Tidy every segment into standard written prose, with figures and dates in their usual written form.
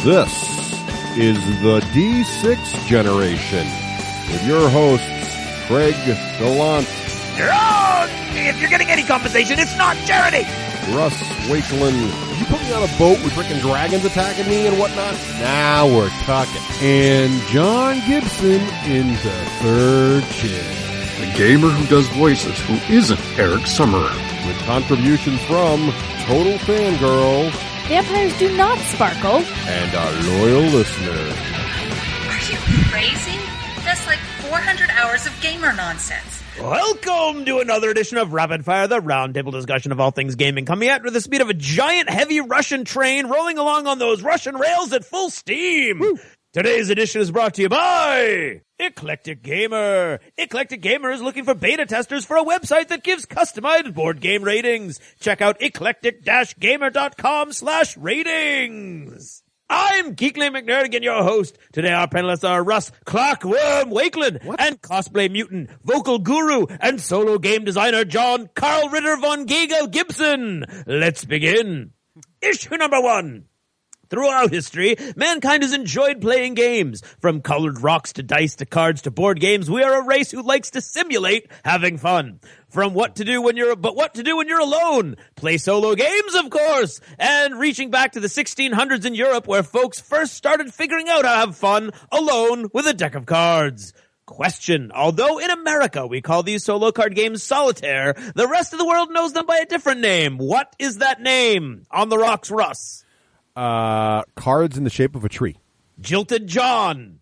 This is the D6 generation with your hosts, Craig Gallant. If you're getting any compensation, it's not charity. Russ Wakeland. You put me on a boat with frickin' dragons attacking me and whatnot? Now we're talking. And John Gibson in the third chair. A gamer who does voices who isn't Eric Summerer. With contributions from Total Fangirl. Vampires do not sparkle. And our loyal listener. Are you crazy? That's like 400 hours of gamer nonsense. Welcome to another edition of Rapid Fire, the roundtable discussion of all things gaming, coming at with the speed of a giant, heavy Russian train rolling along on those Russian rails at full steam. Woo. Today's edition is brought to you by Eclectic Gamer. Eclectic Gamer is looking for beta testers for a website that gives customized board game ratings. Check out eclectic-gamer.com/ratings. I'm Geekly McNerdigan, your host. Today our panelists are Russ Clockworm Wakeland and cosplay mutant, vocal guru, and solo game designer John Carl Ritter von Giegel Gibson. Let's begin. Issue number 1. Throughout history, mankind has enjoyed playing games. From colored rocks to dice to cards to board games, we are a race who likes to simulate having fun. From what to do when you're alone. Play solo games, of course. And reaching back to the 1600s in Europe, where folks first started figuring out how to have fun alone with a deck of cards. Question. Although in America we call these solo card games solitaire, the rest of the world knows them by a different name. What is that name? On the rocks, Russ. Cards in the shape of a tree. Jilted John.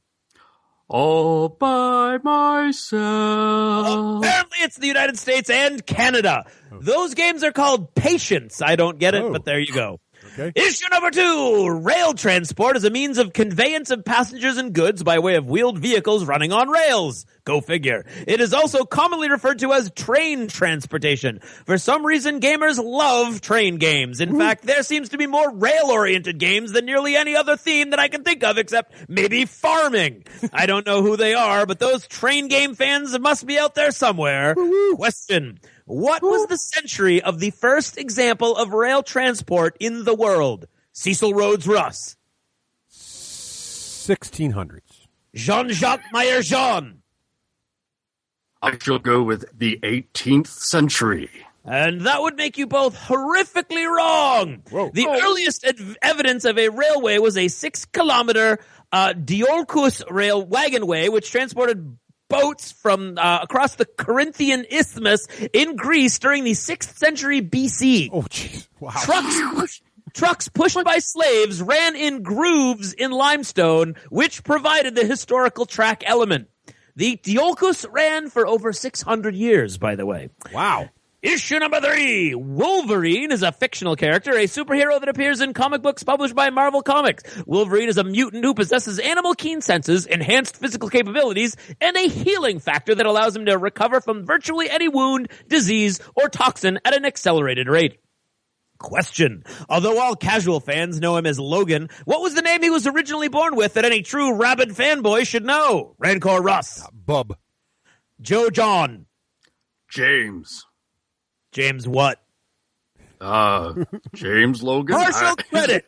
All by myself. Apparently it's the United States and Canada. Those games are called Patience. I don't get it, but there you go. Okay. Issue number 2. Rail transport is a means of conveyance of passengers and goods by way of wheeled vehicles running on rails. Go figure. It is also commonly referred to as train transportation. For some reason, gamers love train games. In fact, there seems to be more rail-oriented games than nearly any other theme that I can think of, except maybe farming. I don't know who they are, but those train game fans must be out there somewhere. Question. What was the century of the first example of rail transport in the world? Cecil Rhodes Russ. 1600s. Jean-Jacques Meyer-Jean. I shall go with the 18th century. And that would make you both horrifically wrong. The earliest evidence of a railway was a 6-kilometer Diolkos rail wagonway, which transported boats from across the Corinthian Isthmus in Greece during the 6th century BC. Oh, jeez. Wow. Trucks pushed by slaves ran in grooves in limestone, which provided the historical track element. The Diolkos ran for over 600 years, by the way. Wow. Issue number 3. Wolverine is a fictional character, a superhero that appears in comic books published by Marvel Comics. Wolverine is a mutant who possesses animal keen senses, enhanced physical capabilities, and a healing factor that allows him to recover from virtually any wound, disease, or toxin at an accelerated rate. Question. Although all casual fans know him as Logan, what was the name he was originally born with that any true rabid fanboy should know? Rancor Russ. Bub. Joe John. James. James what? James Logan. Partial credit.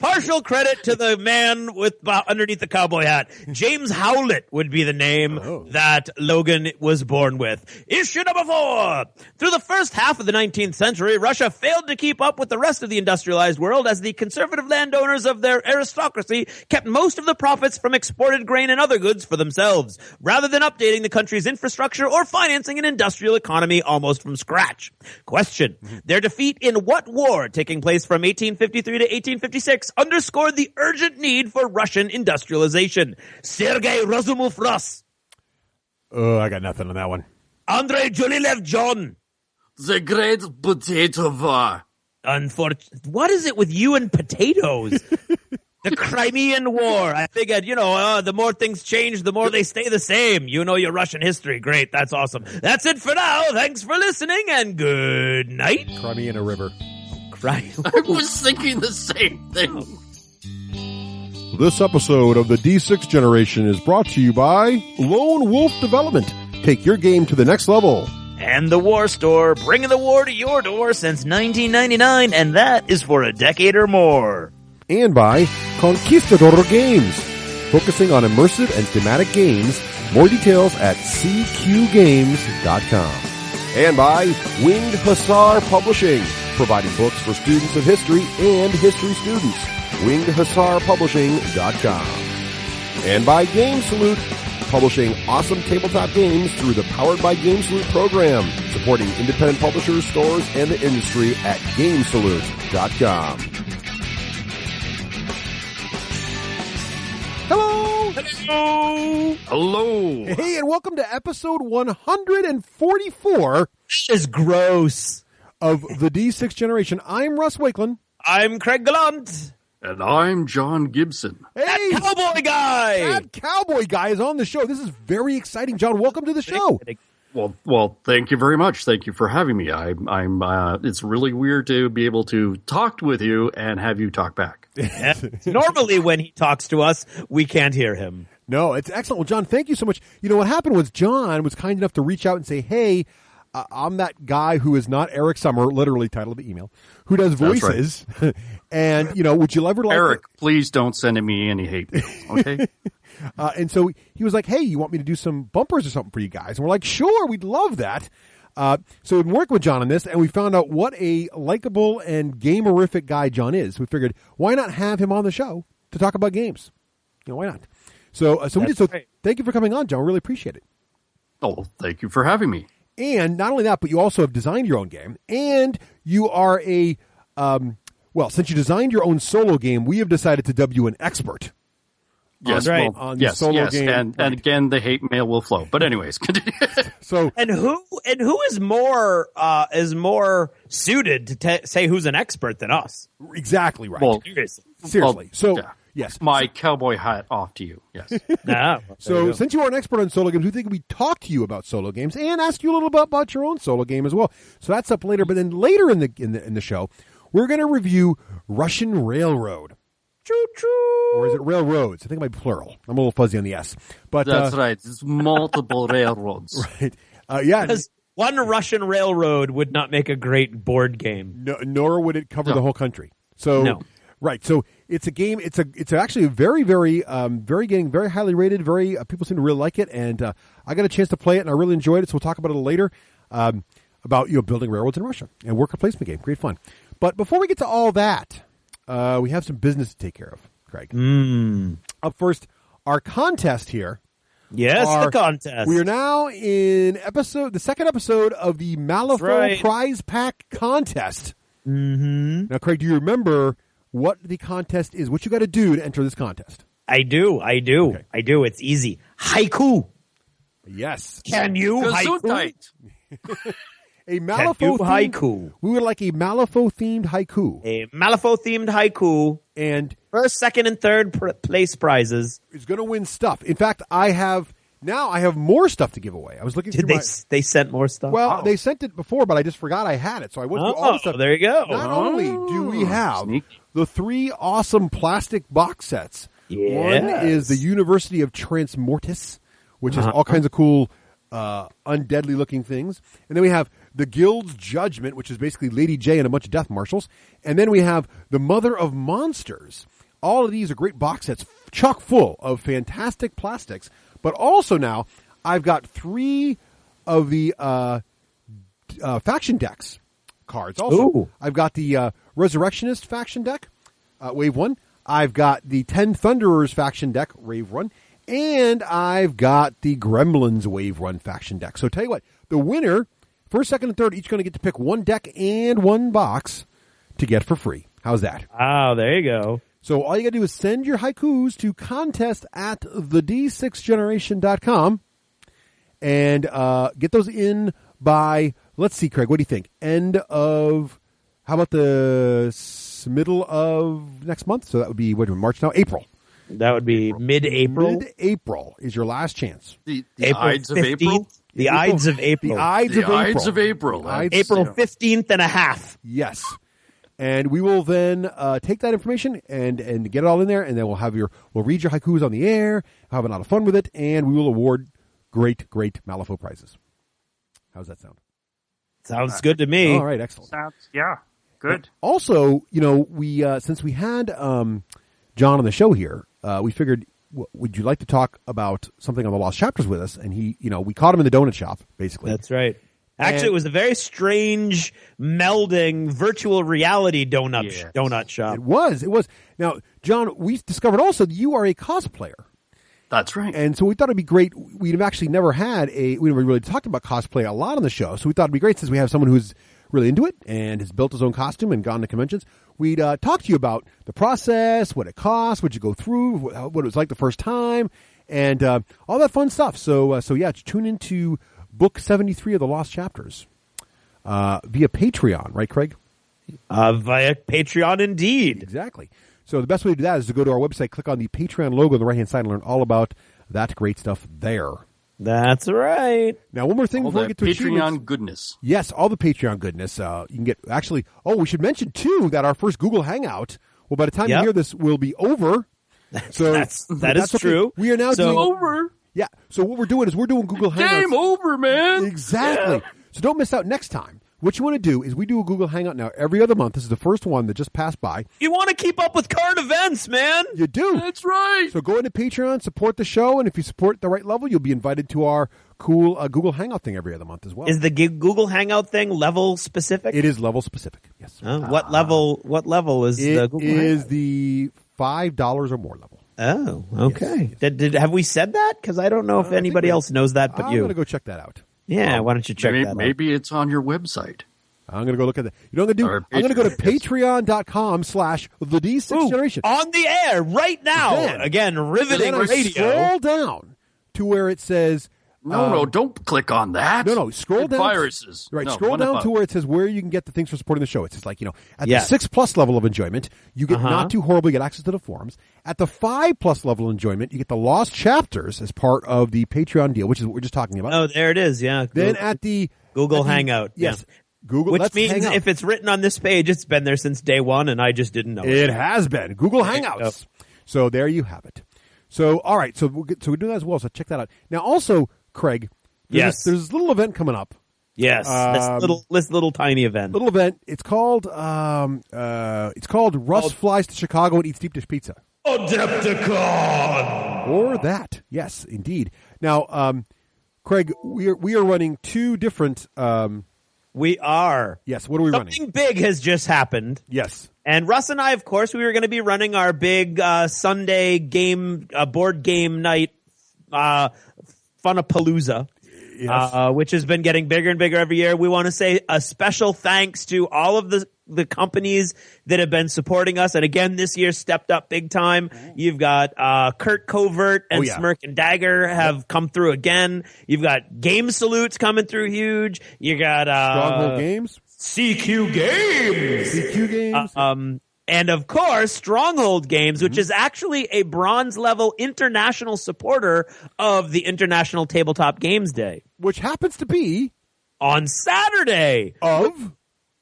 Partial credit to the man with underneath the cowboy hat. James Howlett would be the name that Logan was born with. Issue number 4. Through the first half of the 19th century, Russia failed to keep up with the rest of the industrialized world as the conservative landowners of their aristocracy kept most of the profits from exported grain and other goods for themselves, rather than updating the country's infrastructure or financing an industrial economy almost from scratch. Question. Their defeat in what war, taking place from 1853 to 1856, underscored the urgent need for Russian industrialization? Sergei Razumov Russ. I got nothing on that one. Andrei Julilev John. The Great Potato War. What is it with you and potatoes? The Crimean War. I figured, the more things change, the more they stay the same. You know your Russian history. Great. That's awesome. That's it for now. Thanks for listening and good night. Crimean a river. I was thinking the same thing. This episode of the D6 Generation is brought to you by Lone Wolf Development. Take your game to the next level. And the War Store, bringing the war to your door since 1999, and that is for a decade or more. And by Conquistador Games, focusing on immersive and thematic games. More details at cqgames.com. And by Winged Hussar Publishing, providing books for students of history and history students. wingedhussarpublishing.com. And by Game Salute, publishing awesome tabletop games through the Powered by Game Salute program, supporting independent publishers, stores, and the industry at gamesalute.com. Hello! Hello. Hello. Hey, and welcome to episode 144 This is gross. of the D6 Generation. I'm Russ Wakeland. I'm Craig Gallant. And I'm John Gibson. Hey, Cowboy Guy. that Cowboy Guy is on the show. This is very exciting. John, welcome to the show. Well, thank you very much. Thank you for having me. It's really weird to be able to talk with you and have you talk back. Normally when he talks to us, we can't hear him. No, it's excellent. Well, John, thank you so much. You know, what happened was John was kind enough to reach out and say, hey, I'm that guy who is not Eric Summer, literally title of the email, who does voices. Right. And, you know, would you ever like Eric, please don't send me any hate mail, okay? And so he was like, hey, you want me to do some bumpers or something for you guys? And we're like, sure, we'd love that. So we've been working with John on this, and we found out what a likable and gamerific guy John is. We figured, why not have him on the show to talk about games? You know, why not? So we did. So thank you for coming on, John. Really appreciate it. Oh, thank you for having me. And not only that, but you also have designed your own game, and you are a since you designed your own solo game, we have decided to dub you an expert. Yes, right. On the solo game, and again, the hate mail will flow. But anyways, continue. So And who is more suited to say who's an expert than us? exactly right. Well, Seriously. So yeah. yes, My cowboy hat off to you. Yes. Nah, So since you are an expert on solo games, we think we'd talk to you about solo games and ask you a little bit about your own solo game as well. So that's up later. But then later in the show, we're going to review Russian Railroad. choo-choo. Or is it railroads? I think it might be plural. I'm a little fuzzy on the S. But That's right. It's multiple railroads. right. Yeah. Because one Russian railroad would not make a great board game. No, nor would it cover No. the whole country. So No. right. So it's a game. It's actually a very getting very highly rated. Very people seem to really like it, and I got a chance to play it, and I really enjoyed it. So we'll talk about it later. About building railroads in Russia and worker placement game. Great fun. But before we get to all that, we have some business to take care of, Craig. Up first, our contest here. Yes, the contest. We are now in the second episode of the Malifaux Prize Pack contest. Mm-hmm. Now, Craig, do you remember what the contest is? What you got to do to enter this contest? I do. Okay. I do. It's easy. Haiku. Yes. Can you haiku? Gesundheit. A Malifaux haiku. We would like a Malifaux themed haiku. A Malifaux themed haiku. And First, second, and third place prizes. it's going to win stuff. In fact, I have more stuff to give away. I was looking Did through they sent more stuff? Well, they sent it before, but I just forgot I had it. So I went through all the stuff. There you go. Not only do we have Sneaky. the 3 awesome plastic box sets. Yes. One is the University of Transmortis, which is all kinds of cool, undeadly looking things. And then we have the Guild's Judgment, which is basically Lady J and a bunch of death marshals. And then we have the Mother of Monsters. All of these are great box sets, chock full of fantastic plastics. But also now, I've got 3 of the faction decks cards. Also, Ooh. I've got the Resurrectionist faction deck, Wave 1. I've got the 10 Thunderers faction deck, Wave 1. And I've got the Gremlins Wave 1 faction deck. So tell you what, the winner, first, second, and third, each going to get to pick 1 deck and 1 box to get for free. How's that? Oh, there you go. So all you got to do is send your haikus to contest@the d6generation.com and get those in by, let's see, Craig, what do you think? How about the middle of next month? So that would be, March now? April. That would be mid-April. Mid-April is your last chance. The April Ides of April? 15th. The Ides of April. The Ides The of April. Ides of April. The Ides- April 15th and a half. Yes. And we will then take that information and get it all in there, and then we'll read your haikus on the air, have a lot of fun with it, and we will award great Malifaux prizes. How's that sound? Sounds good to me. All right, excellent. Yeah. Good. Also, we since we had John on the show here, we figured, would you like to talk about something on the Lost Chapters with us? And he, we caught him in the donut shop, basically. That's right. Actually, it was a very strange melding virtual reality donut shop. It was. Now, John, we discovered also that you are a cosplayer. That's right. And so we thought it'd be great. We've actually never we never really talked about cosplay a lot on the show. So we thought it'd be great, since we have someone who's really into it and has built his own costume and gone to conventions. We'd talk to you about the process, what it costs, what you go through, what it was like the first time, and all that fun stuff. So yeah, tune into Book 73 of the Lost Chapters via Patreon, right, Craig? Via Patreon, indeed. Exactly. So the best way to do that is to go to our website, click on the Patreon logo on the right-hand side, and learn all about that great stuff there. That's right. Now, one more thing before we get to Patreon goodness. Yes, all the Patreon goodness. You can get, actually, we should mention, too, that our first Google Hangout, well, by the time you hear this, will be over. So that is true. We are now doing over. Yeah. So what we're doing is we're doing Google Hangouts. Game over, man. Exactly. Yeah. So don't miss out next time. What you want to do is we do a Google Hangout now every other month. This is the first one that just passed by. You want to keep up with current events, man. You do. That's right. So go into Patreon, support the show, and if you support the right level, you'll be invited to our cool Google Hangout thing every other month as well. Is the Google Hangout thing level specific? It is level specific, yes. What level is the Google Hangout? It is the $5 or more level. Oh, okay. Yes. Have we said that? Because I don't know if anybody else knows that but you. I'm going to go check that out. Yeah, why don't you check that out? Maybe it's on your website. I'm going to go look at that. You know what I'm going to do? I'm going to go to patreon.com/the D6 Generation. On the air right now. Again, riveting radio. Scroll down to where it says... No, don't click on that. No, scroll down. Viruses. Right, no, scroll down to where it says where you can get the things for supporting the show. It says, like, at the 6+ level of enjoyment, you get Not Too Horrible, you get access to the forums. At the 5+ level enjoyment, you get the Lost Chapters as part of the Patreon deal, which is what we're just talking about. Oh, there it is, yeah. Then at the... Google Hangout. Yes. Yeah. Google, which means if it's written on this page, it's been there since day one, and I just didn't know it. It has been. Google Hangouts. So there you have it. So, all right. So we're doing that as well, so check that out. Now, also, Craig... There's this little event coming up. Yes, this little tiny event. Little event. It's called Russ Flies to Chicago and Eats Deep Dish Pizza. Adepticon! Or that. Yes, indeed. Now, Craig, we are running two different... we are. Yes, what are we running? Something big has just happened. Yes. And Russ and I, of course, we were going to be running our big Sunday board game night Funapalooza. Yes. Which has been getting bigger and bigger every year. We want to say a special thanks to all of the companies that have been supporting us. And again, this year stepped up big time. You've got Kurt Covert and Smirk and Dagger have come through again. You've got Game Salutes coming through huge. You got Stronghold Games. CQ Games. And of course, Stronghold Games, which is actually a bronze level international supporter of the International Tabletop Games Day, which happens to be on Saturday of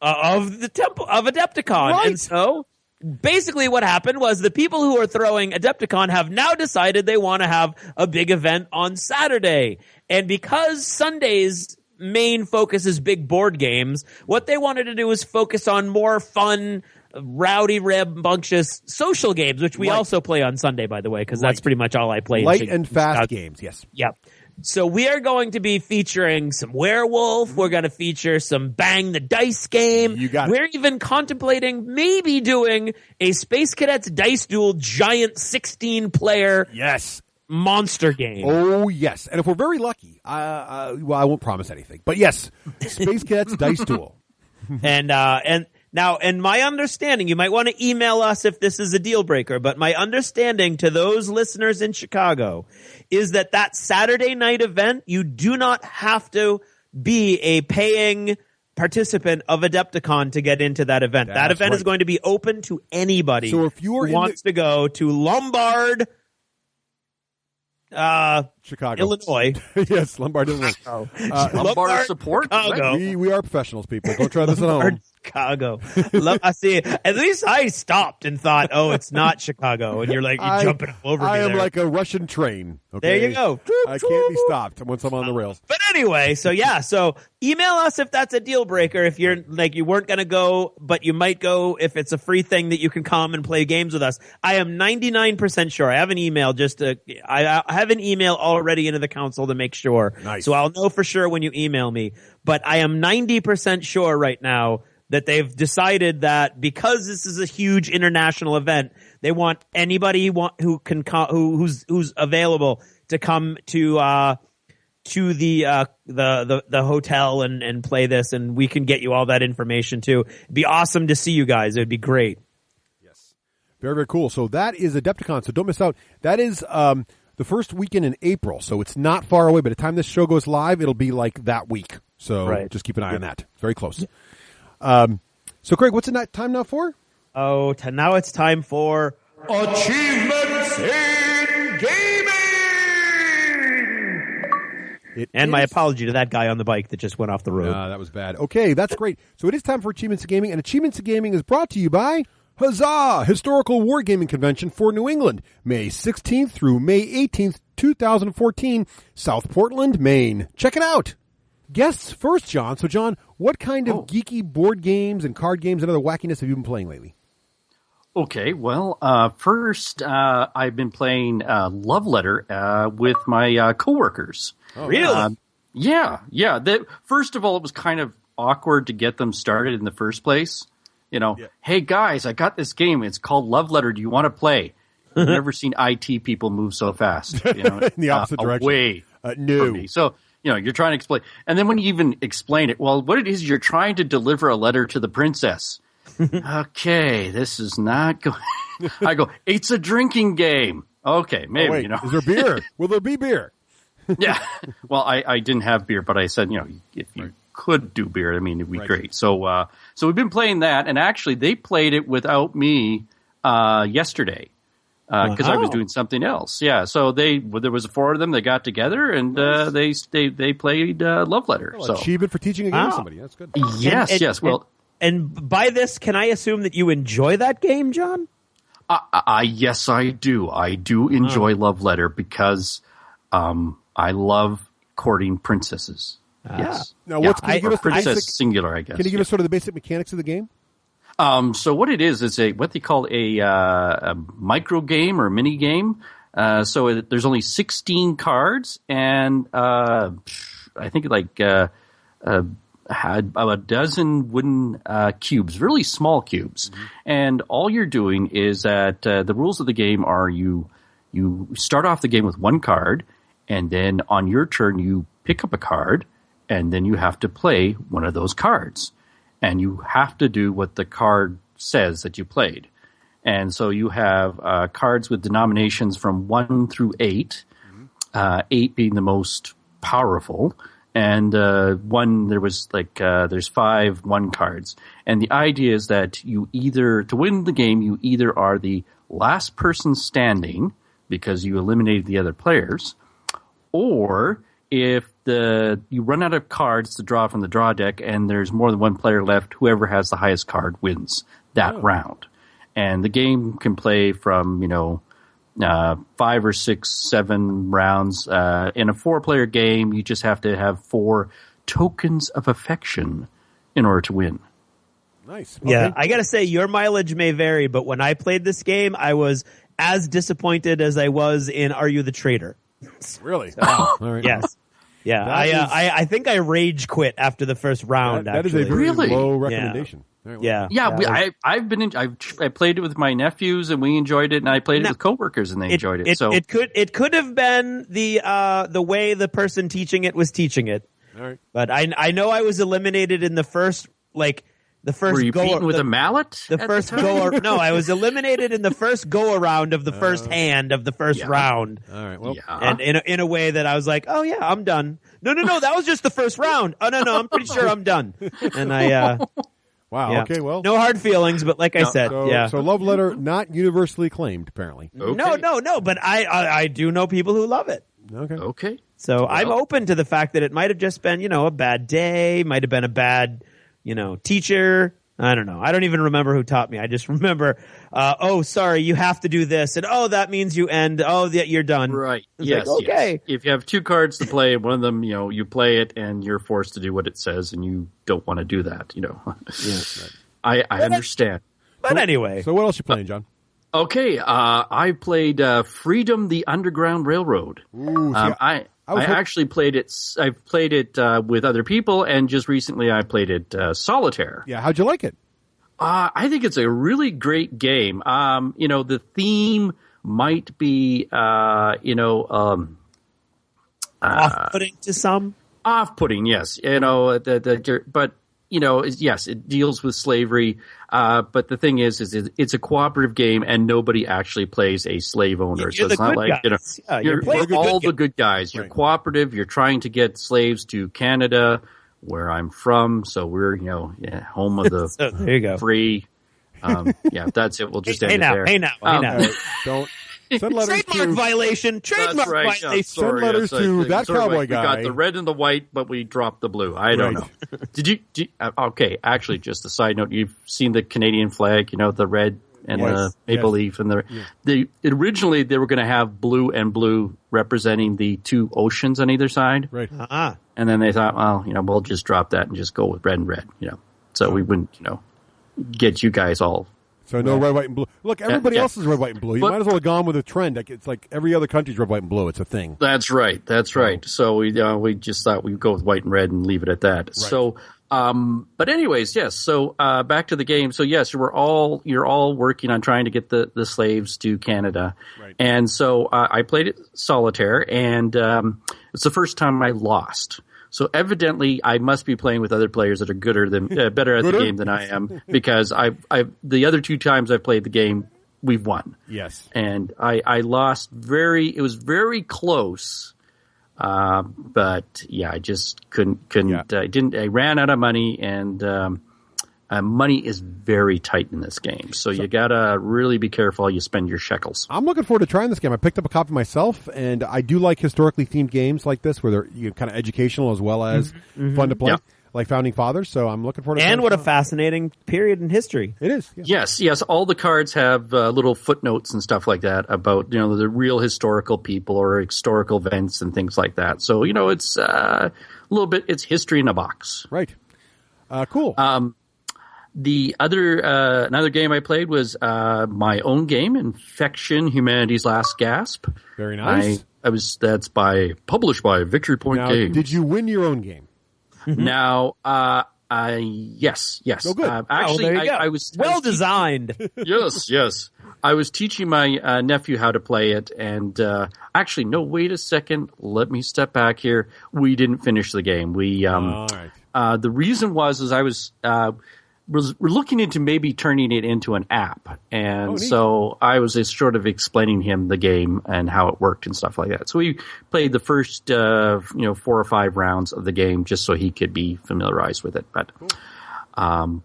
the Temple of Adepticon. Right. And so basically what happened was the people who are throwing Adepticon have now decided they want to have a big event on Saturday. And because Sunday's main focus is big board games, what they wanted to do was focus on more fun, rowdy, rambunctious social games, which we also play on Sunday, by the way, because that's pretty much all I play. Light and fast games, yes. Yep. So we are going to be featuring some Werewolf. We're going to feature some Bang the Dice game. You got We're even contemplating maybe doing a Space Cadets Dice Duel giant 16-player monster game. Oh, yes. And if we're very lucky, I won't promise anything. But yes, Space Cadets Dice Duel. Now, and my understanding, you might want to email us if this is a deal breaker, but my understanding to those listeners in Chicago is that Saturday night event, you do not have to be a paying participant of Adepticon to get into that event. That event is going to be open to anybody who wants to go to Lombard, Chicago, Illinois. Yes, Lombard, Illinois. Lombard support. Chicago. We are professionals, people. Don't try this at home. Chicago. I see. At least I stopped and thought, "Oh, it's not Chicago." And you're like, you're jumping over me. I am there. like a Russian train. Okay? There you go. I can't be stopped once I'm on the rails. But anyway, so email us if that's a deal breaker. If you're like you weren't going to go, but you might go if it's a free thing that you can come and play games with us. I am 99% sure. I have an email I have an email already into the council to make sure. Nice. So I'll know for sure when you email me. But I am 90% sure right now that they've decided that because this is a huge international event, they want anybody who can who's available to come to the hotel and play this, and we can get you all that information too. It'd be awesome to see you guys. It'd be great. Yes. Very, very cool. So that is Adepticon. So don't miss out. That is the first weekend in April. So it's not far away. By the time this show goes live, it'll be like that week. So just keep an eye on that. It's very close. So Craig, what's the time now for? Oh, now it's time for Achievements in Gaming! My apology to that guy on the bike that just went off the road. That was bad. Okay, that's great. So it is time for Achievements in Gaming, and Achievements in Gaming is brought to you by Huzzah! Historical Wargaming Convention for New England, May 16th through May 18th, 2014, South Portland, Maine. Check it out! Guests first, John. So, John, what kind of geeky board games and card games and other wackiness have you been playing lately? Okay, well, first, I've been playing Love Letter with my coworkers. Oh, really? Yeah. First of all, it was kind of awkward to get them started in the first place. Hey, guys, I got this game. It's called Love Letter. Do you want to play? I've never seen IT people move so fast. In the opposite direction. Away no. So, you're trying to explain. And then when you even explain it, well, what it is, you're trying to deliver a letter to the princess. Okay, this is not going. I go, it's a drinking game. Okay, maybe, Is there beer? Will there be beer? Yeah. Well, I didn't have beer, but I said, if you could do beer, I mean, it'd be great. So we've been playing that, and actually they played it without me yesterday. Because I was doing something else. Yeah, so there was 4 of them. They got together and they played Love Letter. So achievement for teaching a game to somebody. That's good. Yes. Well, and by this, can I assume that you enjoy that game, John? Yes, I do. I do enjoy Love Letter because I love courting princesses. Yes. Now, can you give us princess singular? I guess. Can you give us sort of the basic mechanics of the game? So what it is what they call a micro game or mini game. There's only 16 cards, and I think had about a dozen wooden cubes, really small cubes. Mm-hmm. And all you're doing is that the rules of the game are you start off the game with 1 card, and then on your turn you pick up a card, and then you have to play one of those cards. And you have to do what the card says that you played. And so you have cards with denominations from 1 through 8, 8 being the most powerful. And 1, there's 5 1 cards. And the idea is that to win the game, you either are the last person standing because you eliminated the other players, or if you run out of cards to draw from the draw deck and there's more than 1 player left, whoever has the highest card wins that round. And the game can play from, 5 or 6, 7 rounds. In a 4-player game, you just have to have 4 tokens of affection in order to win. Nice. Yeah, okay. I got to say, your mileage may vary, but when I played this game, I was as disappointed as I was in Are You the Traitor? Really? Wow. All right. Yes. Yeah, I think I rage quit after the first round. That is a very low recommendation. Yeah. I played it with my nephews and we enjoyed it, and I played it with coworkers and they enjoyed it. So it could have been the way the person teaching it was teaching it. All right. But I know I was eliminated in the first Were you beaten with a mallet? No, I was eliminated in the first go around of the first hand of the first round. All right. Well, and in a way that I was like, oh yeah, I'm done. No, that was just the first round. Oh no, I'm pretty sure I'm done. And I. Wow. Yeah. Okay. Well, no hard feelings, but like I said, So Love Letter not universally acclaimed, apparently. Okay. No. But I do know people who love it. Okay. So I'm open to the fact that it might have just been a bad day, might have been a bad teacher. I don't know. I don't even remember who taught me. I just remember, sorry, you have to do this. And, that means you end. Oh, you're done. Right. It's Yes. like, okay. Yes. If you have 2 cards to play, one of them, you play it and you're forced to do what it says and you don't want to do that, Yeah, right. I understand. But anyway. So what else you playing, John? Okay. I played Freedom, the Underground Railroad. Ooh, I actually played it. I've played it with other people, and just recently I played it solitaire. Yeah, how'd you like it? I think it's a really great game. The theme might be, Off-putting to some? Off-putting, yes. But yes, it deals with slavery. But the thing is it's a cooperative game, and nobody actually plays a slave owner. You're so it's not like guys. you're all the good guys. You're cooperative. You're trying to get slaves to Canada, where I'm from. So we're home of the so there you go. free. That's it. We'll just end it there. Hey now. Don't send letters Trademark to violation. Trademark violation. Yeah, send letters to that Cowboy Guy. We got the red and the white, but we dropped the blue. I don't know. Did you? Okay, actually, just a side note. You've seen the Canadian flag, the red and the maple leaf, and originally they were going to have blue and blue representing the 2 oceans on either side. Right. And then they thought, well, we'll just drop that and just go with red and red. So we wouldn't, get you guys all. So no red, white, and blue. Look, everybody else is red, white, and blue. You might as well have gone with a trend. It's like every other country's red, white, and blue. It's a thing. That's right. So we just thought we'd go with white and red and leave it at that. Right. So, but anyways, yes. So back to the game. So yes, you're all working on trying to get the slaves to Canada. Right. And so I played it solitaire, and it's the first time I lost. So evidently, I must be playing with other players that are better at the game than I am, because the other 2 times I've played the game, we've won. Yes, and I lost it was very close, but yeah, I just couldn't. Yeah. I ran out of money, and money is very tight in this game, so you gotta really be careful how you spend your shekels. I'm looking forward to trying this game. I picked up a copy myself, and I do like historically themed games like this, where they're kind of educational as well as fun to play, like Founding Fathers. So I'm looking forward to. And what a fascinating period in history it is. Yeah. Yes. All the cards have little footnotes and stuff like that about the real historical people or historical events and things like that. So it's a little bit. It's history in a box. Right. Cool. The other another game I played was my own game, Infection: Humanity's Last Gasp. Very nice. That's published by Victory Point Games. Did you win your own game? Now, yes. Oh, good. Actually, there you go. I was designed. Yes. I was teaching my nephew how to play it, and actually, no. Wait a second. Let me step back here. We didn't finish the game. We all right. The reason was I was. We're looking into maybe turning it into an app, and so I was just sort of explaining him the game and how it worked and stuff like that. So we played the first 4 or 5 rounds of the game just so he could be familiarized with it. But I'm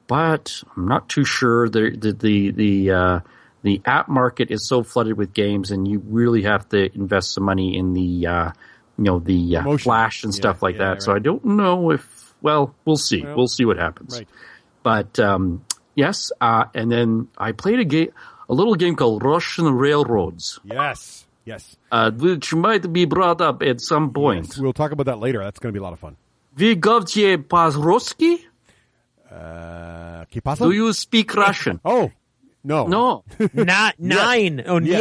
not too sure. The app market is so flooded with games, and you really have to invest some money in the Flash and stuff like that. Right. So I don't know if. Well, we'll see. We'll see what happens. Right. But yes, and then I played a little game called Russian Railroads. Yes, which might be brought up at some point. Yes, we'll talk about that later. That's going to be a lot of fun. Vygovtye Pazroski? Do you speak Russian? Oh, no. Not 9. Oh, niet.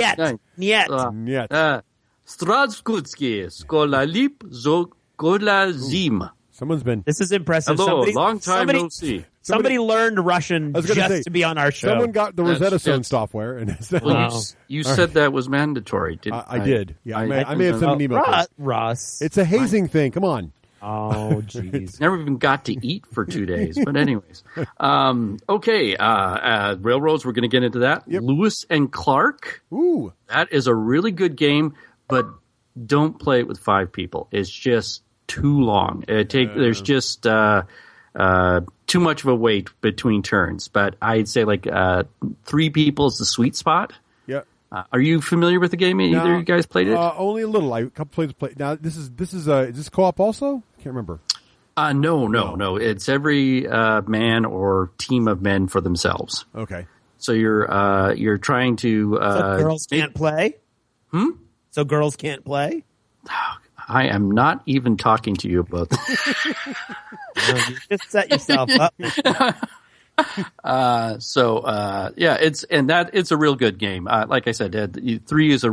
Strazkutsky, Skola Lip, Zokola Zim. Someone's been. This is impressive. Hello, long time no see. Somebody learned Russian to be on our show. Someone got the Rosetta Stone software. And you said that was mandatory, didn't I did. Yeah, I may have sent an email. Russ. It's a hazing thing. Come on. Oh, jeez. Never even got to eat for 2 days. But anyways. Okay. Railroads, we're going to get into that. Yep. Lewis and Clark. Ooh. That is a really good game, but don't play it with 5 people. It's just too long. There's just too much of a wait between turns. But I'd say 3 people is the sweet spot. Yeah. Are you familiar with the game? Either of you guys played it? Only a little. A couple players played. Now is this co-op also? I can't remember. No. It's every man or team of men for themselves. Okay. So you're trying to. So girls can't play. So girls can't play. I am not even talking to you about that. You just set yourself up. It's a real good game. Like I said, 3 is a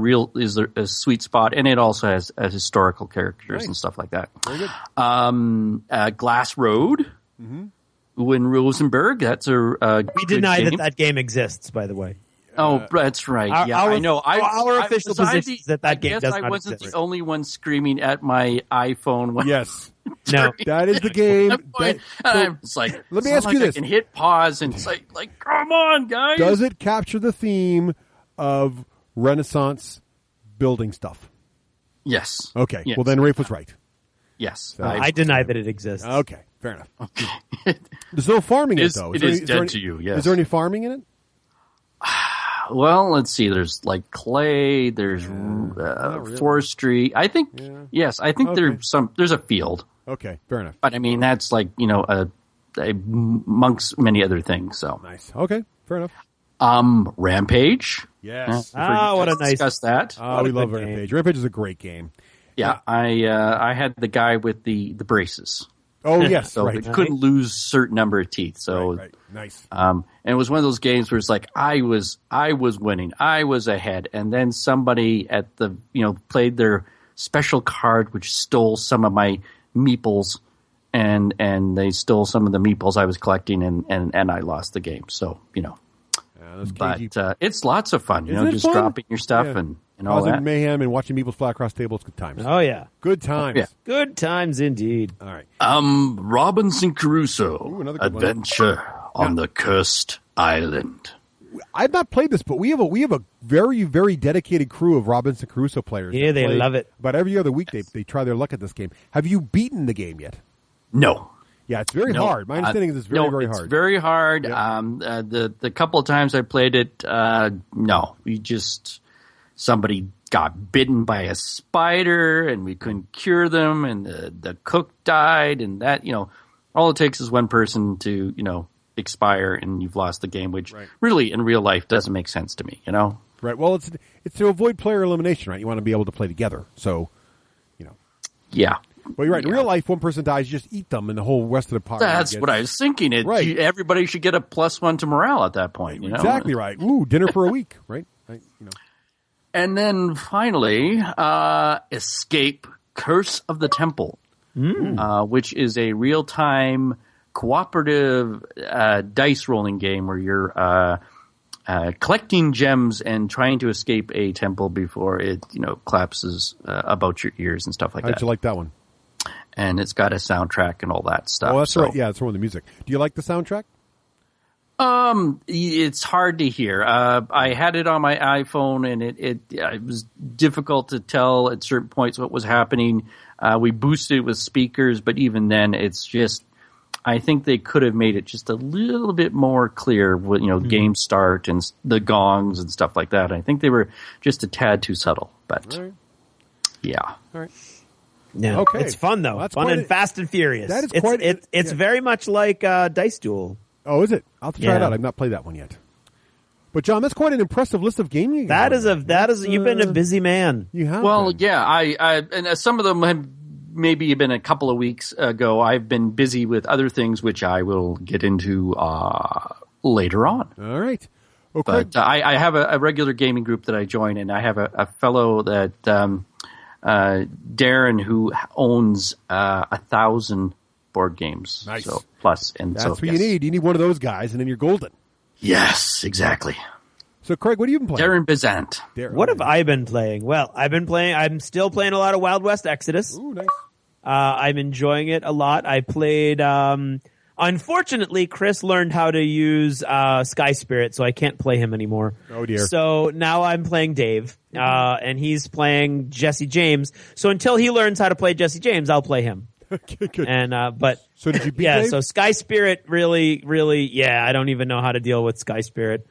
sweet spot, and it also has historical characters and stuff like that. Very good. Glass Road, in Rosenberg. That's a We deny that game exists. By the way. Oh, that's right. I know. Our official position is that game does not exist. I wasn't the only one screaming at my iPhone. Yes. No, that is the game. It's like, let me ask you this: I can hit pause and it's like, come on, guys. Does it capture the theme of Renaissance building stuff? Yes. Okay. Yes. Well, then Rafe was right. Yes. I deny that it exists. Okay. Fair enough. Okay. There's no farming in it, though. It is dead to you. Yes. Is there any farming in it? Well, let's see. There's like clay. There's forestry. I think. Yeah. Yes, I think there's a field. Okay, fair enough. But I mean, that's like amongst many other things. So nice. Okay, fair enough. Rampage. Yes. What a nice. Discuss that. We love Rampage. Rampage is a great game. Yeah, I had the guy with the braces. Oh yes, so right. it couldn't lose a certain number of teeth. So right. Nice. And it was one of those games where it's like I was winning, I was ahead, and then somebody at the played their special card, which stole some of my meeples, and they stole some of the meeples I was collecting, and I lost the game. So but it's lots of fun. Just fun? dropping your stuff and all causing that mayhem and watching meeples fly across tables. Good times. Oh yeah, good times. Yeah. Good times indeed. All right. Robinson Crusoe. Ooh, another good Adventure on the Cursed Island. I've not played this, but we have a very, very dedicated crew of Robinson Crusoe players. Yeah, they love it. About every other week they try their luck at this game. Have you beaten the game yet? No. Yeah, it's very hard. My understanding is it's very, very hard. It's very hard. Yep. The couple of times I played it, somebody got bitten by a spider and we couldn't cure them, and the cook died, and that all it takes is one person to expire and you've lost the game, which really in real life doesn't make sense to me. Right. Well, it's to avoid player elimination, right? You want to be able to play together, so Yeah. Well, you're right. In real life, one person dies, you just eat them, and the whole rest of the party. That's what I was thinking. Everybody should get a +1 to morale at that point. Exactly right. Ooh, dinner for a week, right? And then finally, Escape: Curse of the Temple, which is a real-time cooperative dice rolling game where you're collecting gems and trying to escape a temple before it collapses about your ears and stuff like that. How'd you like that one? And it's got a soundtrack and all that stuff. Oh, that's right. Yeah, it's one of the music. Do you like the soundtrack? It's hard to hear. I had it on my iPhone, and it was difficult to tell at certain points what was happening. We boosted it with speakers, but even then, it's just. I think they could have made it just a little bit more clear with game start and the gongs and stuff like that. I think they were just a tad too subtle, but yeah. All right. Yeah. Okay. It's fun though. Well, fun and fast and furious. That is it's very much like Dice Duel. Oh, is it? I'll have to try it out. I've not played that one yet. But John, that's quite an impressive list of gaming. That is you've been a busy man. You have. Well, yeah, I and some of them have maybe been a couple of weeks ago. I've been busy with other things, which I will get into later on. All right. Okay. But I have a regular gaming group that I join, and I have a fellow that Darren, who owns 1,000 board games. Nice. So plus, and that's so what you need. You need one of those guys, and then you're golden. Yes, exactly. So, Craig, what have you been playing? Darren Bizant. What have I been playing? Well, I'm still playing a lot of Wild West Exodus. Ooh, nice. I'm enjoying it a lot. I played, unfortunately, Chris learned how to use Sky Spirit, so I can't play him anymore. Oh, dear. So now I'm playing Dave, and he's playing Jesse James. So until he learns how to play Jesse James, I'll play him. Okay, good. And so did you beat Dave? Dave? So Sky Spirit really, I don't even know how to deal with Sky Spirit.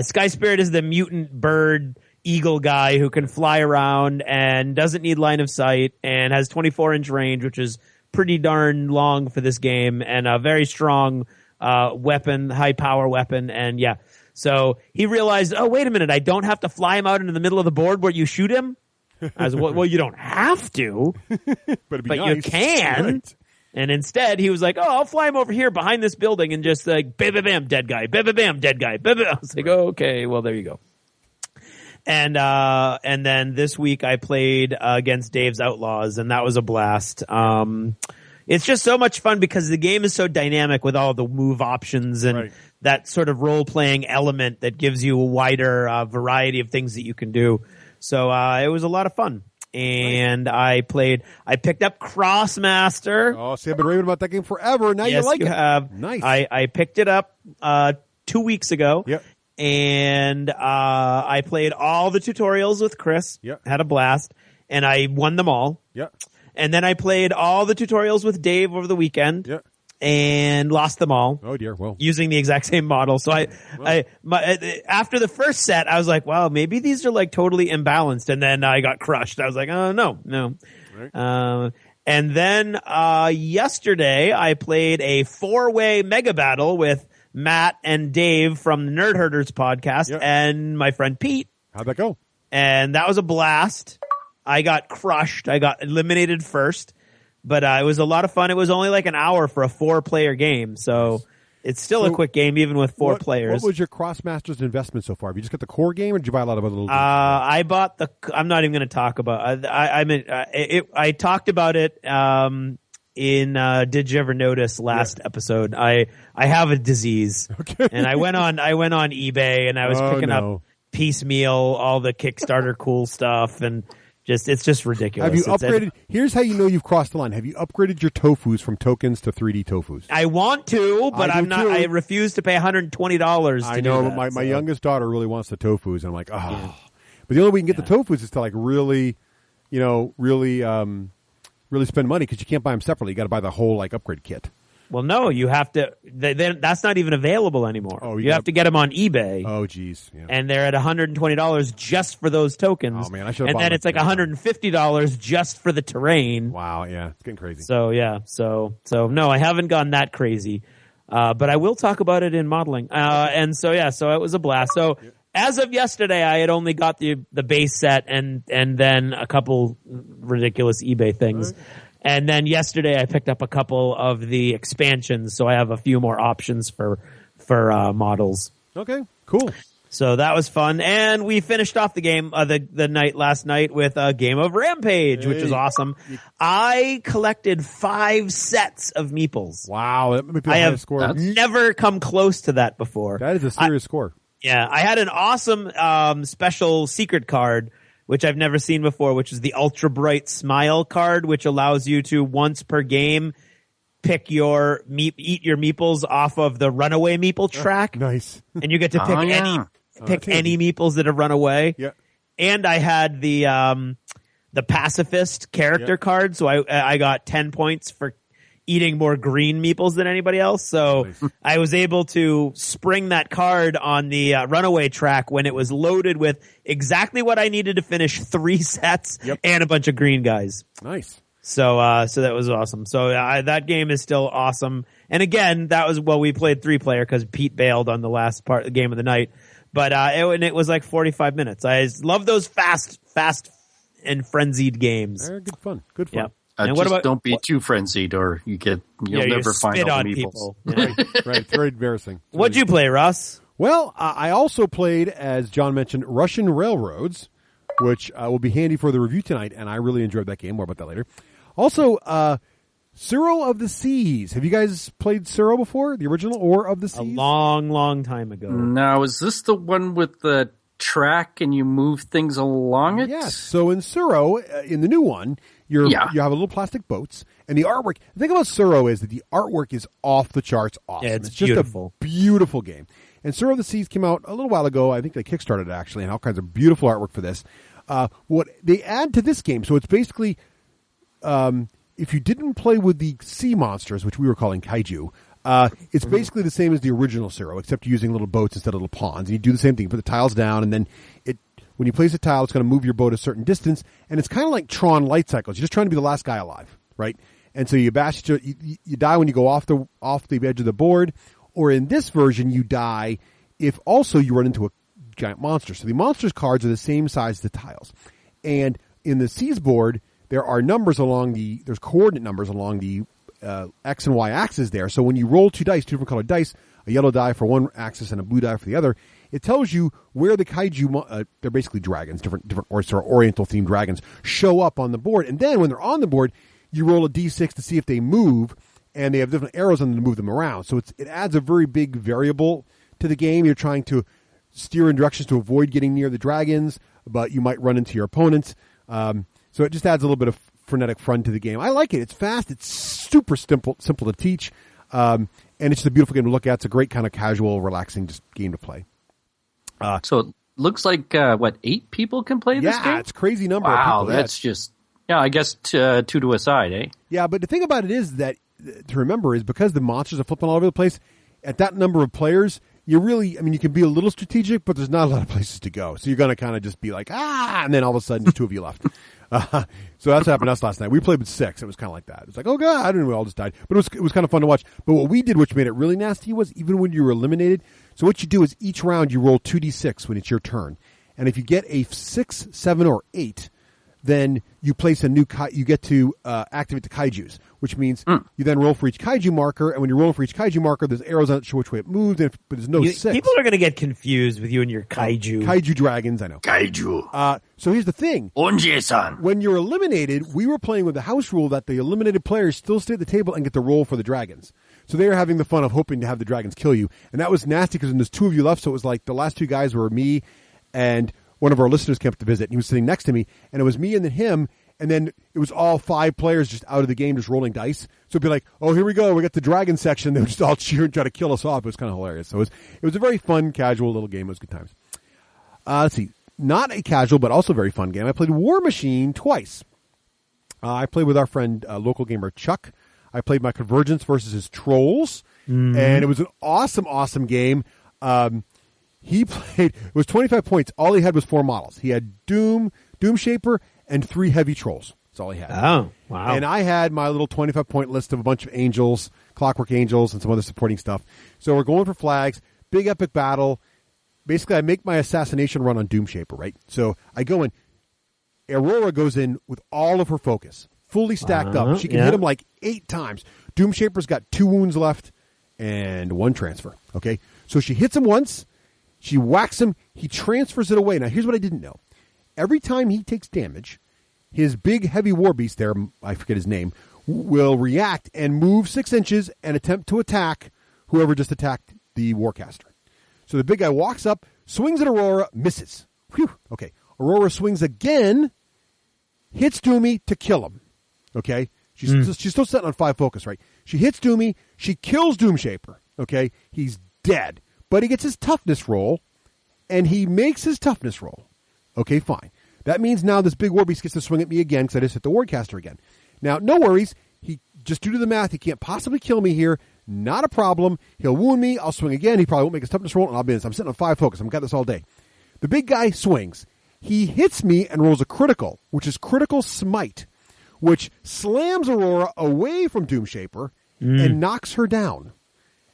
Sky Spirit is the mutant bird eagle guy who can fly around and doesn't need line of sight and has 24-inch range, which is pretty darn long for this game, and a very strong weapon, high power weapon, and yeah. So he realized, oh, wait a minute, I don't have to fly him out into the middle of the board where you shoot him? I was, well, you don't have to, but nice. You can. Right. And instead, he was like, oh, I'll fly him over here behind this building and just like, bam, dead guy, bam, dead guy, bam. I was like, oh, okay, well, there you go. And then this week I played against Dave's Outlaws, and that was a blast. It's just so much fun because the game is so dynamic with all the move options and that sort of role-playing element that gives you a wider variety of things that you can do. So it was a lot of fun. And I picked up Crossmaster. Oh, see, I've been raving about that game forever. Now yes, you like you it. Have. Nice. I picked it up 2 weeks ago. Yep. And I played all the tutorials with Chris. Yep. Had a blast. And I won them all. Yep. And then I played all the tutorials with Dave over the weekend. Yep. And lost them all. Oh dear! Well, using the exact same model. So after the first set, I was like, "Wow, maybe these are like totally imbalanced." And then I got crushed. I was like, "Oh no." Right. And then yesterday, I played a 4-way mega battle with Matt and Dave from the Nerd Herders podcast and my friend Pete. How'd that go? And that was a blast. I got crushed. I got eliminated first. But it was a lot of fun. It was only like an hour for a 4-player game, so it's still a quick game even with 4 players. What was your Crossmaster's investment so far? Have you just got the core game, or did you buy a lot of other little games? I bought I'm not even going to talk about. I talked about it in Did You Ever Notice last episode. I have a disease, and I went on eBay and I was picking up piecemeal all the Kickstarter cool stuff and. It's just ridiculous. Have you upgraded? Here's how you know you've crossed the line. Have you upgraded your tofus from tokens to 3D tofus? I want to, but I'm not. Too. I refuse to pay $120. I know. My youngest daughter really wants the tofus, and I'm like, oh. Yeah. But the only way we can get the tofus is to like really spend money because you can't buy them separately. You got to buy the whole like upgrade kit. Well, no, you have to. That's not even available anymore. Oh, you have to get them on eBay. Oh, geez. Yeah. And they're at $120 just for those tokens. Oh, man, I should have bought. And then it's like $150 just for the terrain. Wow, yeah, it's getting crazy. So yeah, so no, I haven't gone that crazy, but I will talk about it in modeling. And so yeah, so it was a blast. So as of yesterday, I had only got the base set and then a couple ridiculous eBay things. Right. And then yesterday I picked up a couple of the expansions, so I have a few more options for models. Okay, cool. So that was fun, and we finished off the game last night with a game of Rampage, which was awesome. I collected 5 sets of meeples. Wow, that might be I have score. Never come close to that before. That is a serious score. Yeah, I had an awesome special secret card, which I've never seen before, which is the Ultra Bright Smile card, which allows you to once per game eat your meeples off of the runaway meeple track. Nice. And you get to pick any meeples that have run away. Yeah. And I had the pacifist character card, so I got 10 points for eating more green meeples than anybody else. So I was able to spring that card on the runaway track when it was loaded with exactly what I needed to finish 3 sets and a bunch of green guys. Nice. So that was awesome. So that game is still awesome. And again, that was, we played 3-player because Pete bailed on the last part of the game of the night. But it was like 45 minutes. I love those fast and frenzied games. They're good fun. Good fun. Yeah. And don't be too frenzied, or you'll never find all the meeples. Right, it's very embarrassing. What'd you play, Russ? Well, I also played, as John mentioned, Russian Railroads, which will be handy for the review tonight, and I really enjoyed that game. More about that later. Also, Cyril of the Seas. Have you guys played Cyril before, the original, or of the Seas? A long time ago. Now, is this the one with the track and you move things along it? Yes. So in Cyril, in the new one, you have a little plastic boats, and the artwork. The thing about Cyril is that the artwork is off the charts awesome. Yeah, it's beautiful. Just a beautiful game. And Cyril of the Seas came out a little while ago. I think they kickstarted it, actually, and all kinds of beautiful artwork for this. What they add to this game, so it's basically, if you didn't play with the sea monsters, which we were calling kaiju, it's basically the same as the original Cyril, except you're using little boats instead of little ponds. And you do the same thing. You put the tiles down, and then when you place a tile, it's going to move your boat a certain distance, and it's kind of like Tron light cycles. You're just trying to be the last guy alive, right? And so you bash you die when you go off the edge of the board, or in this version you die if also you run into a giant monster. So the monsters cards are the same size as the tiles. And in the Seas board, there are numbers there's coordinate numbers along the X and Y axis there. So when you roll two different colored dice, a yellow die for one axis and a blue die for the other, it tells you where the kaiju, they're basically dragons, different or sort of oriental themed dragons, show up on the board. And then when they're on the board, you roll a d6 to see if they move, and they have different arrows on them to move them around. So it adds a very big variable to the game. You're trying to steer in directions to avoid getting near the dragons, but you might run into your opponents. So it just adds a little bit of frenetic fun to the game. I like it. It's fast. It's super simple to teach. And it's just a beautiful game to look at. It's a great kind of casual, relaxing just game to play. So it looks like, 8 people can play this game? Yeah, it's a crazy number wow, of people. That's just, I guess 2 to a side, eh? Yeah, but the thing about it is that, to remember, is because the monsters are flipping all over the place, at that number of players, you can be a little strategic, but there's not a lot of places to go. So you're going to kind of just be like, and then all of a sudden, there's 2 of you left. So that's what happened to us last night. We played with 6. It was kind of like that. It's like, oh, God, I didn't know, we all just died. But it was kind of fun to watch. But what we did, which made it really nasty, was even when you were eliminated, so what you do is each round you roll 2d6 when it's your turn. And if you get a 6, 7, or 8, then you place you get to activate the kaijus, which means you then roll for each kaiju marker, and when you roll for each kaiju marker, there's arrows on it to show which way it moves, but there's no 6. People are going to get confused with you and your kaiju. Kaiju dragons, I know. Kaiju. So here's the thing. Onjie-san. When you're eliminated, we were playing with the house rule that the eliminated players still stay at the table and get to roll for the dragons. So they were having the fun of hoping to have the dragons kill you. And that was nasty because there's 2 of you left, so it was like the last 2 guys were me and one of our listeners came up to visit, and he was sitting next to me, and it was me and then him, and then it was all 5 players just out of the game, just rolling dice. So it'd be like, oh, here we go, we got the dragon section. They would just all cheer and try to kill us off. It was kind of hilarious. So it was a very fun, casual little game. It was good times. Let's see. Not a casual, but also very fun game. I played War Machine twice. I played with our friend, local gamer Chuck. I played my Convergence versus his Trolls, and it was an awesome, awesome game. He played, it was 25 points. All he had was 4 models. He had Doom Shaper, and 3 heavy trolls. That's all he had. Oh, wow. And I had my little 25-point list of a bunch of angels, Clockwork Angels, and some other supporting stuff. So we're going for flags, big epic battle. Basically, I make my assassination run on Doom Shaper, right? So I go in. Aurora goes in with all of her focus, fully stacked up. She can hit him like 8 times. Doom Shaper's got 2 wounds left and 1 transfer. Okay? So she hits him once. She whacks him. He transfers it away. Now, here's what I didn't know. Every time he takes damage, his big, heavy war beast there, I forget his name, will react and move 6 inches and attempt to attack whoever just attacked the Warcaster. So the big guy walks up, swings at Aurora, misses. Whew. Okay. Aurora swings again, hits Doomy to kill him. Okay? She's still sitting on 5 focus, right? She hits Doomy. She kills Doom Shaper. Okay? He's dead. But he gets his toughness roll, and he makes his toughness roll. Okay, fine. That means now this big war beast gets to swing at me again because I just hit the Wardcaster again. Now, no worries. He just due to the math, he can't possibly kill me here. Not a problem. He'll wound me. I'll swing again. He probably won't make his toughness roll, and I'll be in this. I'm sitting on 5 focus. I've got this all day. The big guy swings. He hits me and rolls a critical, which is critical smite, which slams Aurora away from Doom Shaper and knocks her down.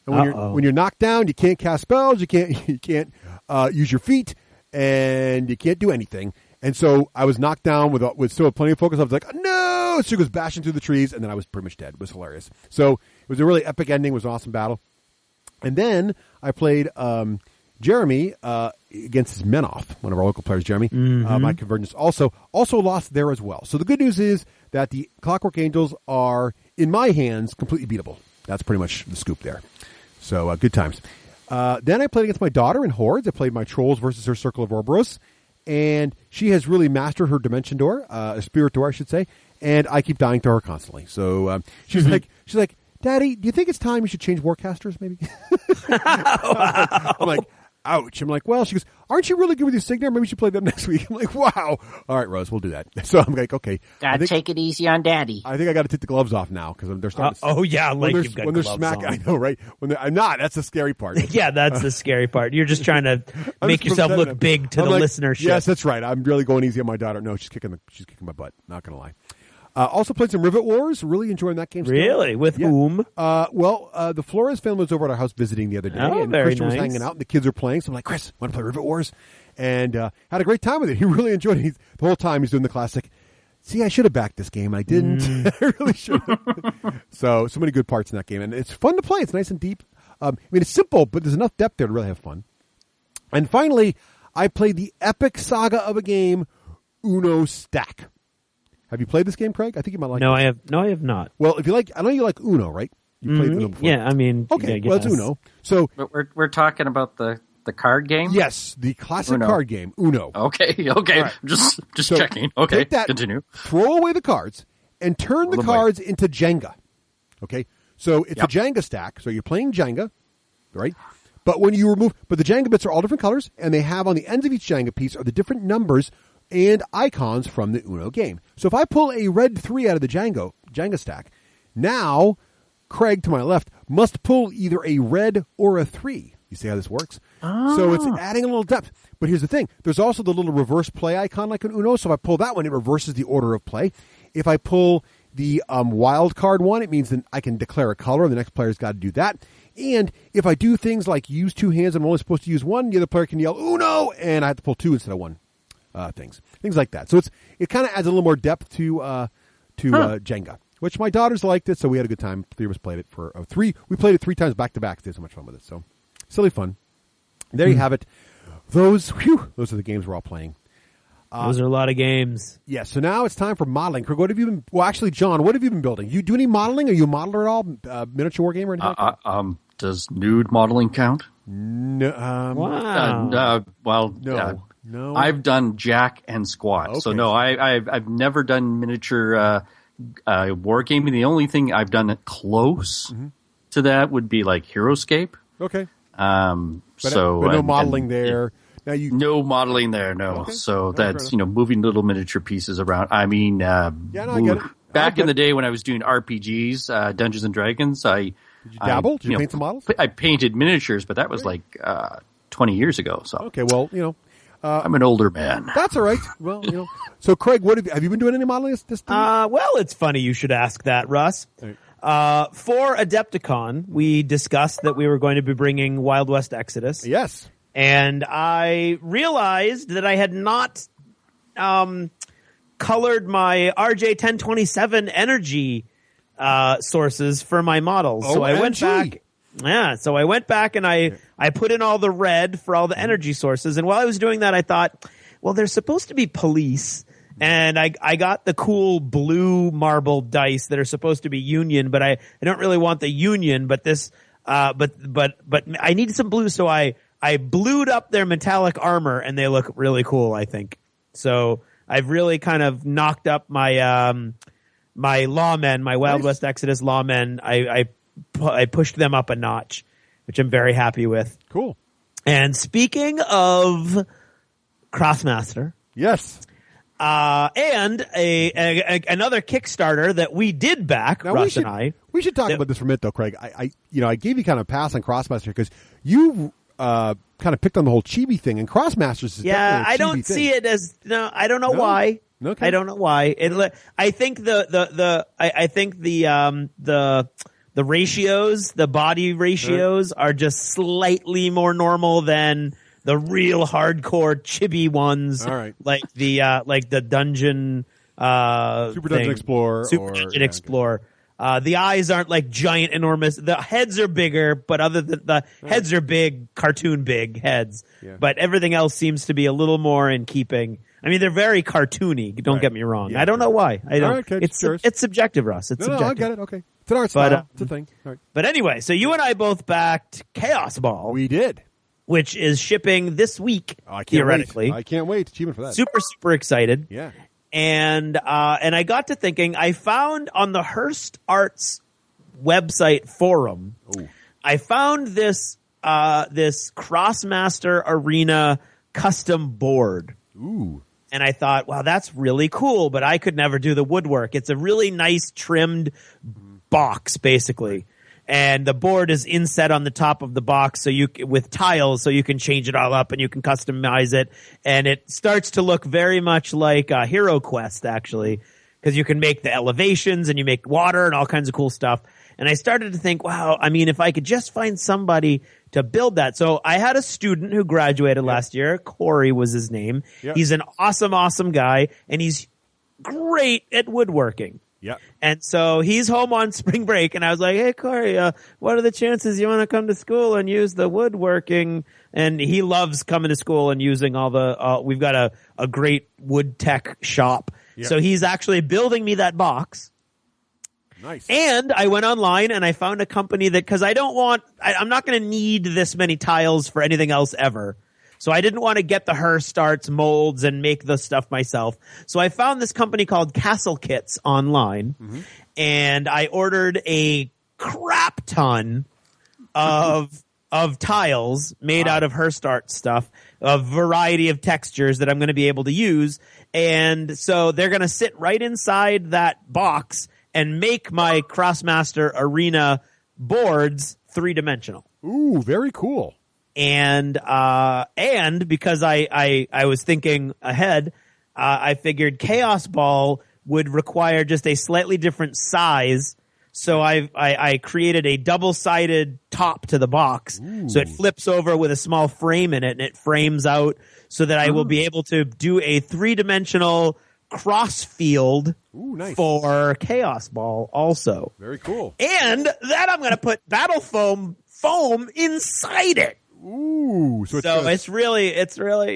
And when you're knocked down, you can't cast spells, you can't use your feet, and you can't do anything. And so I was knocked down with still plenty of focus. I was like, no! So she goes bashing through the trees, and then I was pretty much dead. It was hilarious. So it was a really epic ending. It was an awesome battle. And then I played Jeremy against his Menoff, one of our local players, Jeremy. My Convergence also lost there as well. So the good news is that the Clockwork Angels are, in my hands, completely beatable. That's pretty much the scoop there. So good times. Then I played against my daughter in Hordes. I played my Trolls versus her Circle of Ouroboros. And she has really mastered her Dimension Door, Spirit Door, I should say. And I keep dying to her constantly. So she's like, Daddy, do you think it's time we should change Warcasters maybe? I'm like, ouch. I'm like, well, she goes, aren't you really good with your Signar? Maybe we should play them next week. I'm like, wow. All right, Rose, we'll do that. So I'm like, okay. Gotta take it easy on Daddy. I think I got to take the gloves off now because they're starting oh, yeah, like you've got gloves smack, on. I know, right? I'm not. That's the scary part. Yeah, that's the scary part. You're just trying to make yourself look big to the listenership. Yes, that's right. I'm really going easy on my daughter. No, she's kicking my butt. Not going to lie. Also played some Rivet Wars. Really enjoying that game. Still. Really? With whom? The Flores family was over at our house visiting the other day, and very Christian was nice. hanging out, and the kids were playing. So I'm like, Chris, want to play Rivet Wars? And had a great time with it. He really enjoyed it. The whole time he's doing the classic. See, I should have backed this game. I didn't. I really should have. So many good parts in that game, and it's fun to play. It's nice and deep. It's simple, but there's enough depth there to really have fun. And finally, I played the epic saga of a game, Uno Stack. Have you played this game, Craig? I think you might like it. No, I have not. Well, if you like, I know you like Uno, right? You played Uno before. Yeah, I mean, okay. yeah, Well, it's Uno. So We're talking about the card game? yes, the classic card game, Uno. Okay. Right. Just So checking. Okay, take that, continue. Throw away the cards and turn the cards into Jenga. Okay? So it's a Jenga stack. So you're playing Jenga, right? But when you remove, but the Jenga bits are all different colors, and they have on the ends of each Jenga piece are the different numbers and icons from the Uno game. So if I pull a red 3 out of the Jenga stack, now Craig to my left must pull either a red or a 3. You see how this works? So it's adding a little depth. But here's the thing. There's also the little reverse play icon like an Uno. So if I pull that one, it reverses the order of play. If I pull the wild card one, it means that I can declare a color, and the next player's got to do that. And if I do things like use 2 hands and I'm only supposed to use 1, the other player can yell, Uno! And I have to pull 2 instead of 1. Things like that. So it kind of adds a little more depth to Jenga, which my daughters liked it, so we had a good time. 3 of us played it for 3. We played it 3 times back to back. They had so much fun with it. So silly fun. There you have it. Those are the games we're all playing. Those are a lot of games. Yeah. So now it's time for modeling. Craig, what have you been? Well, actually, John, what have you been building? You do any modeling? Are you a modeler at all? Miniature war game or anything? Like that? Does nude modeling count? No. Wow. No. I've done jack and squat. Okay. So no, I've never done miniature war gaming. The only thing I've done close to that would be like HeroScape. Okay. But no modeling there. Now no modeling there. No. Okay. So that's moving little miniature pieces around. I mean, I get it. Back in the day when I was doing RPGs, Dungeons and Dragons, Did you dabble? Did you paint some models? I painted miniatures, but that was like 20 years ago. So okay, well, I'm an older man. that's all right. Well, So, Craig, what have you been doing any modeling this time? Well, it's funny you should ask that, Russ. Right. For Adepticon, we discussed that we were going to be bringing Wild West Exodus. Yes. And I realized that I had not colored my RJ1027 energy sources for my models. So I went back. Yeah, so I went back and I put in all the red for all the energy sources. And while I was doing that, I thought, well, they're supposed to be police. And I got the cool blue marble dice that are supposed to be Union, but I don't really want the Union, but this but I need some blue, so I blued up their metallic armor and they look really cool, I think. So I've really kind of knocked up my my lawmen, my Wild West Exodus lawmen. I pushed them up a notch, which I'm very happy with. Cool. And speaking of Crossmaster, yes, and another Kickstarter that we did back, now Russ and I. We should talk about this for a minute, though, Craig. I gave you kind of a pass on Crossmaster because you kind of picked on the whole chibi thing, and Crossmasters is definitely a I chibi don't thing. see it as I don't know why. Okay. I don't know why. I think the ratios, the body ratios are just slightly more normal than the real hardcore chibi ones. All right. Like the dungeon, Super Dungeon Explorer. Super Dungeon Explorer. The eyes aren't like giant, enormous. The heads are bigger, but other than the heads are big, cartoon big heads. Yeah. But everything else seems to be a little more in keeping. I mean, they're very cartoony. Don't get me wrong. Yeah, I don't know why. I don't. All right, it's subjective, Russ. It's subjective. No, I get it. Okay, it's an art style. It's a thing. All right. But anyway, so you and I both backed Chaos Ball. We did, which is shipping this week. Theoretically, I can't wait. Achievement for that. Super excited. Yeah. And I got to thinking. I found on the Hearst Arts website forum. Ooh. I found this Crossmaster Arena custom board. Ooh. And I thought, wow, that's really cool, but I could never do the woodwork. It's a really nice trimmed box, basically. And the board is inset on the top of the box with tiles, so you can change it all up and you can customize it. And it starts to look very much like Hero Quest, actually. because you can make the elevations and you make water and all kinds of cool stuff. And I started to think, wow, I mean, if I could just find somebody to build that. So I had a student who graduated last year. Corey was his name. Yep. He's an awesome guy, and he's great at woodworking. Yeah. And so he's home on spring break, and I was like, hey, Corey, what are the chances you want to come to school and use the woodworking? And he loves coming to school and using all the we've got a great wood tech shop. Yeah. So he's actually building me that box. Nice. And I went online and I found a company that, because I'm not going to need this many tiles for anything else ever. So I didn't want to get the Herstarts molds and make the stuff myself. So I found this company called Castle Kits online, and I ordered a crap ton of tiles made out of Herstart stuff, a variety of textures that I'm going to be able to use. And so they're going to sit right inside that box and make my Crossmaster Arena boards 3-dimensional. Ooh, very cool. And because I was thinking ahead, I figured Chaos Ball would require just a slightly different size. So I created a double-sided top to the box. Ooh. So it flips over with a small frame in it, and it frames out so that I will be able to do a 3-dimensional cross field for Chaos Ball also. Very cool. And that I'm going to put Battle Foam inside it. Ooh. So it's really,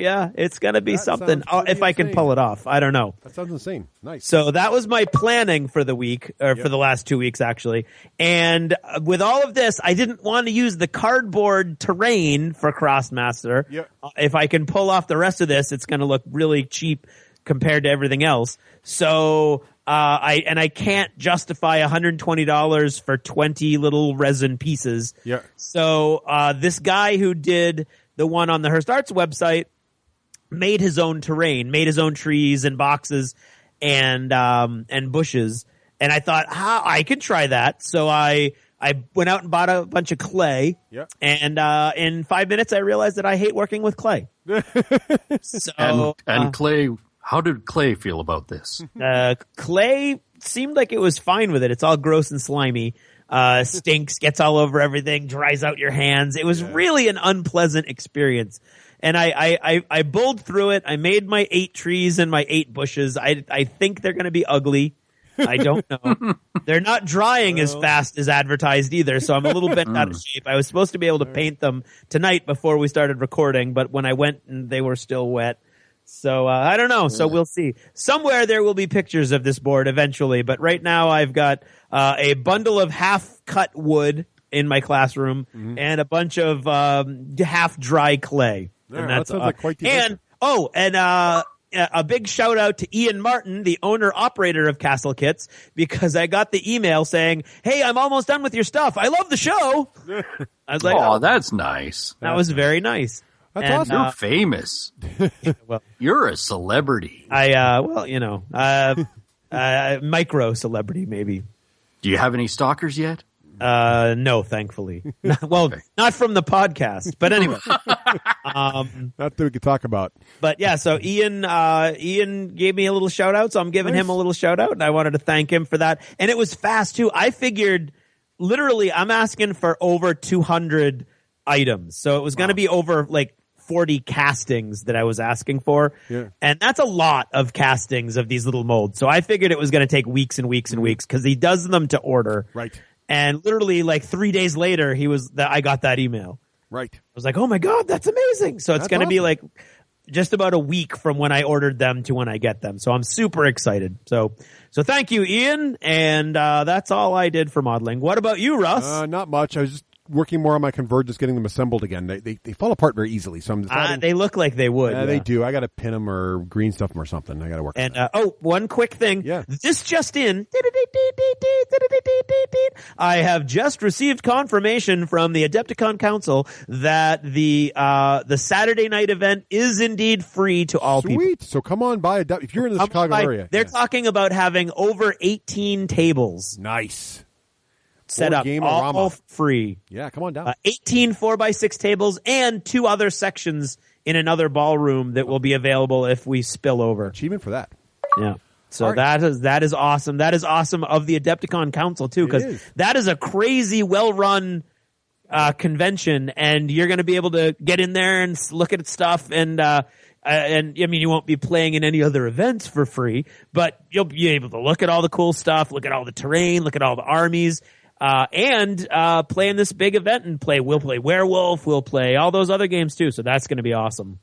yeah, it's going to be something. If I can pull it off. I don't know. That sounds insane. Nice. So that was my planning for the week, or for the last 2 weeks, actually. And with all of this, I didn't want to use the cardboard terrain for Crossmaster. Yep. If I can pull off the rest of this, it's going to look really cheap compared to everything else. So, I can't justify $120 for 20 little resin pieces. Yeah. So, this guy who did the one on the Herstarts website made his own terrain, made his own trees and boxes and bushes. And I thought, I could try that. So I went out and bought a bunch of clay. Yeah. And, in 5 minutes, I realized that I hate working with clay. So, and clay, how did Clay feel about this? Clay seemed like it was fine with it. It's all gross and slimy, stinks, gets all over everything, dries out your hands. It was really an unpleasant experience. And I bowled through it. I made my 8 trees and my 8 bushes. I think they're going to be ugly. I don't know. They're not drying as fast as advertised either, so I'm a little bit out of shape. I was supposed to be able to paint them tonight before we started recording, but when I went, they were still wet. So I don't know. So we'll see. Somewhere there will be pictures of this board eventually, but right now I've got a bundle of half-cut wood in my classroom and a bunch of half-dry clay. And that sounds like quite the a big shout out to Ian Martin, the owner-operator of Castle Kits, because I got the email saying, hey, I'm almost done with your stuff. I love the show. I was like, oh, that's nice. That was very nice. That's awesome. You're famous. Well, you're a celebrity. Micro celebrity, maybe. Do you have any stalkers yet? No, thankfully. Not from the podcast, but anyway. Not that we could talk about. But yeah, so Ian gave me a little shout out, so I'm giving him a little shout out, and I wanted to thank him for that. And it was fast too. I figured literally I'm asking for over 200 items. So it was going to be over like 40 castings that I was asking for. Yeah. And that's a lot of castings of these little molds. So I figured it was going to take weeks and weeks and weeks because he does them to order. Right. And literally like 3 days later, I got that email. Right. I was like, oh my God, that's amazing. So it's going to be like just about a week from when I ordered them to when I get them. So I'm super excited. So thank you, Ian. And that's all I did for modeling. What about you, Russ? Not much. I was just working more on my Convergence, getting them assembled again. They fall apart very easily. So I'm deciding, they look like they would. Yeah, they do. I got to pin them or green stuff them or something. I got to work. And one quick thing. Yeah. This just in. I have just received confirmation from the Adepticon Council that the Saturday night event is indeed free to all people. Sweet. So come on by if you're in the Chicago area. They're talking about having over 18 tables. Nice. Set up all free. Yeah, come on down. 18 4x6 tables and 2 other sections in another ballroom that will be available if we spill over. Achievement for that. Yeah. So that is awesome. That is awesome of the Adepticon Council too, because that is a crazy, well-run convention, and you're going to be able to get in there and look at stuff, and I mean, you won't be playing in any other events for free, but you'll be able to look at all the cool stuff, look at all the terrain, look at all the armies, and play in this big event and we'll play Werewolf, we'll play all those other games too. So that's going to be awesome.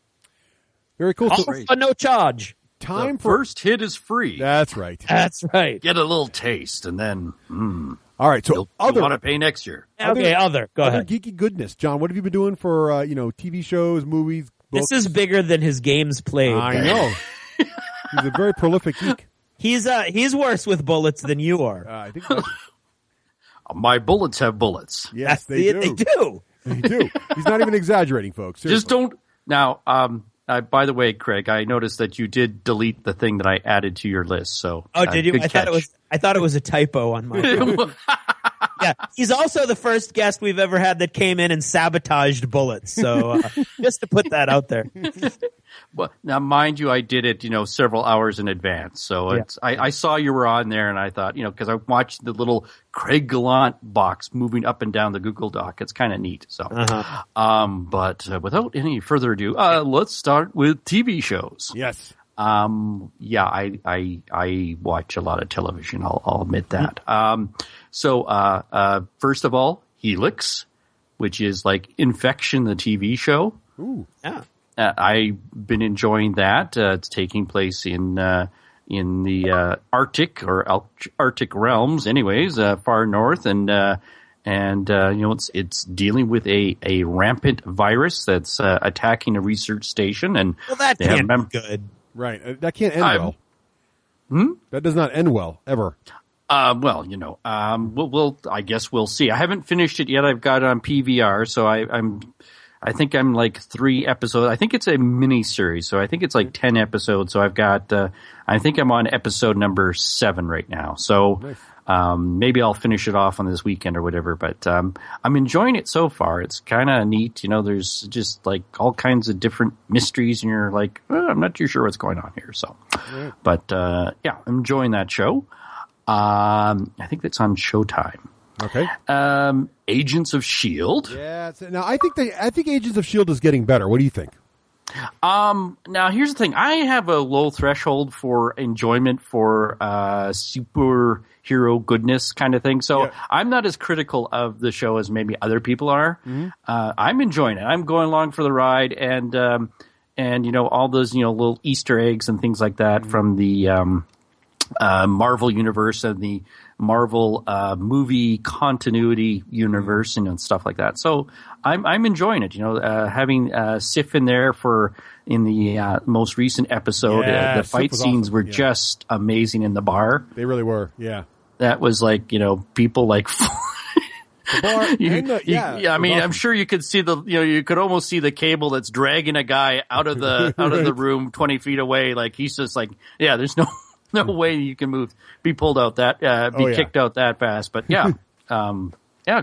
Very cool. All for no charge. The first hit is free. That's right. That's right. Get a little taste, and then all right. So you'll want to pay next year. Okay, Go ahead. Geeky goodness, John. What have you been doing for TV shows, movies, books? This is bigger than his games played. I know. He's a very prolific geek. He's worse with bullets than you are. I think my bullets have bullets. Yes, they do. They do. They do. He's not even exaggerating, folks. Seriously. Just don't now. By the way, Craig, I noticed that you did delete the thing that I added to your list. So, did you? Good catch. I thought it was a typo on my phone. Yeah, he's also the first guest we've ever had that came in and sabotaged bullets. So, just to put that out there. Well, now, mind you, I did it, several hours in advance. So I saw you were on there, and I thought, because I watched the little Craig Gallant box moving up and down the Google Doc. It's kind of neat. So, but without any further ado, let's start with TV shows. Yes. I watch a lot of television. I'll admit that. So, first of all, Helix, which is like Infection, the TV show. Ooh. Yeah. I've been enjoying that. It's taking place in the Arctic or Arctic realms, anyways, far north, and it's dealing with a rampant virus that's attacking a research station, and that can't be good, right? That can't end well. That does not end well ever. We'll I guess we'll see. I haven't finished it yet. I've got it on PVR, so I think I'm like 3 episodes. I think it's a mini series, so I think it's like 10 episodes. So I've got, I think I'm on episode number 7 right now. So maybe I'll finish it off on this weekend or whatever. But I'm enjoying it so far. It's kind of neat. There's just like all kinds of different mysteries, and you're like, I'm not too sure what's going on here. So, but I'm enjoying that show. I think that's on Showtime. Okay. Agents of S.H.I.E.L.D. Yeah. Now I think Agents of S.H.I.E.L.D. is getting better. What do you think? Now here's the thing. I have a low threshold for enjoyment for superhero goodness kind of thing. So I'm not as critical of the show as maybe other people are. Mm-hmm. I'm enjoying it. I'm going along for the ride, and all those little Easter eggs and things like that from the Marvel universe and the Marvel movie continuity universe and stuff like that. So I'm enjoying it. Having Sif in there in the most recent episode, the fight scenes were just amazing in the bar. They really were. Yeah, that was like people like. I'm sure you could see you could almost see the cable that's dragging a guy out of the the room 20 feet away. Like he's just like, there's no way you can be pulled out kicked out that fast. But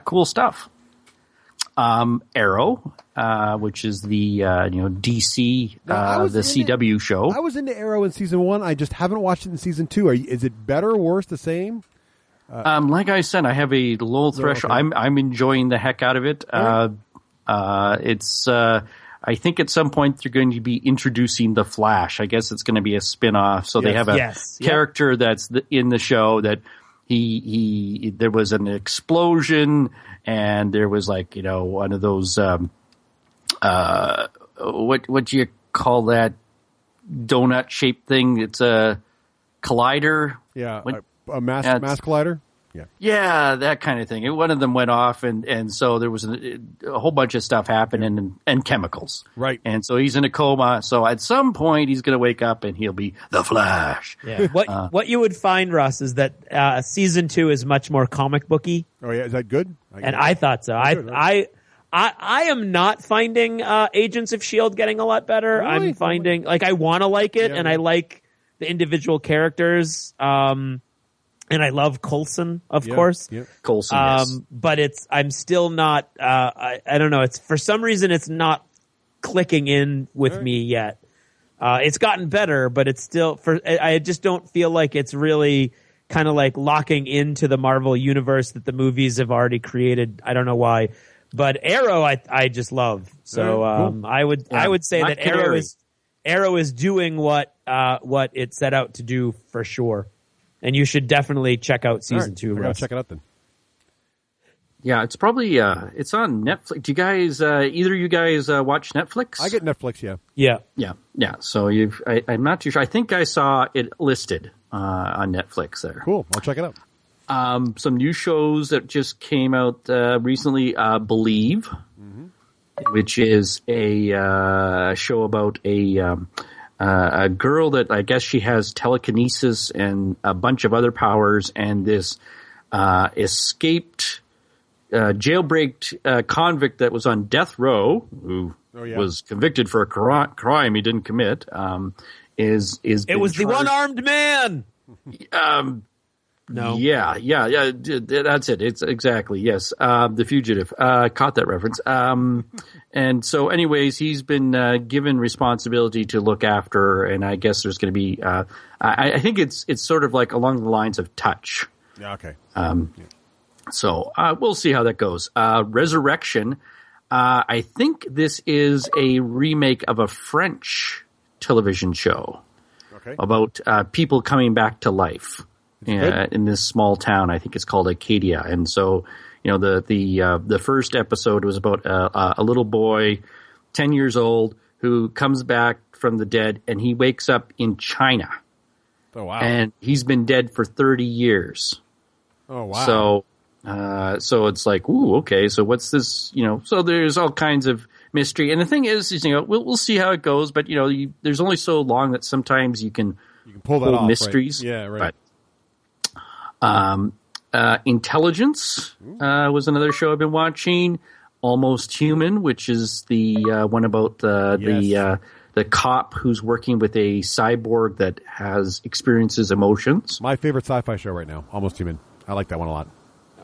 cool stuff. Arrow, which is the DC, the CW show. I was into Arrow in season 1. I just haven't watched it in season 2. Is it better, worse, the same? Like I said, I have a low threshold. Okay. I'm enjoying the heck out of it. It's I think at some point they're going to be introducing the Flash. I guess it's going to be a spin-off. So they have a character that's in the show that there was an explosion, and there was like, one of those, what do you call that donut shaped thing? It's a collider. Yeah. A mass collider. Yeah, that kind of thing. One of them went off, and so there was a whole bunch of stuff happening and chemicals. Right. And so he's in a coma. So at some point he's going to wake up and he'll be the Flash. Yeah. What you would find, Russ, is that season 2 is much more comic booky. Oh yeah, is that good? I thought so. I am not finding Agents of S.H.I.E.L.D. getting a lot better. Really? I'm finding I want to like it, and I like the individual characters. And I love Coulson, of course. Yeah. Coulson, yes. But I'm still not, I don't know. For some reason, it's not clicking in with me yet. It's gotten better, but it's still I just don't feel like it's really kind of like locking into the Marvel universe that the movies have already created. I don't know why, but Arrow I just love. So cool. I would say that Arrow is doing what it set out to do for sure, and you should definitely check out season 2. I gotta check it out then. Yeah, it's probably it's on Netflix. Do you guys either of you guys watch Netflix? I get Netflix, yeah. Yeah. So I'm not too sure. I think I saw it listed on Netflix there. Cool. I'll check it out. Some new shows that just came out recently. Believe, which is a show about a girl that I guess she has telekinesis and a bunch of other powers, and this escaped jailbreaked convict that was on death row, who was convicted for a crime he didn't commit. It was the one-armed man. No. Yeah. That's it. It's exactly, yes. The Fugitive. Caught that reference. And so anyways, he's been given responsibility to look after her, and I guess there's going to be, I think it's sort of like along the lines of Touch. Yeah, okay. So we'll see how that goes. Resurrection. I think this is a remake of a French television show about people coming back to life in this small town. I think it's called Acadia. And so, the first episode was about a little boy, 10 years old, who comes back from the dead, and he wakes up in China. Oh, wow. And he's been dead for 30 years. Oh, wow. So it's like, ooh, okay. So what's this? So there's all kinds of mystery, and the thing is we'll see how it goes. But there's only so long that sometimes you can pull that off, mysteries. Right? Yeah, right. But, Intelligence was another show I've been watching. Almost Human, which is the one about the cop who's working with a cyborg that experiences emotions. My favorite sci-fi show right now, Almost Human. I like that one a lot.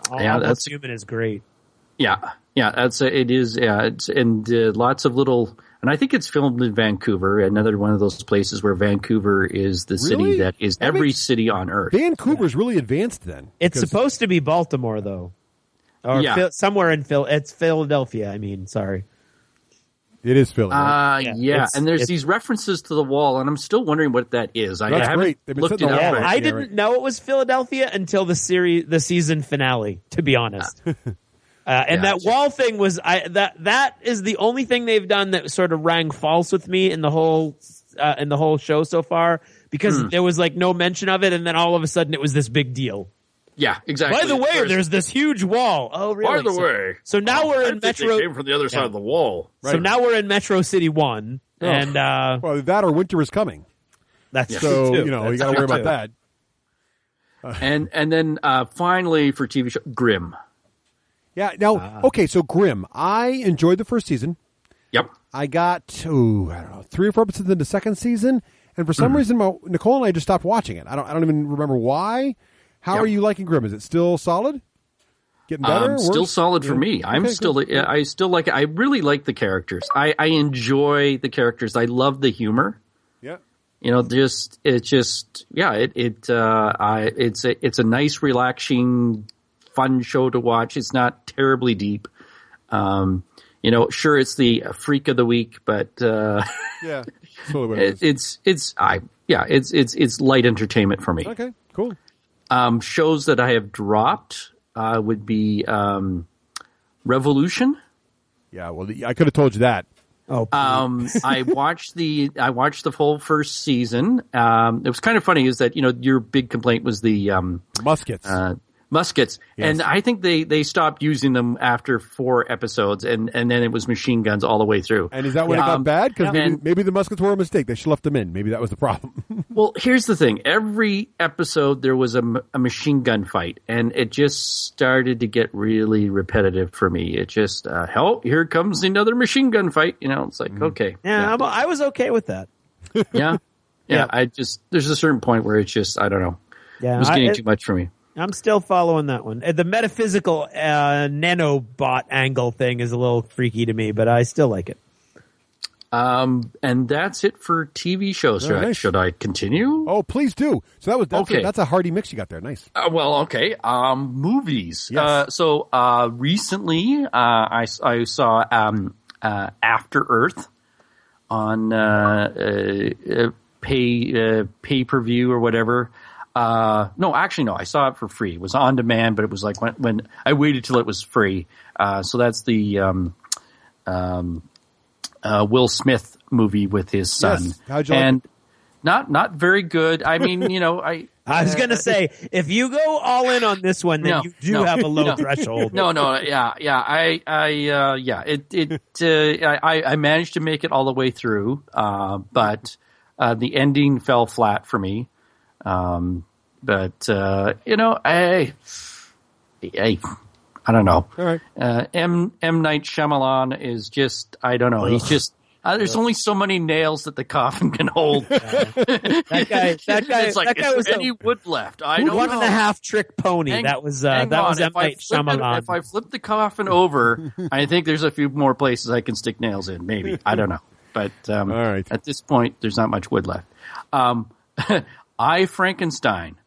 Almost Human is great. Yeah, it is. Yeah, and lots of little, and I think it's filmed in Vancouver, another one of those places where Vancouver is the city that is every city on Earth. Vancouver's really advanced then. It's supposed to be Baltimore, though. Or somewhere in it's Philadelphia. I mean, sorry. It is Philly. Right? And there's these references to the wall, and I'm still wondering what that is. That's great. They've been looked it up. I didn't know it was Philadelphia until the season finale, to be honest. That wall thing was that is the only thing they've done that sort of rang false with me in the whole show so far, because there was like no mention of it, and then all of a sudden it was this big deal. Yeah, exactly. By the way, there's this huge wall. Oh, really? By the way. So now we're in Metro. They came from the other side of the wall. Right. So now we're in Metro City 1. Oh. And, well, that or winter is coming. That's so, true. You got to worry about that. And then finally for TV show, Grimm. Yeah. Now, okay, so Grimm. I enjoyed the first season. Yep. I got, 3 or 4 episodes into the second season. And for some reason, Nicole and I just stopped watching it. I don't even remember why. How are you liking Grimm? Is it still solid? Getting better? Still solid for me. I still like it. I really like the characters. I enjoy the characters. I love the humor. Yeah. It's a nice, relaxing, fun show to watch. It's not terribly deep. Sure, it's the freak of the week, but yeah, it's light entertainment for me. Okay, cool. Shows that I have dropped would be Revolution. Yeah, well, I could have told you that. Oh, I watched the whole first season. It was kind of funny is that your big complaint was the muskets. Muskets, yes. And I think they stopped using them after 4 episodes, and then it was machine guns all the way through. And is that when it got bad? Because maybe the muskets were a mistake. They should have left them in. Maybe that was the problem. Well, here's the thing. Every episode there was a machine gun fight, and it just started to get really repetitive for me. It just, here comes another machine gun fight. It's like, okay. Yeah, I was okay with that. Yeah. There's a certain point where it's just, I don't know. Yeah, it was getting too much for me. I'm still following that one. The metaphysical nanobot angle thing is a little freaky to me, but I still like it. And that's it for TV shows. Nice. Should I continue? Oh, please do. So Okay. that's a hearty mix you got there. Nice. Okay. Movies. Yes. Recently, I saw After Earth on pay-per-view or whatever. No, actually, no. I saw it for free. It was on demand, but it was like when I waited till it was free. So that's the Will Smith movie with his son. Yes. How'd you like it? Not very good. I mean, I was going to say, if you go all in on this one, then you do have a low threshold. I managed to make it all the way through, but the ending fell flat for me. I don't know. All right. M. Night Shyamalan is just, I don't know. He's just, there's only so many nails that the coffin can hold. That guy was any wood left. I don't one know. and a half trick pony. That was M. Night Shyamalan. If I flip the coffin over, I think there's a few more places I can stick nails in. Maybe. I don't know. But all right. At this point, there's not much wood left. I, Frankenstein.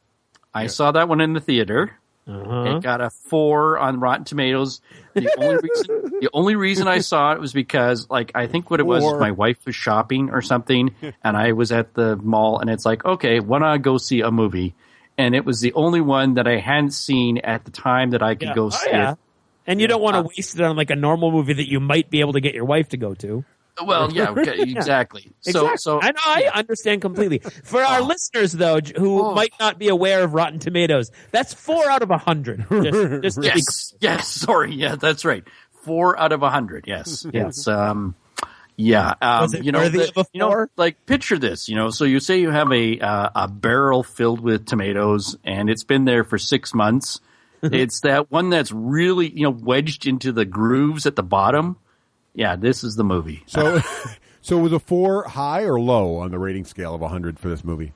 I saw that one in the theater. It got a 4 on Rotten Tomatoes. The only reason I saw it was because, I think what it was my wife was shopping or something, and I was at the mall, and it's like, okay, why don't I go see a movie? And it was the only one that I hadn't seen at the time that I could go see it. And you don't want to waste it on a normal movie that you might be able to get your wife to go to. Well, yeah, okay, exactly. So I understand completely. For our listeners, though, who might not be aware of Rotten Tomatoes, that's 4 out of 100. Yes. Sorry, yeah, that's right. 4 out of 100. Yes, it's Was it worthy of a 4? Picture this. So you say you have a barrel filled with tomatoes, and it's been there for 6 months. It's that one that's really wedged into the grooves at the bottom. Yeah, this is the movie. So was a 4 high or low on the rating scale of 100 for this movie?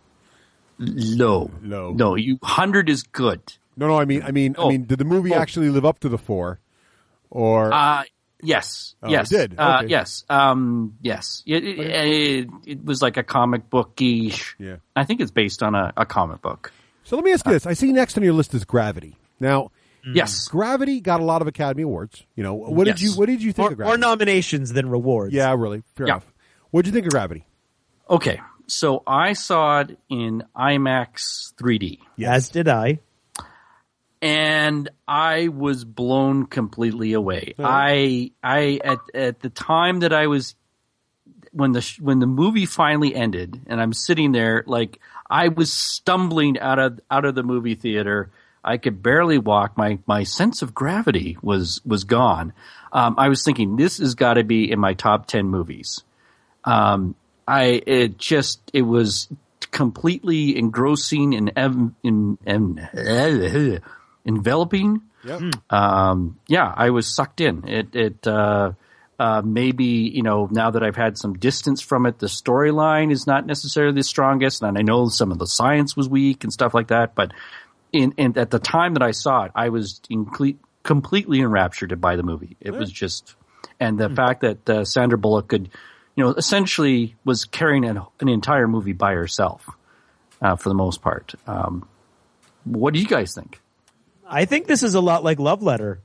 Low. No, 100 is good. No. I mean, did the movie actually live up to the 4? Or yes, it did. Okay. Yes, yes. It was like a comic book-ish. Yeah, I think it's based on a comic book. So let me ask you this: I see next on your list is Gravity. Now. Yes, Gravity got a lot of Academy Awards. What did you think of Gravity? More nominations than rewards. Yeah, really. Fair enough. What did you think of Gravity? Okay, so I saw it in IMAX 3D. Yes. As did I. And I was blown completely away. I at the time that I was when the movie finally ended, and I'm sitting there I was stumbling out of the movie theater. I could barely walk. My sense of gravity was gone. I was thinking this has got to be in my top 10 movies. It was completely engrossing and enveloping. Yep. I was sucked in. Maybe now that I've had some distance from it, the storyline is not necessarily the strongest, and I know some of the science was weak and stuff like that, but. At the time that I saw it, I was completely enraptured by the movie. It was just, and the fact that Sandra Bullock could, essentially was carrying an entire movie by herself, for the most part. What do you guys think? I think this is a lot like Love Letter.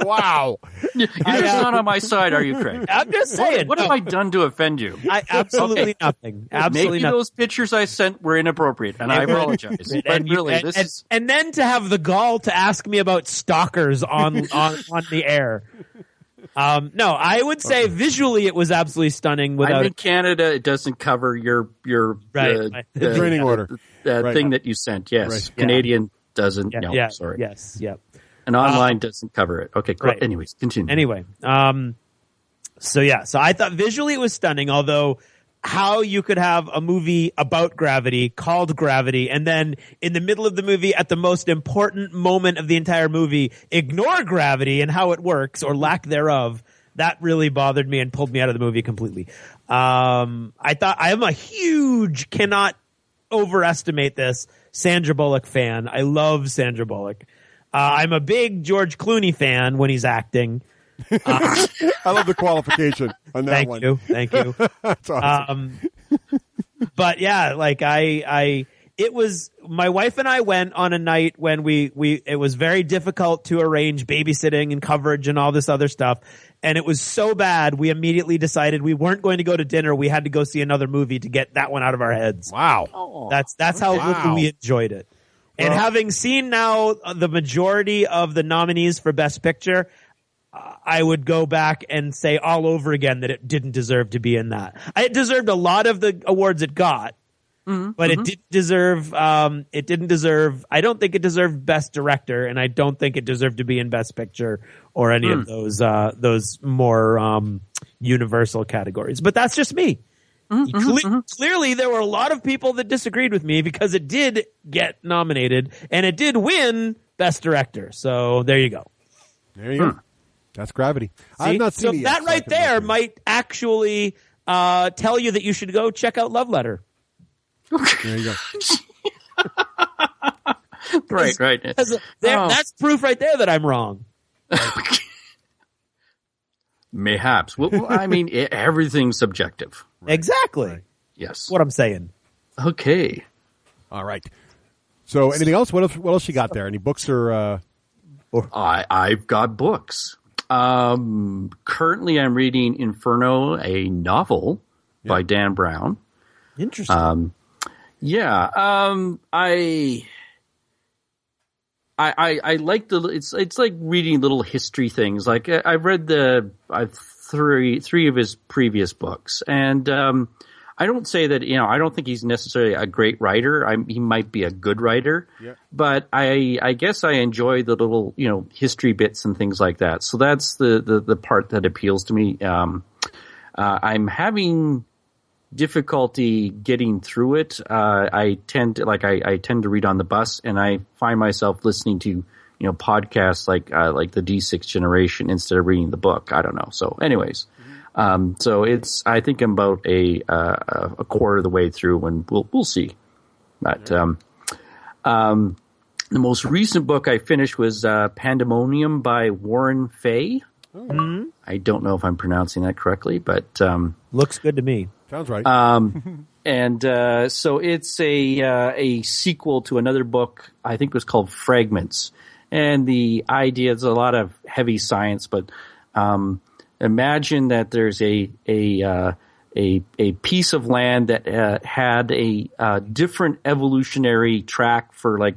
Wow. You're just not on my side, are you, Craig? I'm just saying. What have I done to offend you? Absolutely nothing. Absolutely Maybe nothing. those pictures I sent were inappropriate, and I apologize. And then to have the gall to ask me about stalkers on the air. No, I would say visually it was absolutely stunning. I'm in Canada. It doesn't cover your training order thing that you sent. Yes, right. Canadian doesn't. Yeah, no, sorry. Yes. Yep. And online doesn't cover it. Okay, cool. Right. Anyways, continue. Anyway, so I thought visually it was stunning, although how you could have a movie about gravity called Gravity and then in the middle of the movie at the most important moment of the entire movie ignore gravity and how it works or lack thereof, that really bothered me and pulled me out of the movie completely. I thought I am a huge, cannot overestimate this, Sandra Bullock fan. I love Sandra Bullock. I'm a big George Clooney fan when he's acting. I love the qualification on that one. Thank you. That's awesome. But yeah, like it was, my wife and I went on a night when it was very difficult to arrange babysitting and coverage and all this other stuff. And it was so bad, we immediately decided we weren't going to go to dinner. We had to go see another movie to get that one out of our heads. Wow. That's how little we enjoyed it. And having seen now the majority of the nominees for Best Picture, I would go back and say all over again that it didn't deserve to be in that. It deserved a lot of the awards it got, but it didn't deserve. I don't think it deserved Best Director, and I don't think it deserved to be in Best Picture or any of those more universal categories. But that's just me. Clearly, there were a lot of people that disagreed with me because it did get nominated and it did win Best Director. So there you go. There you go. That's Gravity. See? I've not seen it yet, that right there might actually tell you that you should go check out Love Letter. There you go. Right. That's proof right there that I'm wrong. Mayhaps. Well, I mean, everything's subjective. Right. Exactly. Right. Yes. That's what I'm saying. Okay. All right. So, anything else? What else you got there? Any books or? I've got books. Currently, I'm reading Inferno, a novel by Dan Brown. Interesting. I like it's like reading little history things. Like I've read three of his previous books, and I don't say that, I don't think he's necessarily a great writer. He might be a good writer, but I guess I enjoy the little, history bits and things like that. So that's the part that appeals to me. I'm having difficulty getting through it. I tend to read on the bus, and I find myself listening to, podcasts like the D6 Generation instead of reading the book. I don't know. So anyways, so I think I'm about a quarter of the way through, and we'll see. But, the most recent book I finished was, Pandemonium by Warren Fay. I don't know if I'm pronouncing that correctly, but, looks good to me. Sounds right. And so it's a sequel to another book. I think it was called Fragments. And the idea is a lot of heavy science, but imagine that there's a piece of land that had a different evolutionary track for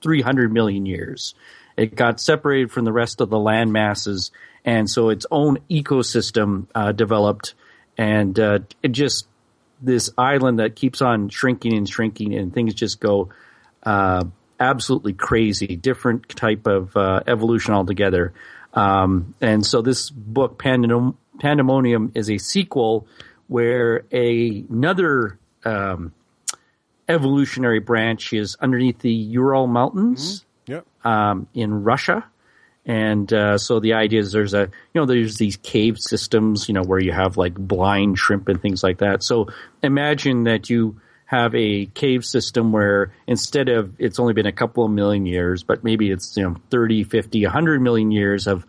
300 million years. It got separated from the rest of the land masses, and so its own ecosystem developed. And it just, this island that keeps on shrinking and shrinking, and things just go absolutely crazy, different type of evolution altogether. And so this book, Pandemonium, is a sequel where another evolutionary branch is underneath the Ural Mountains in Russia. And so the idea is there's these cave systems, where you have like blind shrimp and things like that. So imagine that you have a cave system where instead of it's only been a couple of million years, but maybe it's 30, 50, 100 million years of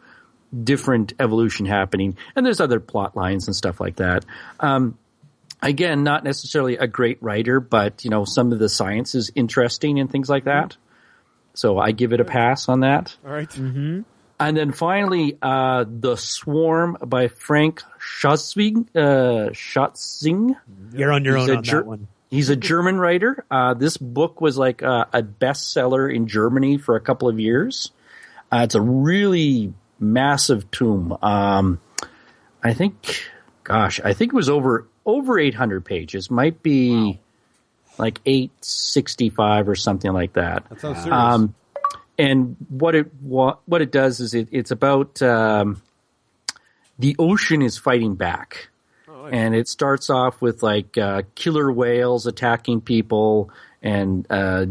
different evolution happening. And there's other plot lines and stuff like that. Again, not necessarily a great writer, but some of the science is interesting and things like that. So I give it a pass on that. All right. Mm-hmm. And then finally, The Swarm by Frank Schatzing. You're on your own on that one. He's a German writer. This book was like a bestseller in Germany for a couple of years. It's a really massive tome. I think it was over 800 pages. Might be like 865 or something like that. That sounds serious. And what it does is it's about the ocean is fighting back. And it starts off with like killer whales attacking people, and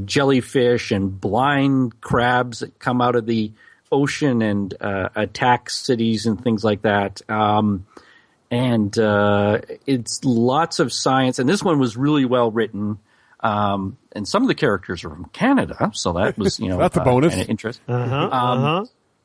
jellyfish and blind crabs that come out of the ocean and attack cities and things like that. And it's lots of science. And this one was really well written. And some of the characters are from Canada, so that was that's a bonus. Kind of interesting.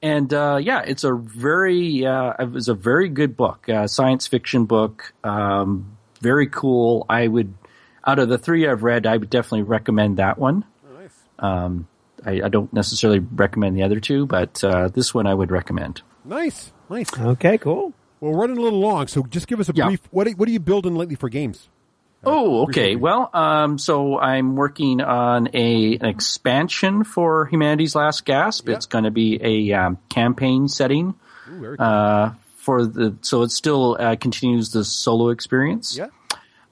And it's a it was a very good book, science fiction book, very cool. Out of the three I've read, I would definitely recommend that one. Oh, nice. I don't necessarily recommend the other two, but this one I would recommend. Nice. Okay, cool. Well, we're running a little long, so just give us a brief. What are you building lately for games? Oh, okay. Well, so I'm working on an expansion for Humanity's Last Gasp. Yeah. It's going to be a campaign setting. Ooh, very cool. So it still continues the solo experience. Yeah.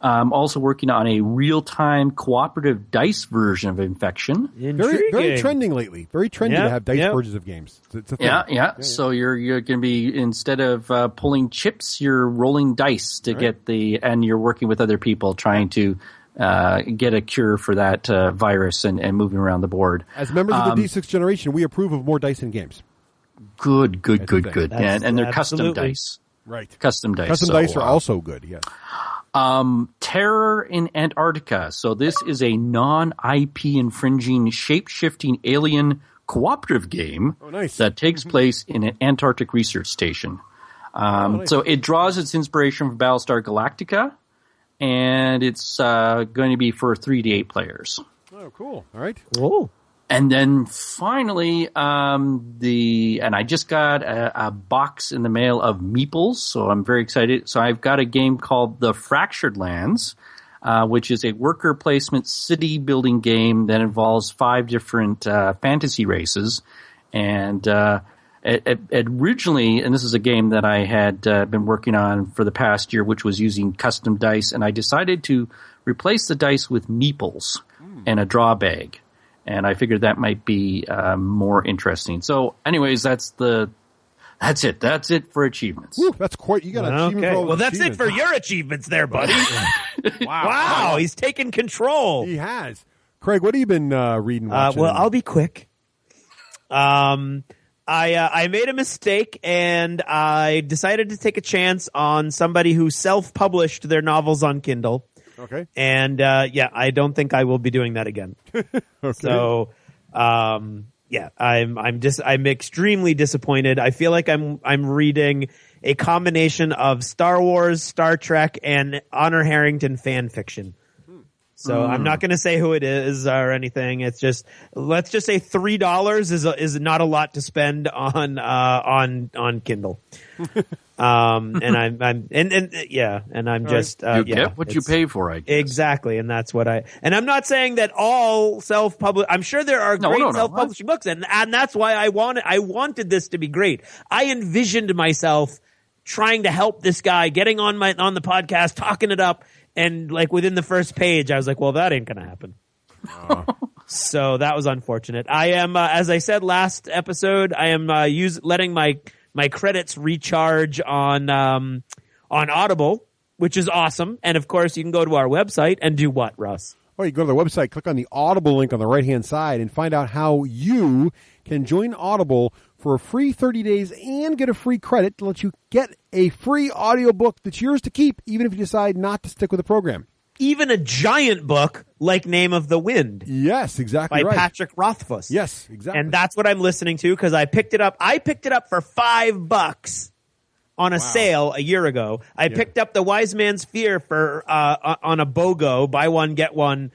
I'm also working on a real-time cooperative dice version of Infection. Very trending lately. Very trendy to have dice versions of games. It's a thing. Yeah. So you're going to be, instead of pulling chips, you're rolling dice to get and you're working with other people trying to get a cure for that virus and moving around the board. As members of the D6 generation, we approve of more dice in games. Good. And they're custom dice. Right. Custom dice. Custom dice are also good, yes. Terror in Antarctica. So this is a non-IP infringing, shape-shifting alien cooperative game that takes place in an Antarctic research station. So it draws its inspiration from Battlestar Galactica, and it's going to be for 3 to 8 players. Oh, cool. All right. Cool. And then finally, and I just got a box in the mail of Meeples, so I'm very excited. So I've got a game called The Fractured Lands, which is a worker placement city building game that involves 5 different fantasy races. And originally, and this is a game that I had been working on for the past year, which was using custom dice, and I decided to replace the dice with Meeples and a draw bag. And I figured that might be more interesting. So, anyways, that's it. That's it for achievements. Woo, that's quite. You got an achievement. For all well, that's it for your achievements, there, buddy. Wow, he's taking control. He has. Craig, what have you been reading? Watching? Well, I'll be quick. I made a mistake, and I decided to take a chance on somebody who self-published their novels on Kindle. Okay. And I don't think I will be doing that again. Okay. So, I'm extremely disappointed. I feel like I'm reading a combination of Star Wars, Star Trek, and Honor Harrington fan fiction. So I'm not going to say who it is or anything. It's just, let's just say $3 is not a lot to spend on Kindle. And I'm just you get what you pay for, I guess. Exactly, and that's what and I'm not saying that all self-publish. I'm sure there are great self-publishing books, and that's why I wanted this to be great. I envisioned myself trying to help this guy, getting on the podcast, talking it up, and like within the first page, I was like, well, that ain't gonna happen. So that was unfortunate. I am, as I said last episode, I am letting my credits recharge on Audible, which is awesome. And of course, you can go to our website and do what, Russ? Well, you go to the website, click on the Audible link on the right-hand side, and find out how you can join Audible for a free 30 days and get a free credit to let you get a free audiobook that's yours to keep, even if you decide not to stick with the program. Even a giant book like Name of the Wind. Yes, exactly by right. Patrick Rothfuss. Yes, exactly. And that's what I'm listening to because I picked it up. I picked it up for $5 on a sale a year ago. I picked up The Wise Man's Fear for on a BOGO, buy one, get one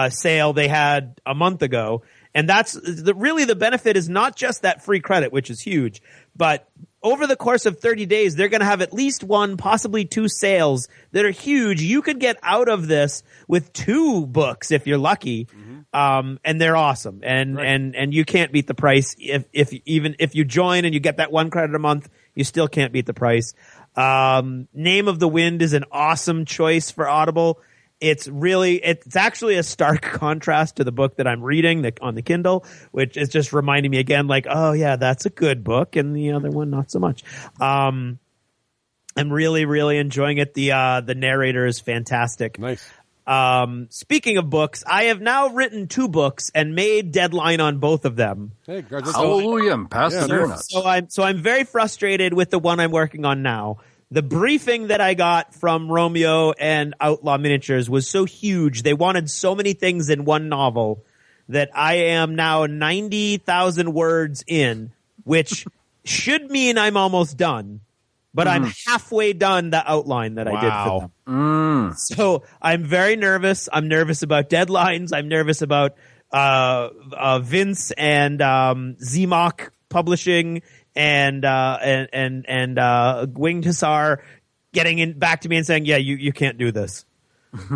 sale they had a month ago. And that's really the benefit is not just that free credit, which is huge, but over the course of 30 days, they're going to have at least one, possibly 2 sales that are huge. You could get out of this with 2 books if you're lucky. And they're awesome. And you can't beat the price. If you join and you get that 1 credit a month, you still can't beat the price. Name of the Wind is an awesome choice for Audible. It's actually a stark contrast to the book that I'm reading on the Kindle, which is just reminding me again, like, oh yeah, that's a good book, and the other one not so much. I'm really, really enjoying it. The narrator is fantastic. Nice. Speaking of books, I have now written 2 books and made deadline on both of them. Hey, hallelujah! Pass the donuts. So I'm very frustrated with the one I'm working on now. The briefing that I got from Romeo and Outlaw Miniatures was so huge. They wanted so many things in one novel that I am now 90,000 words in which should mean I'm almost done. But I'm halfway done the outline that I did for them. So I'm very nervous. I'm nervous about deadlines. I'm nervous about Vince and ZMOC Publishing and Winged Hussar getting back to me and saying, yeah, you can't do this.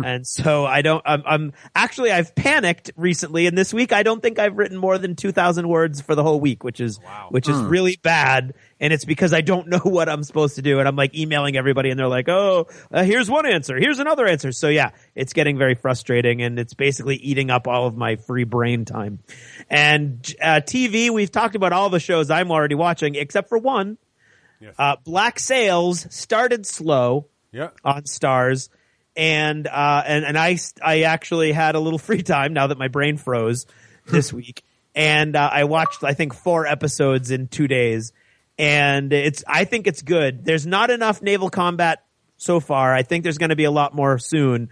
And so I've panicked recently, and this week I don't think I've written more than 2,000 words for the whole week, which is really bad. And it's because I don't know what I'm supposed to do. And I'm like emailing everybody and they're like, here's one answer. Here's another answer. So yeah, it's getting very frustrating and it's basically eating up all of my free brain time. And TV, we've talked about all the shows I'm already watching except for one. Yes. Black Sails started slow on Stars. And I actually had a little free time now that my brain froze this week. And I watched, I think, 4 episodes in 2 days. And I think it's good. There's not enough naval combat so far. I think there's going to be a lot more soon.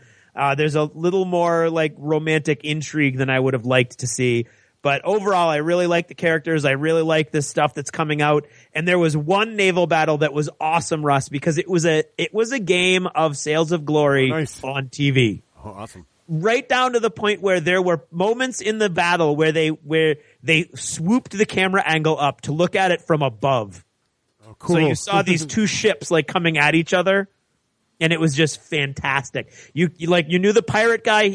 There's a little more like romantic intrigue than I would have liked to see. But overall, I really like the characters. I really like this stuff that's coming out. And there was one naval battle that was awesome, Russ, because it was a game of Sails of Glory on TV. Oh, awesome. Right down to the point where there were moments in the battle where they swooped the camera angle up to look at it from above. Oh, cool. So you saw these two ships like coming at each other. And it was just fantastic. You knew the pirate guy,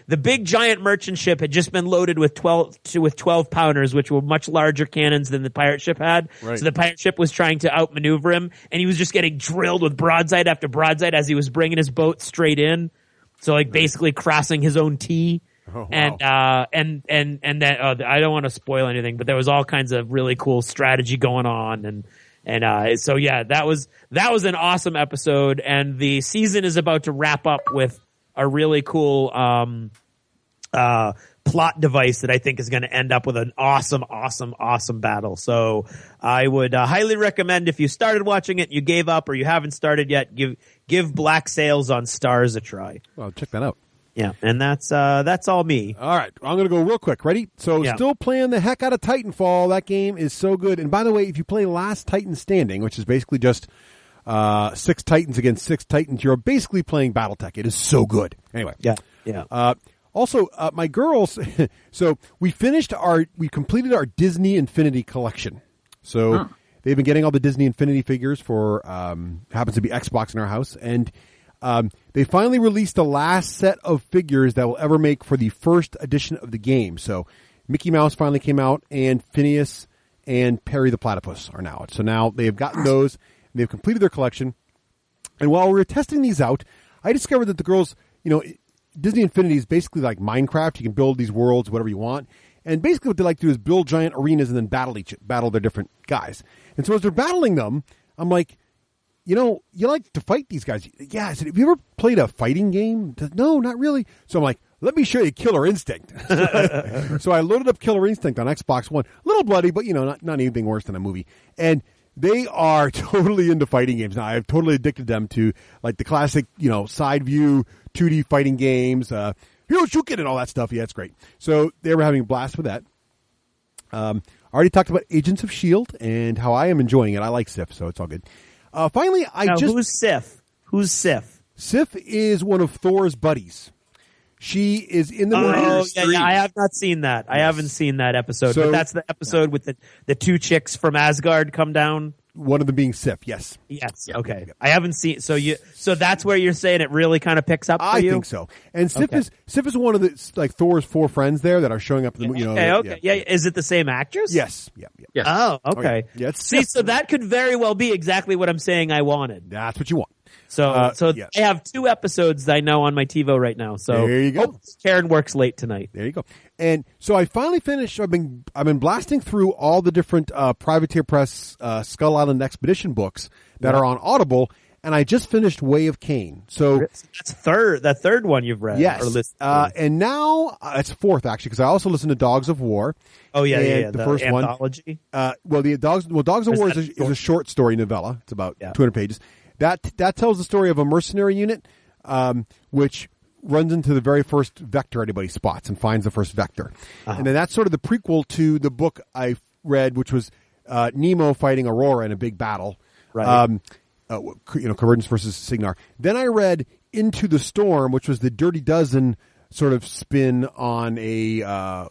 the big giant merchant ship had just been loaded with 12 pounders, which were much larger cannons than the pirate ship had. Right. So the pirate ship was trying to outmaneuver him, and he was just getting drilled with broadside after broadside as he was bringing his boat straight in. So like basically crossing his own T. Oh, wow. And that I don't want to spoil anything, but there was all kinds of really cool strategy going on so yeah, that was an awesome episode, and the season is about to wrap up with a really cool plot device that I think is going to end up with an awesome battle. So I would highly recommend, if you started watching it, you gave up, or you haven't started yet, give Black Sails on Stars a try. Well, check that out. Yeah, and that's all me. All right, I'm going to go real quick. Ready? So still playing the heck out of Titanfall. That game is so good. And by the way, if you play Last Titan Standing, which is basically just 6 Titans against 6 Titans, you're basically playing BattleTech. It is so good. Anyway. Yeah. Also, my girls, so we completed our Disney Infinity collection. So they've been getting all the Disney Infinity figures for, happens to be Xbox in our house. And they finally released the last set of figures that will ever make for the first edition of the game. So Mickey Mouse finally came out, and Phineas and Perry the Platypus are now out. So now they have gotten those, and they've completed their collection. And while we were testing these out, I discovered that the girls, Disney Infinity is basically like Minecraft. You can build these worlds, whatever you want. And basically what they like to do is build giant arenas and then battle their different guys. And so as they're battling them, I'm like, you like to fight these guys. Yeah, I said, have you ever played a fighting game? No, not really. So I'm like, let me show you Killer Instinct. So I loaded up Killer Instinct on Xbox One. A little bloody, but, not anything worse than a movie. And they are totally into fighting games now. I've totally addicted them to, like, the classic, side view, 2D fighting games, Hero Shuken and all that stuff. Yeah, it's great. So they were having a blast with that. I already talked about Agents of S.H.I.E.L.D. and how I am enjoying it. I like Sif, so it's all good. Finally, who's Sif? Who's Sif? Sif is one of Thor's buddies. She is in the movie. Oh, yeah, I have not seen that. Yes. I haven't seen that episode. So, but that's the episode with the 2 chicks from Asgard come down. One of them being Sif, yes. Yes, okay. Yeah. I haven't seen so that's where you're saying it really kind of picks up for you? I think so. And Sif is one of the Thor's 4 friends there that are showing up in the movie. Okay. Yeah. Is it the same actress? Yes. Yeah. Yes. Oh, okay. Yeah, so that could very well be exactly what I'm saying I wanted. That's what you want. So I have 2 episodes that I know on my TiVo right now. So there you go. Karen works late tonight. There you go. And so I finally finished. I've been blasting through all the different Privateer Press Skull Island Expedition books that are on Audible, and I just finished Way of Cain. So that's that third one you've read. Yes. And now it's 4th actually, because I also listened to Dogs of War. Oh yeah. The first anthology. One. Dogs of War is a short story novella. It's about 200 pages. That tells the story of a mercenary unit, which runs into the very first vector anybody spots and finds the first vector. And then that's sort of the prequel to the book I read, which was Nemo fighting Aurora in a big battle. Right. Convergence versus Signar. Then I read Into the Storm, which was the Dirty Dozen sort of spin on a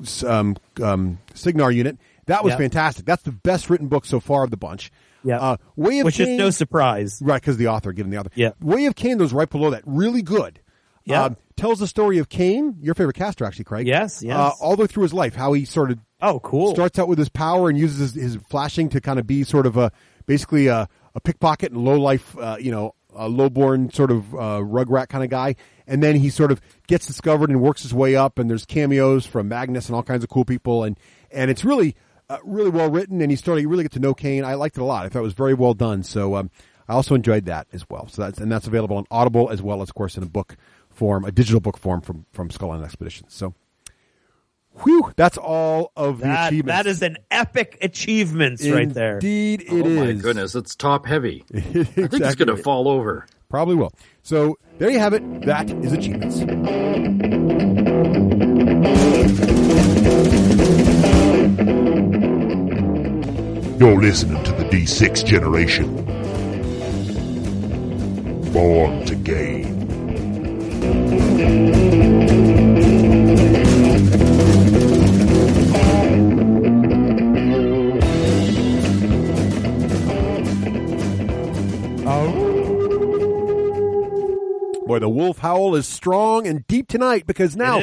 Signar unit. That was fantastic. That's the best written book so far of the bunch. Yeah. Way of Which Cain, is no surprise. right? Because the author, given the author. Yeah. Way of Cain, those right below that, really good. Yeah. Tells the story of Cain, your favorite caster, actually, Craig. Yes. All the way through his life, how he sort of cool. starts out with his power and uses his flashing to kind of be sort of basically a pickpocket and low life, a low-born sort of rugrat kind of guy. And then he sort of gets discovered and works his way up, and there's cameos from Magnus and all kinds of cool people. And it's really, really well written, and you really get to know Cain. I liked it a lot. I thought it was very well done. So I also enjoyed that as well. So that's available on Audible as well as, of course, in a book form, a digital book form from Skull Island Expeditions. So, that's all of the achievements. That is an epic achievement right there. Indeed it is. Oh, my goodness. It's top heavy. Exactly. I think it's going to fall over. Probably will. So, there you have it. That is achievements. You're listening to the D6 generation. Born to Game. Boy, the wolf howl is strong and deep tonight because now,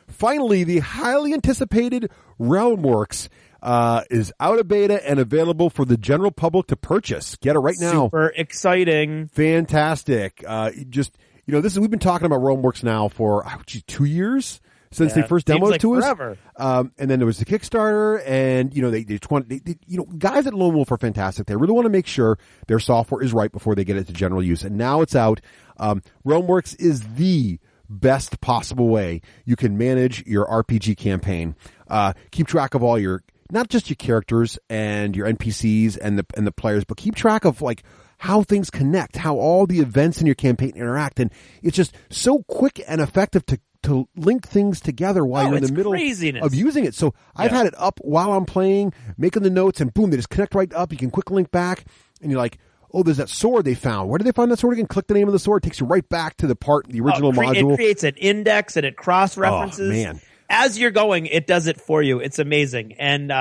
finally, the highly anticipated Realmworks is out of beta and available for the general public to purchase. Get it right now. Super exciting. Fantastic. We've been talking about Realmworks now for 2 years since they first demoed to us. Forever. And then there was the Kickstarter, and guys at Lone Wolf are fantastic. They really want to make sure their software is right before they get it to general use. And now it's out. Realmworks is the best possible way you can manage your RPG campaign. Keep track of all your, not just your characters and your NPCs and the players, but keep track of how things connect, how all the events in your campaign interact. And it's just so quick and effective to link things together while you're in the middle of using it. So I've had it up while I'm playing, making the notes, and boom, they just connect right up. You can quick link back, and you're like, oh, there's that sword they found. Where did they find that sword again? Click the name of the sword. It takes you right back to the original module. It creates an index, and it cross-references. Oh, man. As you're going, it does it for you. It's amazing. And,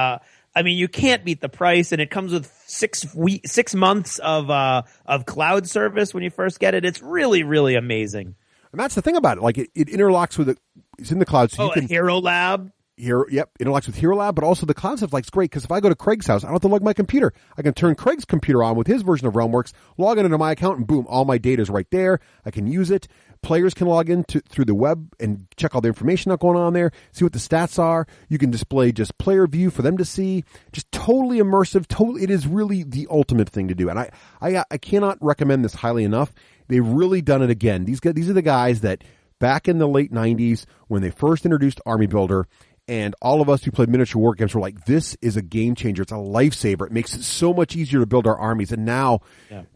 you can't beat the price, and it comes with 6 months of cloud service when you first get it. It's really, really amazing. And that's the thing about it. It interlocks with it's in the cloud. So you can Hero Lab. Interlocks with Hero Lab, but also the cloud stuff. It's great because if I go to Craig's house, I don't have to lug my computer. I can turn Craig's computer on with his version of Realmworks, log into my account, and boom, all my data is right there. I can use it. Players can log in through the web and check all the information that's going on there, see what the stats are. You can display just player view for them to see. Just totally immersive. It is really the ultimate thing to do. And I cannot recommend this highly enough. They've really done it again. These are the guys that back in the late 90s when they first introduced Army Builder, and all of us who played miniature war games were like, this is a game changer. It's a lifesaver. It makes it so much easier to build our armies. And now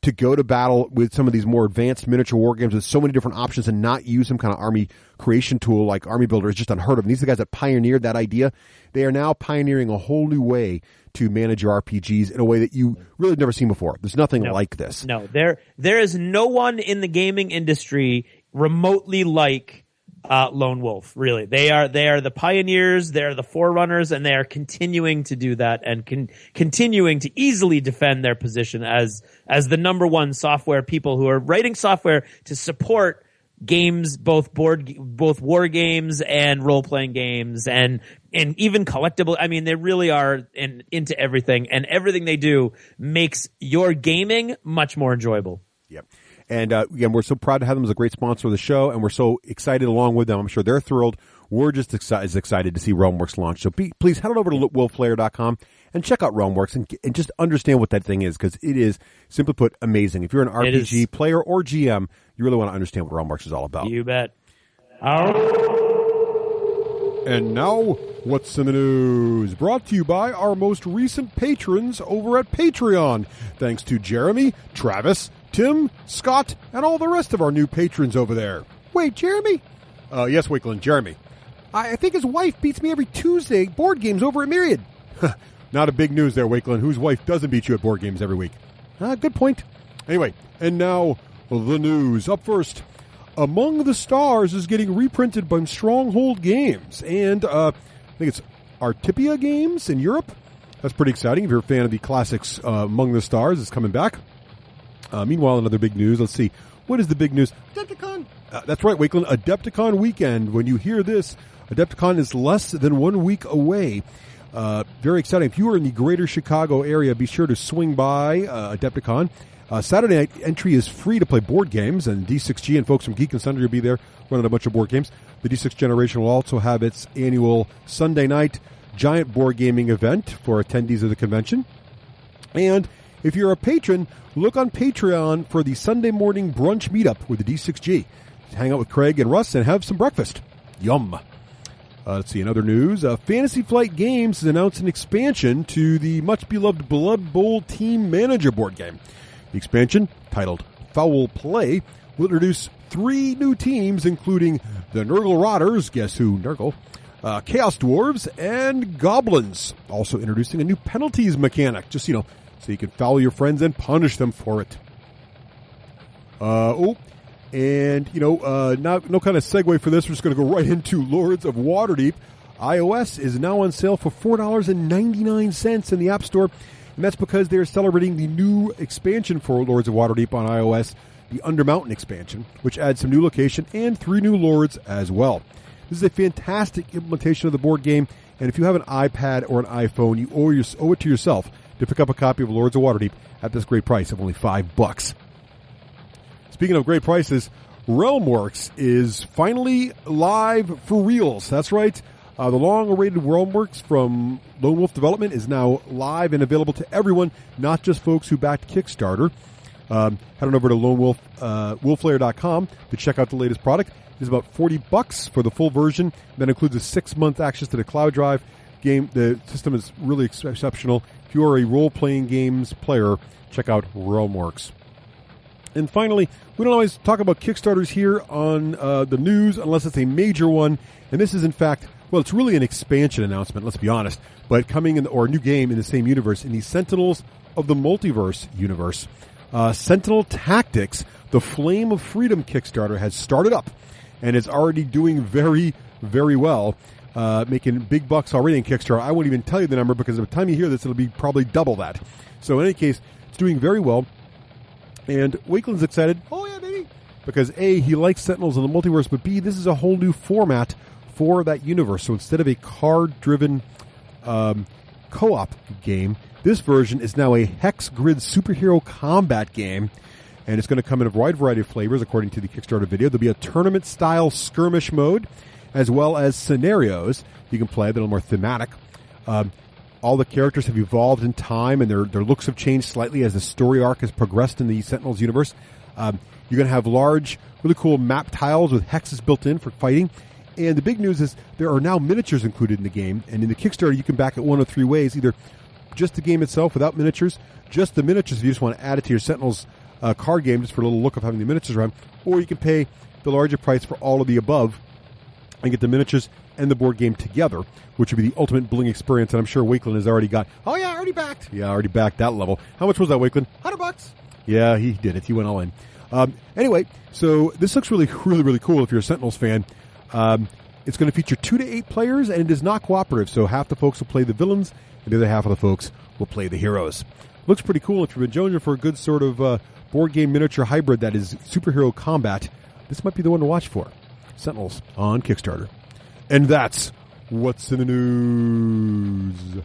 to go to battle with some of these more advanced miniature war games with so many different options and not use some kind of army creation tool like Army Builder is just unheard of. And these are the guys that pioneered that idea. They are now pioneering a whole new way to manage your RPGs in a way that you really have never seen before. There's nothing like this. No, there is no one in the gaming industry remotely like Lone Wolf. Really, they are the pioneers. They are the forerunners, and they are continuing to do that and continuing to easily defend their position as the number one software people who are writing software to support games, both war games and role playing games and even collectible. I mean, they really are into everything, and everything they do makes your gaming much more enjoyable. Yep. And again, we're so proud to have them as a great sponsor of the show, and we're so excited along with them. I'm sure they're thrilled. We're just as excited to see Realmworks launch. So please head on over to wolflayer.com and check out Realmworks and just understand what that thing is, because it is, simply put, amazing. If you're an RPG player or GM, you really want to understand what Realmworks is all about. You bet. And now, what's in the news? Brought to you by our most recent patrons over at Patreon. Thanks to Jeremy, Travis, Tim, Scott, and all the rest of our new patrons over there. Wait, Jeremy? Yes, Wakeland, Jeremy. I think his wife beats me every Tuesday board games over at Myriad. Not a big news there, Wakeland. Whose wife doesn't beat you at board games every week? Good point. Anyway, and now the news. Up first, Among the Stars is getting reprinted by Stronghold Games. And I think it's Artipia Games in Europe. That's pretty exciting. If you're a fan of the classics, Among the Stars is coming back. Meanwhile, another big news. Let's see. What is the big news? Adepticon. That's right, Wakeland. Adepticon weekend. When you hear this, Adepticon is less than 1 week away. Very exciting. If you are in the greater Chicago area, be sure to swing by Adepticon. Saturday night entry is free to play board games, and D6G and folks from Geek and Sundry will be there running a bunch of board games. The D6 Generation will also have its annual Sunday night giant board gaming event for attendees of the convention. And if you're a patron, look on Patreon for the Sunday morning brunch meetup with the D6G. Hang out with Craig and Russ and have some breakfast. Yum. Let's see, in other news, Fantasy Flight Games has announced an expansion to the much-beloved Blood Bowl Team Manager board game. The expansion, titled Foul Play, will introduce 3 new teams, including the Nurgle Rotters, guess who, Nurgle, Chaos Dwarves, and Goblins. Also introducing a new penalties mechanic, just, so you can foul your friends and punish them for it. No kind of segue for this. We're just going to go right into Lords of Waterdeep. iOS is now on sale for $4.99 in the App Store, and that's because they're celebrating the new expansion for Lords of Waterdeep on iOS, the Undermountain expansion, which adds some new location and 3 new lords as well. This is a fantastic implementation of the board game, and if you have an iPad or an iPhone, you owe it to yourself to pick up a copy of Lords of Waterdeep at this great price of only $5. Speaking of great prices, Realmworks is finally live for reals. That's right. The long-awaited Realmworks from Lone Wolf Development is now live and available to everyone, not just folks who backed Kickstarter. Head on over to wolflayer.com to check out the latest product. It's about $40 for the full version. That includes a 6-month access to the cloud drive. The system is really exceptional. If you are a role-playing games player, check out Realmworks. And finally, we don't always talk about Kickstarters here on the news unless it's a major one. And this is, in fact, it's really an expansion announcement, let's be honest. But coming in, or a new game in the same universe, in the Sentinels of the Multiverse universe. Sentinel Tactics, the Flame of Freedom Kickstarter, has started up and is already doing very, very well. Making big bucks already in Kickstarter. I won't even tell you the number because by the time you hear this, it'll be probably double that. So in any case, it's doing very well. And Wakeland's excited. Oh, yeah, baby. Because A, he likes Sentinels in the Multiverse, but B, this is a whole new format for that universe. So instead of a card-driven co-op game, this version is now a hex grid superhero combat game. And it's going to come in a wide variety of flavors, according to the Kickstarter video. There'll be a tournament-style skirmish mode, as well as scenarios you can play that are more thematic. All the characters have evolved in time, and their looks have changed slightly as the story arc has progressed in the Sentinels universe. You're going to have large, really cool map tiles with hexes built in for fighting. And the big news is there are now miniatures included in the game. And in the Kickstarter, you can back it one of 3 ways. Either just the game itself without miniatures, just the miniatures if you just want to add it to your Sentinels card game just for a little look of having the miniatures around. Or you can pay the larger price for all of the above and get the miniatures and the board game together, which would be the ultimate bling experience. And I'm sure Wakeland has already got, oh yeah, already backed. Yeah, already backed that level. How much was that, Wakeland? $100. Yeah, he did it. He went all in. Anyway, so this looks really, really, really cool if you're a Sentinels fan. It's going to feature 2 to 8 players, and it is not cooperative. So half the folks will play the villains, and the other half of the folks will play the heroes. Looks pretty cool. If you've been jonesing for a good sort of board game miniature hybrid that is superhero combat, this might be the one to watch for. Sentinels on Kickstarter. And that's what's in the news.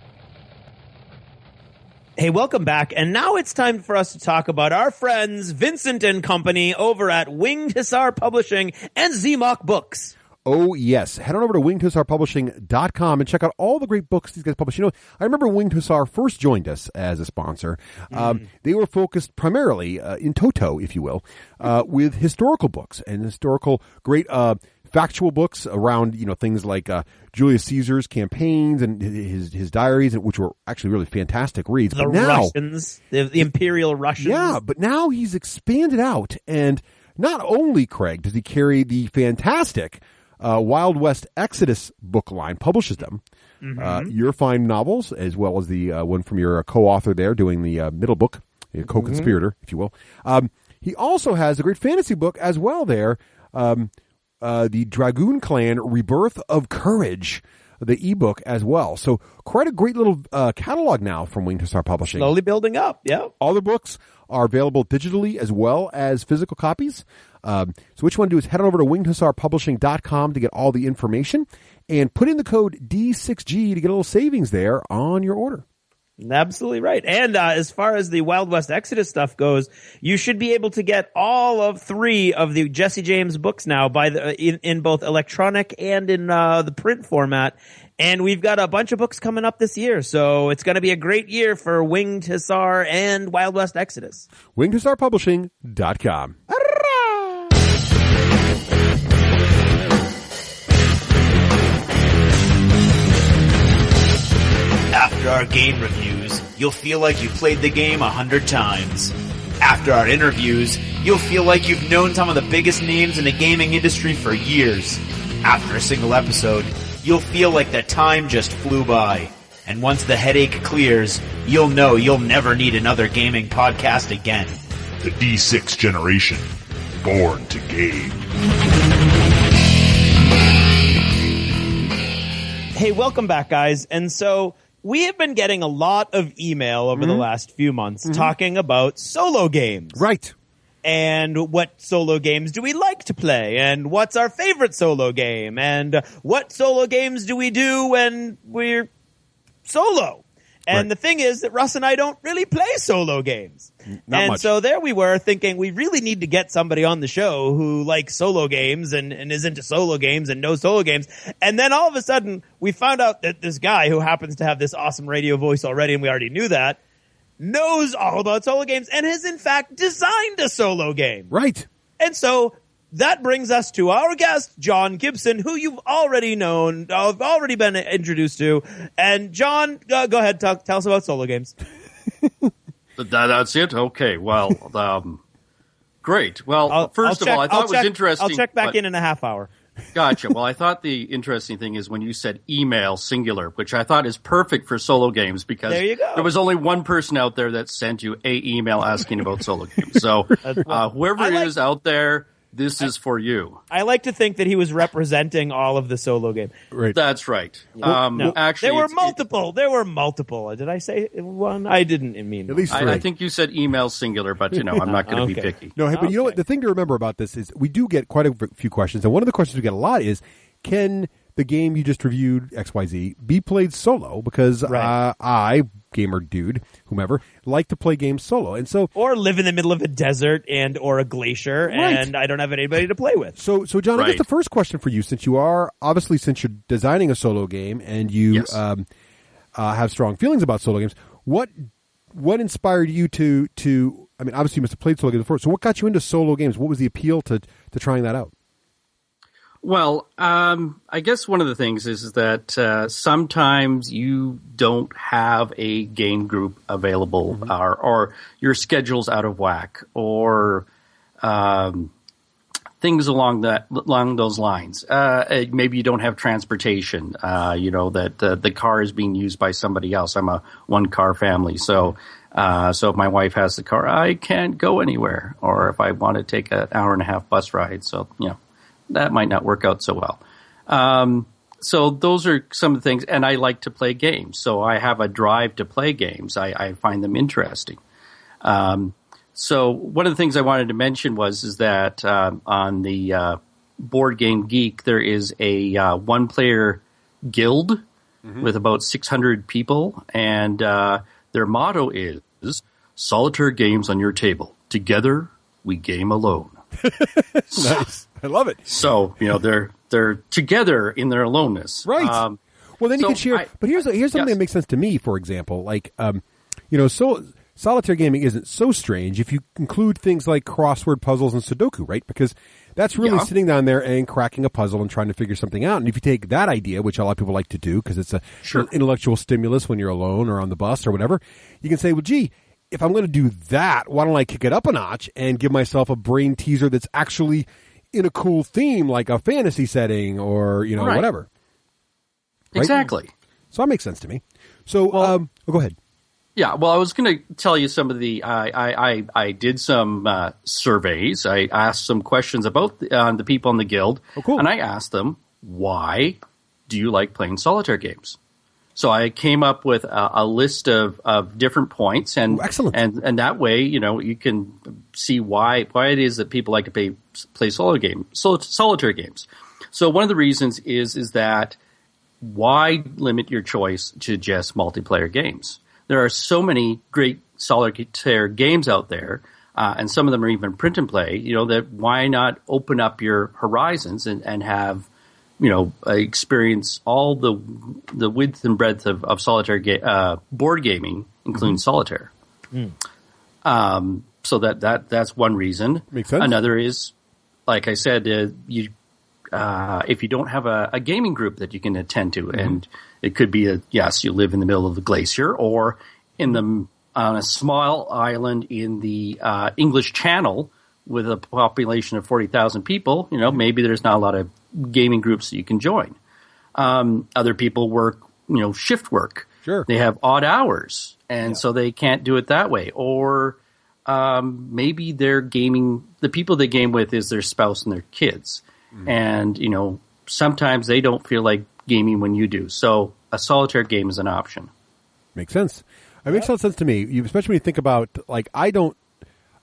Hey, welcome back. And now it's time for us to talk about our friends Vincent and Company over at Winged Hussar Publishing and ZMOC Books. Oh, yes. Head on over to wingedhussarpublishing.com and check out all the great books these guys publish. I remember Winged Hussar first joined us as a sponsor. They were focused primarily, in toto, if you will, with historical books and historical great factual books around, things like Julius Caesar's campaigns and his diaries, which were actually really fantastic reads. The Russians, the Imperial Russians. Yeah, but now he's expanded out. And not only, Craig, does he carry the fantastic Wild West Exodus book line, publishes them, your fine novels, as well as the one from your co-author there doing the middle book, your co-conspirator, if you will. He also has a great fantasy book as well there, the Dragoon Clan Rebirth of Courage, the ebook as well. So quite a great little catalog now from Winged Hussar Publishing. Slowly building up, yeah. All the books are available digitally as well as physical copies. So what you want to do is head on over to wingedhussarpublishing.com to get all the information and put in the code D6G to get a little savings there on your order. Absolutely right. And as far as the Wild West Exodus stuff goes, you should be able to get all of 3 of the Jesse James books now by in both electronic and in the print format. And we've got a bunch of books coming up this year, so it's going to be a great year for Winged Hussar and Wild West Exodus. wingedhussarpublishing.com. After our game reviews, you'll feel like you played the game 100 times. After our interviews, you'll feel like you've known some of the biggest names in the gaming industry for years. After a single episode, you'll feel like the time just flew by. And once the headache clears, you'll know you'll never need another gaming podcast again. The D6 generation, born to game. Hey, welcome back, guys. And so we have been getting a lot of email over the last few months talking about solo games. Right. And what solo games do we like to play? And what's our favorite solo game? And what solo games do we do when we're solo? And the thing is that Russ and I don't really play solo games. Not much. So there we were thinking we really need to get somebody on the show who likes solo games and is into solo games and knows solo games. And then all of a sudden we found out that this guy who happens to have this awesome radio voice already, and we already knew that, knows all about solo games and has in fact designed a solo game. Right. And so that brings us to our guest, John Gibson, who you've already known, already been introduced to. And John, go ahead, tell us about solo games. That's it? Okay, well, great. Well, first of all, I thought it was interesting. I'll check back in a half hour. Gotcha. Well, I thought the interesting thing is when you said email singular, which I thought is perfect for solo games because there you go. There was only one person out there that sent you a email asking about solo games. So whoever is out there, this is for you. I like to think that he was representing all of the solo game. Right. That's right. No, actually, there were multiple. There were multiple. Did I say one? I didn't mean at least 3. I think you said email singular, but I'm not going to be picky. No, but you know what? The thing to remember about this is we do get quite a few questions, and one of the questions we get a lot is, can the game you just reviewed, XYZ, be played solo? Because I, gamer dude, whomever, like to play games solo, and so or live in the middle of a desert or a glacier, and I don't have anybody to play with. So John, I guess the first question for you, since you're designing a solo game and you have strong feelings about solo games, what inspired you to? I mean, obviously you must have played solo games before. So what got you into solo games? What was the appeal to trying that out? Well, I guess one of the things is that sometimes you don't have a game group available, or your schedule's out of whack, or things along those lines. Maybe you don't have transportation. That the car is being used by somebody else. I'm a one-car family, so if my wife has the car, I can't go anywhere, or if I want to take an hour and a half bus ride, so that might not work out so well. So those are some of the things, and I like to play games. So I have a drive to play games. I find them interesting. So one of the things I wanted to mention is that on the Board Game Geek, there is a one-player guild with about 600 people, and their motto is, solitaire games on your table. Together, we game alone. Nice. I love it. So, they're together in their aloneness. Right. Well, then you can share. But here's something that makes sense to me, for example. Like, solitaire gaming isn't so strange if you include things like crossword puzzles and Sudoku, right? Because that's really sitting down there and cracking a puzzle and trying to figure something out. And if you take that idea, which a lot of people like to do because it's an intellectual stimulus when you're alone or on the bus or whatever, you can say, well, gee, if I'm going to do that, why don't I kick it up a notch and give myself a brain teaser that's actually in a cool theme, like a fantasy setting or, whatever. Right? Exactly. So that makes sense to me. So, go ahead. Yeah, well, I was going to tell you some of the. I did some surveys. I asked some questions about the people in the guild. Oh, cool. And I asked them, why do you like playing solitaire games? So I came up with a list of different points, and excellent. And that way, you can see why it is that people like to play solitaire games. So one of the reasons is that why limit your choice to just multiplayer games? There are so many great solitaire games out there, and some of them are even print and play, that why not open up your horizons and have, experience all the width and breadth of solitaire board gaming, including solitaire. So that's one reason. Makes sense. Another is, like I said, if you don't have a gaming group that you can attend to, and it could be you live in the middle of the glacier or on a small island in the English Channel with a population of 40,000 people, maybe there's not a lot of gaming groups that you can join. Other people work, shift work. Sure. They have odd hours, and so they can't do it that way. Or maybe they're gaming, the people they game with is their spouse and their kids. And, sometimes they don't feel like gaming when you do. So a solitaire game is an option. Makes sense. It makes a lot of sense to me, especially when you think about, I don't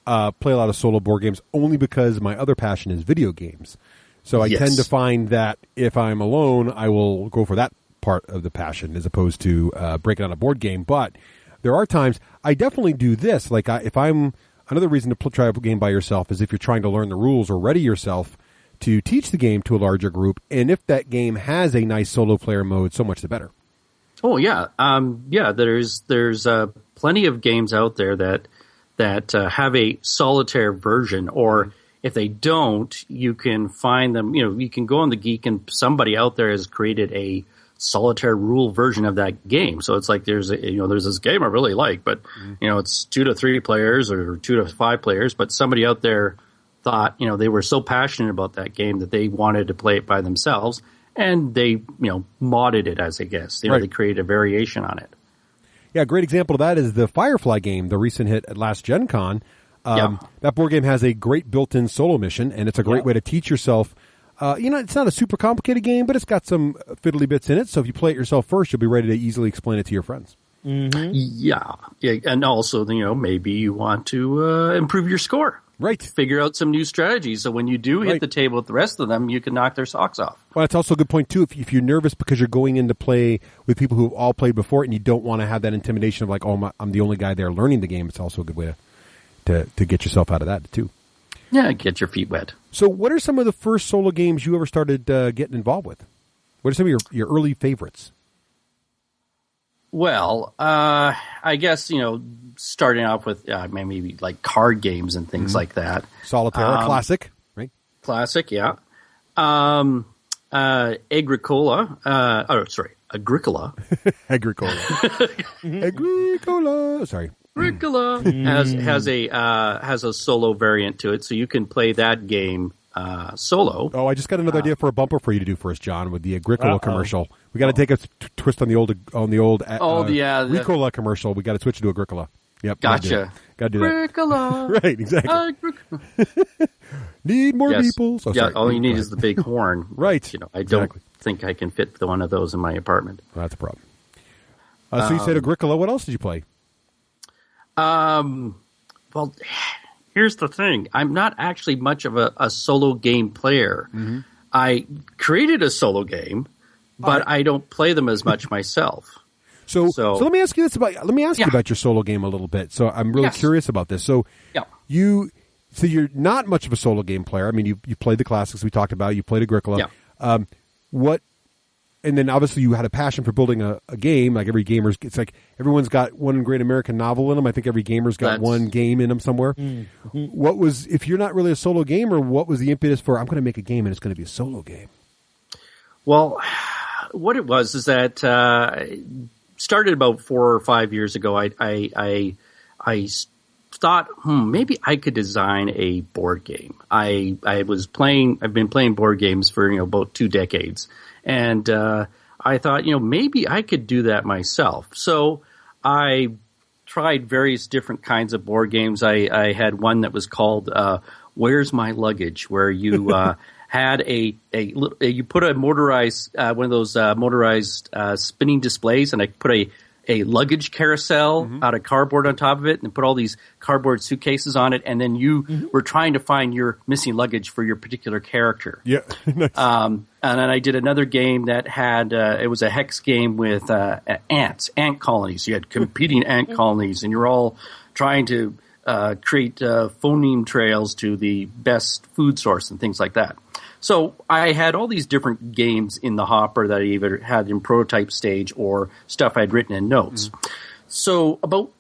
play a lot of solo board games only because my other passion is video games. So I tend to find that if I'm alone, I will go for that part of the passion as opposed to breaking out a board game. But there are times I definitely do this. If I'm another reason to try a game by yourself is if you're trying to learn the rules or ready yourself to teach the game to a larger group. And if that game has a nice solo player mode, so much the better. Oh yeah, There's plenty of games out there that have a solitaire version, or if they don't, you can find them. You can go on the Geek, and somebody out there has created a solitaire rule version of that game. So it's like there's this game I really like, but it's 2 to 3 players or 2 to 5 players, but somebody out there thought they were so passionate about that game that they wanted to play it by themselves. And they, modded it, as I guess. They created a variation on it. Yeah, a great example of that is the Firefly game, the recent hit at last Gen Con. That board game has a great built-in solo mission, and it's a great way to teach yourself. It's not a super complicated game, but it's got some fiddly bits in it. So if you play it yourself first, you'll be ready to easily explain it to your friends. Mm-hmm. Yeah, and also, maybe you want to improve your score. Right. Figure out some new strategies so when you do hit the table with the rest of them, you can knock their socks off. Well, that's also a good point, too. If you're nervous because you're going in to play with people who've all played before and you don't want to have that intimidation of I'm the only guy there learning the game, it's also a good way to get yourself out of that, too. Yeah, get your feet wet. So what are some of the first solo games you ever started getting involved with? What are some of your early favorites? Well, I guess, starting off with maybe like card games and things like that. Solitaire, classic, right? Classic, yeah. Agricola. Agricola. Agricola. Sorry. Agricola has a solo variant to it, so you can play that game solo. Oh, I just got another idea for a bumper for you to do for us, John, with the Agricola commercial. We got to take a twist on the old Ricola commercial. We got to switch it to Agricola. Yep. Gotcha. Got to do that. Agricola. Right, exactly. Need more people. Oh, sorry. All you need is the big horn. Right. I don't think I can fit one of those in my apartment. Well, that's a problem. So you said Agricola. What else did you play? Well, here's the thing. I'm not actually much of a solo game player. Mm-hmm. I created a solo game, but I don't play them as much myself. So let me ask you this about you about your solo game a little bit. So I'm really curious about this. So you're not much of a solo game player. I mean, you played the classics we talked about. You played Agricola. Yeah. And then obviously you had a passion for building a game. Like every gamer's, it's like everyone's got one great American novel in them. I think every gamer's got one game in them somewhere. Mm-hmm. What was, if you're not really a solo gamer, what was the impetus for, I'm going to make a game and it's going to be a solo game? Well, what it was is that started about 4 or 5 years ago. I thought, maybe I could design a board game. I've been playing board games for about 2 decades. And I thought, maybe I could do that myself. So I tried various different kinds of board games. I had one that was called Where's My Luggage, where you had you put a motorized one of those motorized spinning displays, and I put a luggage carousel out of cardboard on top of it, and put all these cardboard suitcases on it, and then you were trying to find your missing luggage for your particular character. Yeah. Nice. And then I did another game that had it was a hex game with ant colonies. You had competing ant colonies, and you're all trying to create phoneme trails to the best food source and things like that. So I had all these different games in the hopper that I either had in prototype stage or stuff I'd written in notes. So about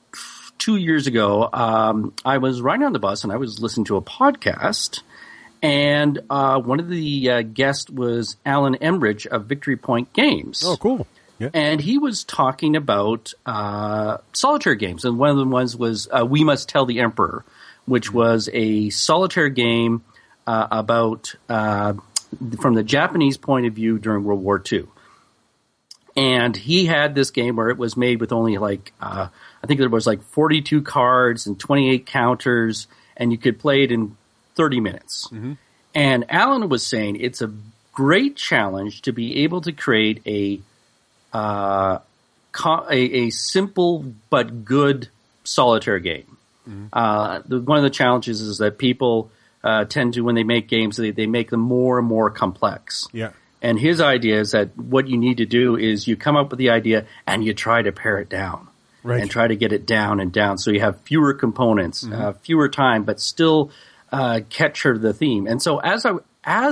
2 years ago, I was riding on the bus and I was listening to a podcast, and one of the guests was Alan Embridge of Victory Point Games. Oh, cool. Yeah. And he was talking about solitaire games, and one of the ones was We Must Tell the Emperor, which was a solitaire game about from the Japanese point of view during World War II. And he had this game where it was made with only I think there was 42 cards and 28 counters, and you could play it in 30 minutes. And Alan was saying it's a great challenge to be able to create a simple but good solitaire game. One of the challenges is that people tend to, when they make games, they make them more and more complex. Yeah. And his idea is that what you need to do is you come up with the idea and you try to pare it down. Right. And try to get it down and down so you have fewer components, fewer time, but still capture the theme. And so as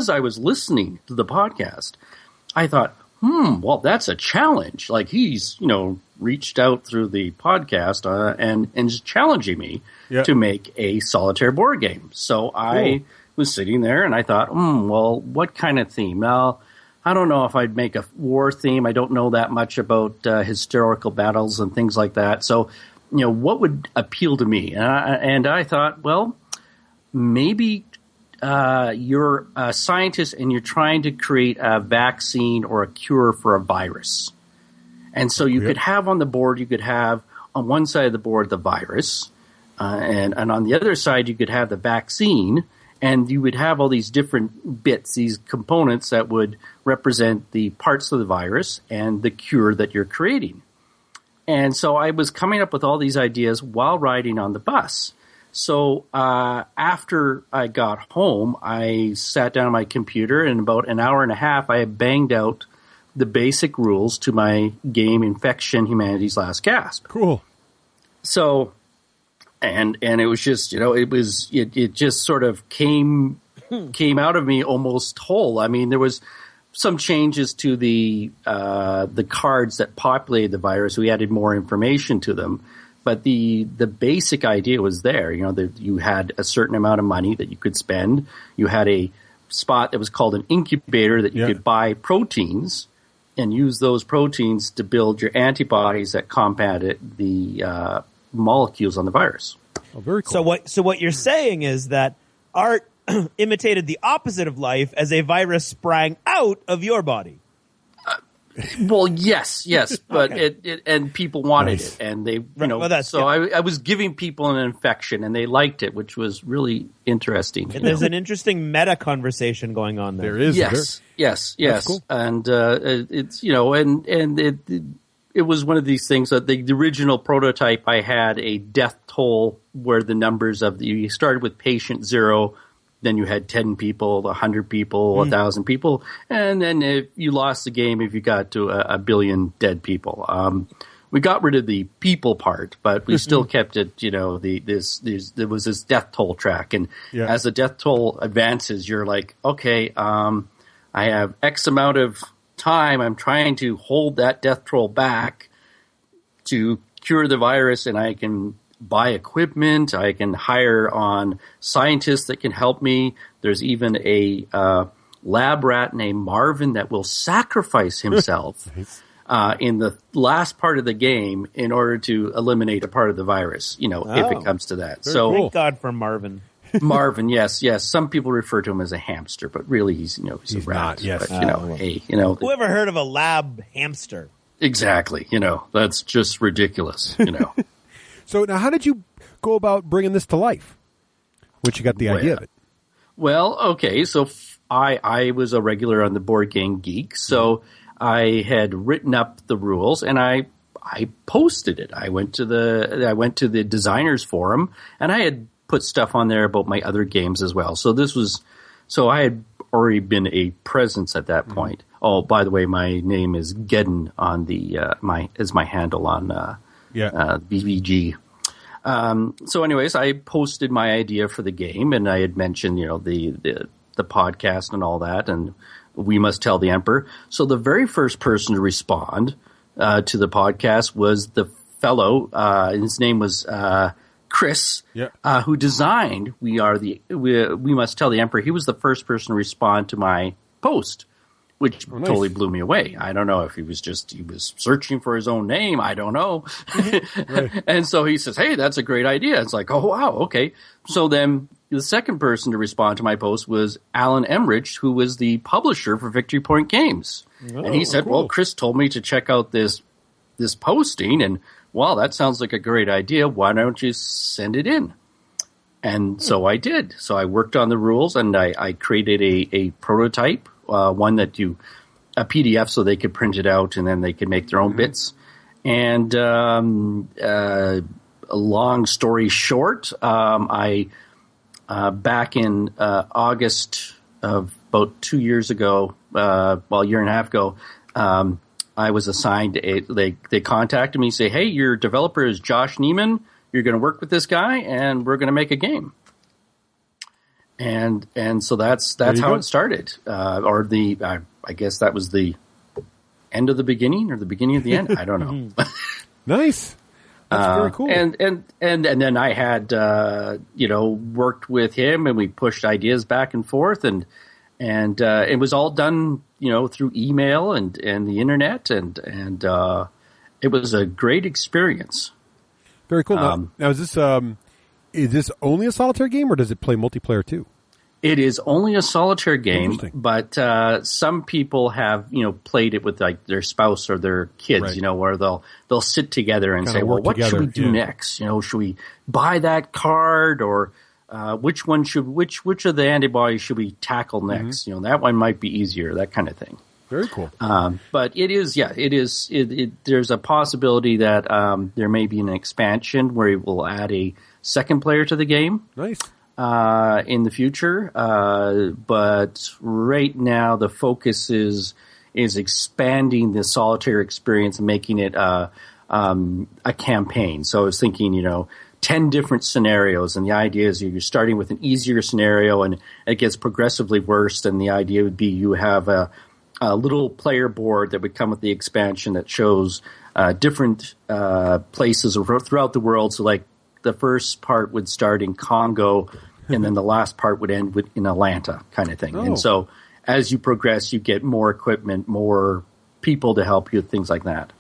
I was listening to the podcast, I thought, well, that's a challenge. Like he's, reached out through the podcast and is challenging me to make a solitaire board game. So I was sitting there and I thought, well, what kind of theme? Now, I don't know if I'd make a war theme. I don't know that much about historical battles and things like that. So, what would appeal to me? And I thought, well, maybe you're a scientist and you're trying to create a vaccine or a cure for a virus. And so you could have on the board, you could have on one side of the board the virus, and on the other side you could have the vaccine, and you would have all these different bits, these components that would represent the parts of the virus and the cure that you're creating. And so I was coming up with all these ideas while riding on the bus. So after I got home, I sat down on my computer, and in about an hour and a half, I had banged out the basic rules to my game Infection, Humanity's Last Gasp. Cool. So, and it was just, it just sort of came out of me almost whole. I mean, there was some changes to the cards that populated the virus. We added more information to them. But the basic idea was there. That you had a certain amount of money that you could spend. You had a spot that was called an incubator that you could buy proteins and use those proteins to build your antibodies that combated the molecules on the virus. Oh, very cool. So what you're saying is that art imitated the opposite of life as a virus sprang out of your body. Well, yes, but it and people wanted it, and they, I was giving people an infection, and they liked it, which was really interesting. And there's an interesting meta conversation going on there. There is, yes, cool. And it's it was one of these things that the original prototype I had a death toll where the numbers of you started with patient 0. Then you had 10 people, 100 people, 1,000 people. And then if you lost the game if you got to a billion dead people. We got rid of the people part, but we still kept it, there was this death toll track. And as the death toll advances, you're like, okay, I have X amount of time. I'm trying to hold that death toll back to cure the virus, and I can buy equipment. I can hire on scientists that can help me. There's even a lab rat named Marvin that will sacrifice himself in the last part of the game in order to eliminate a part of the virus, if it comes to that. So thank God for Marvin. Marvin, yes. Some people refer to him as a hamster, but really he's a rat. not, yes. But, hey, Who ever heard of a lab hamster? Exactly. That's just ridiculous. So now, how did you go about bringing this to life? Once you got the idea of it. Well, okay. So I was a regular on the Board Game Geek, so I had written up the rules and I posted it. I went to the designers forum and I had put stuff on there about my other games as well. So I had already been a presence at that point. Oh, by the way, my name is Geddon on the is my handle on BBG. So anyways, I posted my idea for the game and I had mentioned, the podcast and all that, and we must tell the Emperor. So the very first person to respond to the podcast was the fellow, his name was Chris, who designed We Must Tell the Emperor. He was the first person to respond to my post, which totally blew me away. I don't know if he was searching for his own name. I don't know. Right. And so he says, hey, that's a great idea. It's like, oh, wow, okay. So then the second person to respond to my post was Alan Emmerich, who was the publisher for Victory Point Games. Oh, and he said, cool. Well, Chris told me to check out this posting, and wow, that sounds like a great idea. Why don't you send it in? And so I did. So I worked on the rules, and I created a prototype, one that a PDF so they could print it out, and then they could make their own bits. And a long story short, I back in August of about 2 years ago, a year and a half ago, I was assigned they contacted me and say, hey, your developer is Josh Neiman. You're going to work with this guy and we're going to make a game. And so that's how it started. I guess that was the end of the beginning or the beginning of the end. I don't know. Nice. That's very cool. And then I had, worked with him and we pushed ideas back and forth and it was all done, through email and the internet and it was a great experience. Very cool. Now is this only a solitaire game or does it play multiplayer too? It is only a solitaire game, but some people have played it with like their spouse or their kids, right. Where they'll sit together and say, well, what should we do next? Should we buy that card or which of the antibodies should we tackle next? Mm-hmm. That one might be easier, that kind of thing. Very cool. But it is. There's a possibility that there may be an expansion where we'll add a second player to the game. Nice. In the future, but right now the focus is expanding the solitaire experience and making it a campaign. So I was thinking, 10 different scenarios, and the idea is you're starting with an easier scenario, and it gets progressively worse. And the idea would be you have a little player board that would come with the expansion that shows different places throughout the world. So, like, the first part would start in Congo, and then the last part would end in Atlanta, kind of thing. Oh. And so, as you progress, you get more equipment, more people to help you, things like that.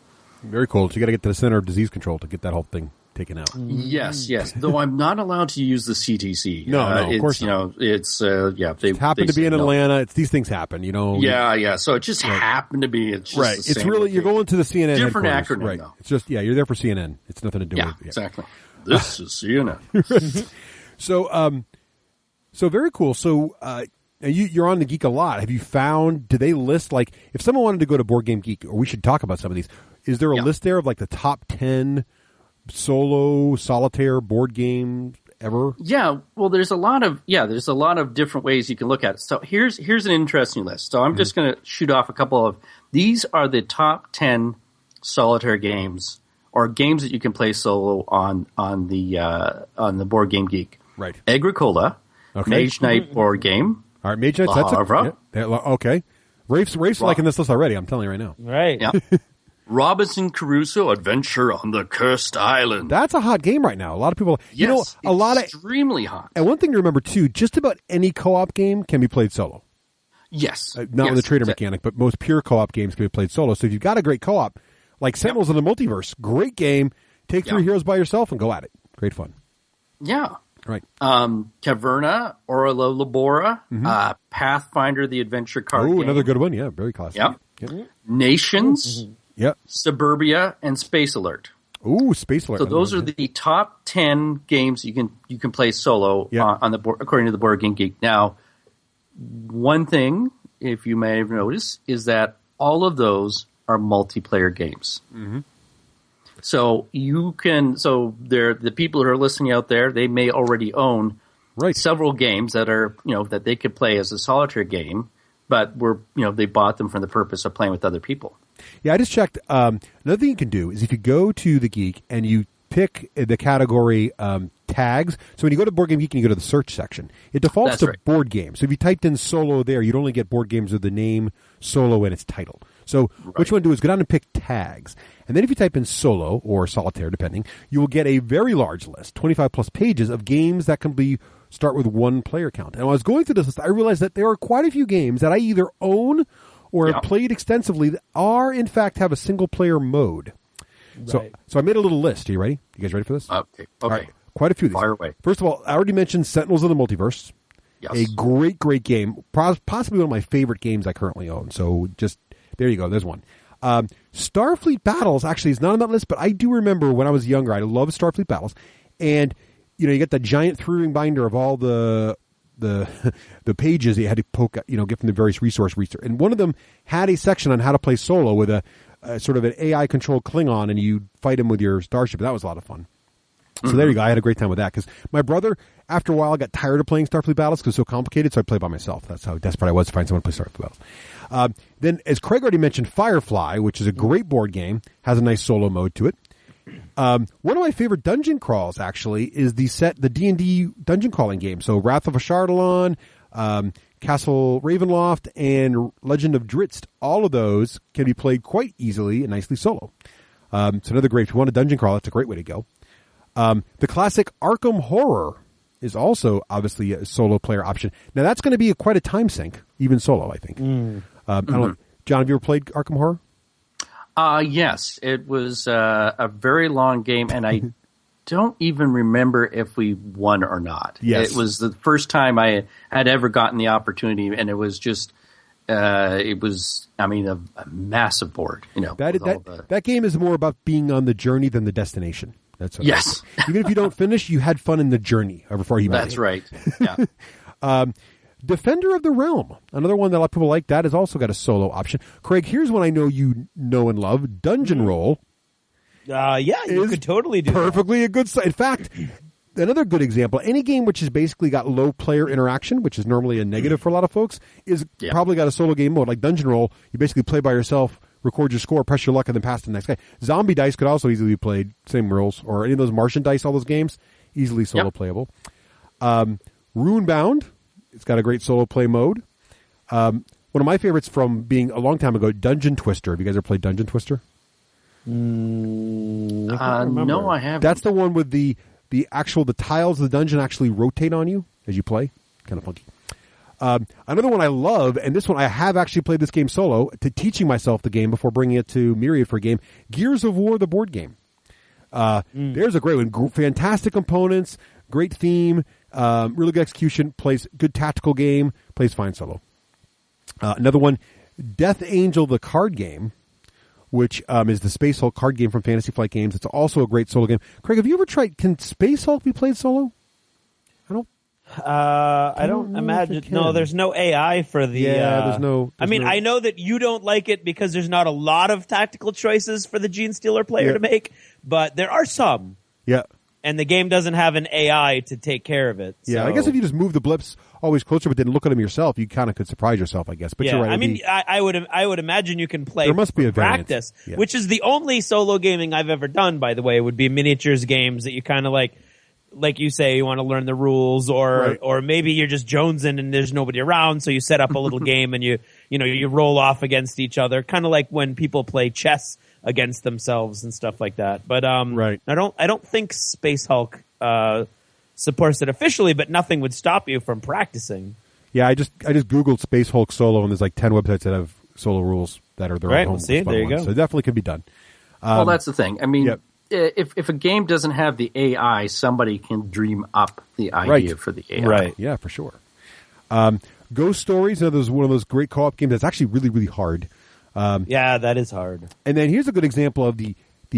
Very cool. So you got to get to the Center of Disease Control to get that whole thing taken out. Yes. Though I'm not allowed to use the CTC. No, of course not. It's They happened to be in Atlanta. These things happen, Yeah. So it just happened to be. It's just right. It's really you're going to the CNN. Different acronym, right. Though. It's just you're there for CNN. It's nothing to do with. Yeah, exactly. This is CNN. So very cool. So you're on the Geek a lot. Have you found? Do they list like if someone wanted to go to Board Game Geek, or we should talk about some of these? Is there a list there of like the top 10 solitaire board games ever? Yeah, well, there's a lot of different ways you can look at it. So here's an interesting list. So I'm just going to shoot off a couple of these are the top 10 solitaire games or games that you can play solo on the Board Game Geek. Right. Agricola, Mage Knight board game. All right, Mage Knight. Okay. Rafe's liking this list already. I'm telling you right now. Right. Yeah. Robinson Crusoe Adventure on the Cursed Island. That's a hot game right now. A lot of people, extremely hot. And one thing to remember too, just about any co-op game can be played solo. Yes. Not with a trader mechanic, but most pure co-op games can be played solo. So if you've got a great co-op, like Sentinels of the Multiverse, great game. Take 3 heroes by yourself and go at it. Great fun. Yeah. Right. Caverna, Orla Labora, Pathfinder, the adventure card game. Another good one. Yeah, very classic. Yep. Nations, Yep. Suburbia, and Space Alert. Ooh, Space Alert. So those are the top 10 games you can play solo on the board, according to the Board Game Geek. Now, one thing, if you may have noticed, is that all of those are multiplayer games. Mm-hmm. So the people who are listening out there, they may already own several games that are, that they could play as a solitaire game, but they bought them for the purpose of playing with other people. Yeah, I just checked. Another thing you can do is if you go to the Geek and you pick the category tags. So when you go to Board Game Geek and you go to the search section, it defaults to board games. So if you typed in solo there, you'd only get board games with the name solo and its title. So what you want to do is go down and pick tags. And then if you type in solo or solitaire, depending, you will get a very large list, 25 plus pages of games that can start with one player count. And when I was going through this list, I realized that there are quite a few games that I either own or have played extensively that in fact have a single player mode. Right. So I made a little list. Are you ready? You guys ready for this? Okay. All right. Quite a few of these. Fire away. First of all, I already mentioned Sentinels of the Multiverse. Yes. A great, great game. Possibly one of my favorite games I currently own. So just, there you go. There's one. Starfleet Battles actually is not on that list, but I do remember when I was younger, I loved Starfleet Battles. And, you get the giant three-ring binder of all the pages that you had to poke, get from the various resource. And one of them had a section on how to play solo with a sort of an AI-controlled Klingon, and you fight him with your starship. That was a lot of fun. So there you go. I had a great time with that because my brother, after a while, got tired of playing Starfleet Battles because it was so complicated, so I played by myself. That's how desperate I was to find someone to play Starfleet Battles. Then, as Craig already mentioned, Firefly, which is a great board game, has a nice solo mode to it. One of my favorite dungeon crawls, actually, is the D&D dungeon crawling game. So Wrath of Ashardalon, Castle Ravenloft, and Legend of Drizzt, all of those can be played quite easily and nicely solo. It's another great, if you want a dungeon crawl, that's a great way to go. The classic Arkham Horror is also obviously a solo player option. Now that's going to be quite a time sink, even solo, I think. I don't know. John, have you ever played Arkham Horror? Yes, it was a very long game, and I don't even remember if we won or not. Yes. It was the first time I had ever gotten the opportunity, and it was just, a massive board. That game is more about being on the journey than the destination. That's what yes. Even if you don't finish, you had fun in the journey before you made it. That's right. Yeah. Defender of the Realm, another one that a lot of people like. That has also got a solo option. Craig, here's one I know you know and love: Dungeon Roll. You could totally do perfectly a good. In fact, another good example: any game which has basically got low player interaction, which is normally a negative for a lot of folks, is probably got a solo game mode. Like Dungeon Roll, you basically play by yourself, record your score, press your luck, and then pass to the next guy. Zombie Dice could also easily be played, same rules, or any of those Martian Dice, all those games, easily solo playable. Runebound. It's got a great solo play mode. One of my favorites from being a long time ago, Dungeon Twister. Have you guys ever played Dungeon Twister? No, I haven't. That's the one with the tiles of the dungeon actually rotate on you as you play. Kind of funky. Another one I love, and this one I have actually played this game solo, teaching myself the game before bringing it to Myriad for a game, Gears of War, the board game. There's a great one. Fantastic components, great theme, really good execution, plays good tactical game, plays fine solo. Another one, Death Angel, the card game, which is the Space Hulk card game from Fantasy Flight Games. It's also a great solo game. Craig, have you ever tried, can Space Hulk be played solo? I don't imagine. No, there's no AI for the. There's no. I know that you don't like it because there's not a lot of tactical choices for the Gene Stealer player to make, but there are some. Yeah. And the game doesn't have an AI to take care of it. Yeah, so. I guess if you just move the blips always closer, but didn't look at them yourself, you kind of could surprise yourself, I guess. But you're right. I would imagine you can play. There must be a practice, which is the only solo gaming I've ever done. By the way, would be miniatures games that you kind of like you say, you want to learn the rules, or maybe you're just jonesing and there's nobody around, so you set up a little game and you roll off against each other, kind of like when people play chess against themselves and stuff like that. But I don't think Space Hulk supports it officially, but nothing would stop you from practicing. Yeah, I just Googled Space Hulk solo, and there's like 10 websites that have solo rules that are their own home. See, there you go. So it definitely could be done. Well, that's the thing. I mean, if a game doesn't have the AI, somebody can dream up the idea for the AI. Right. Yeah, for sure. Ghost Stories, one of those great co-op games that's actually really, really hard. Yeah, that is hard. And then here's a good example of the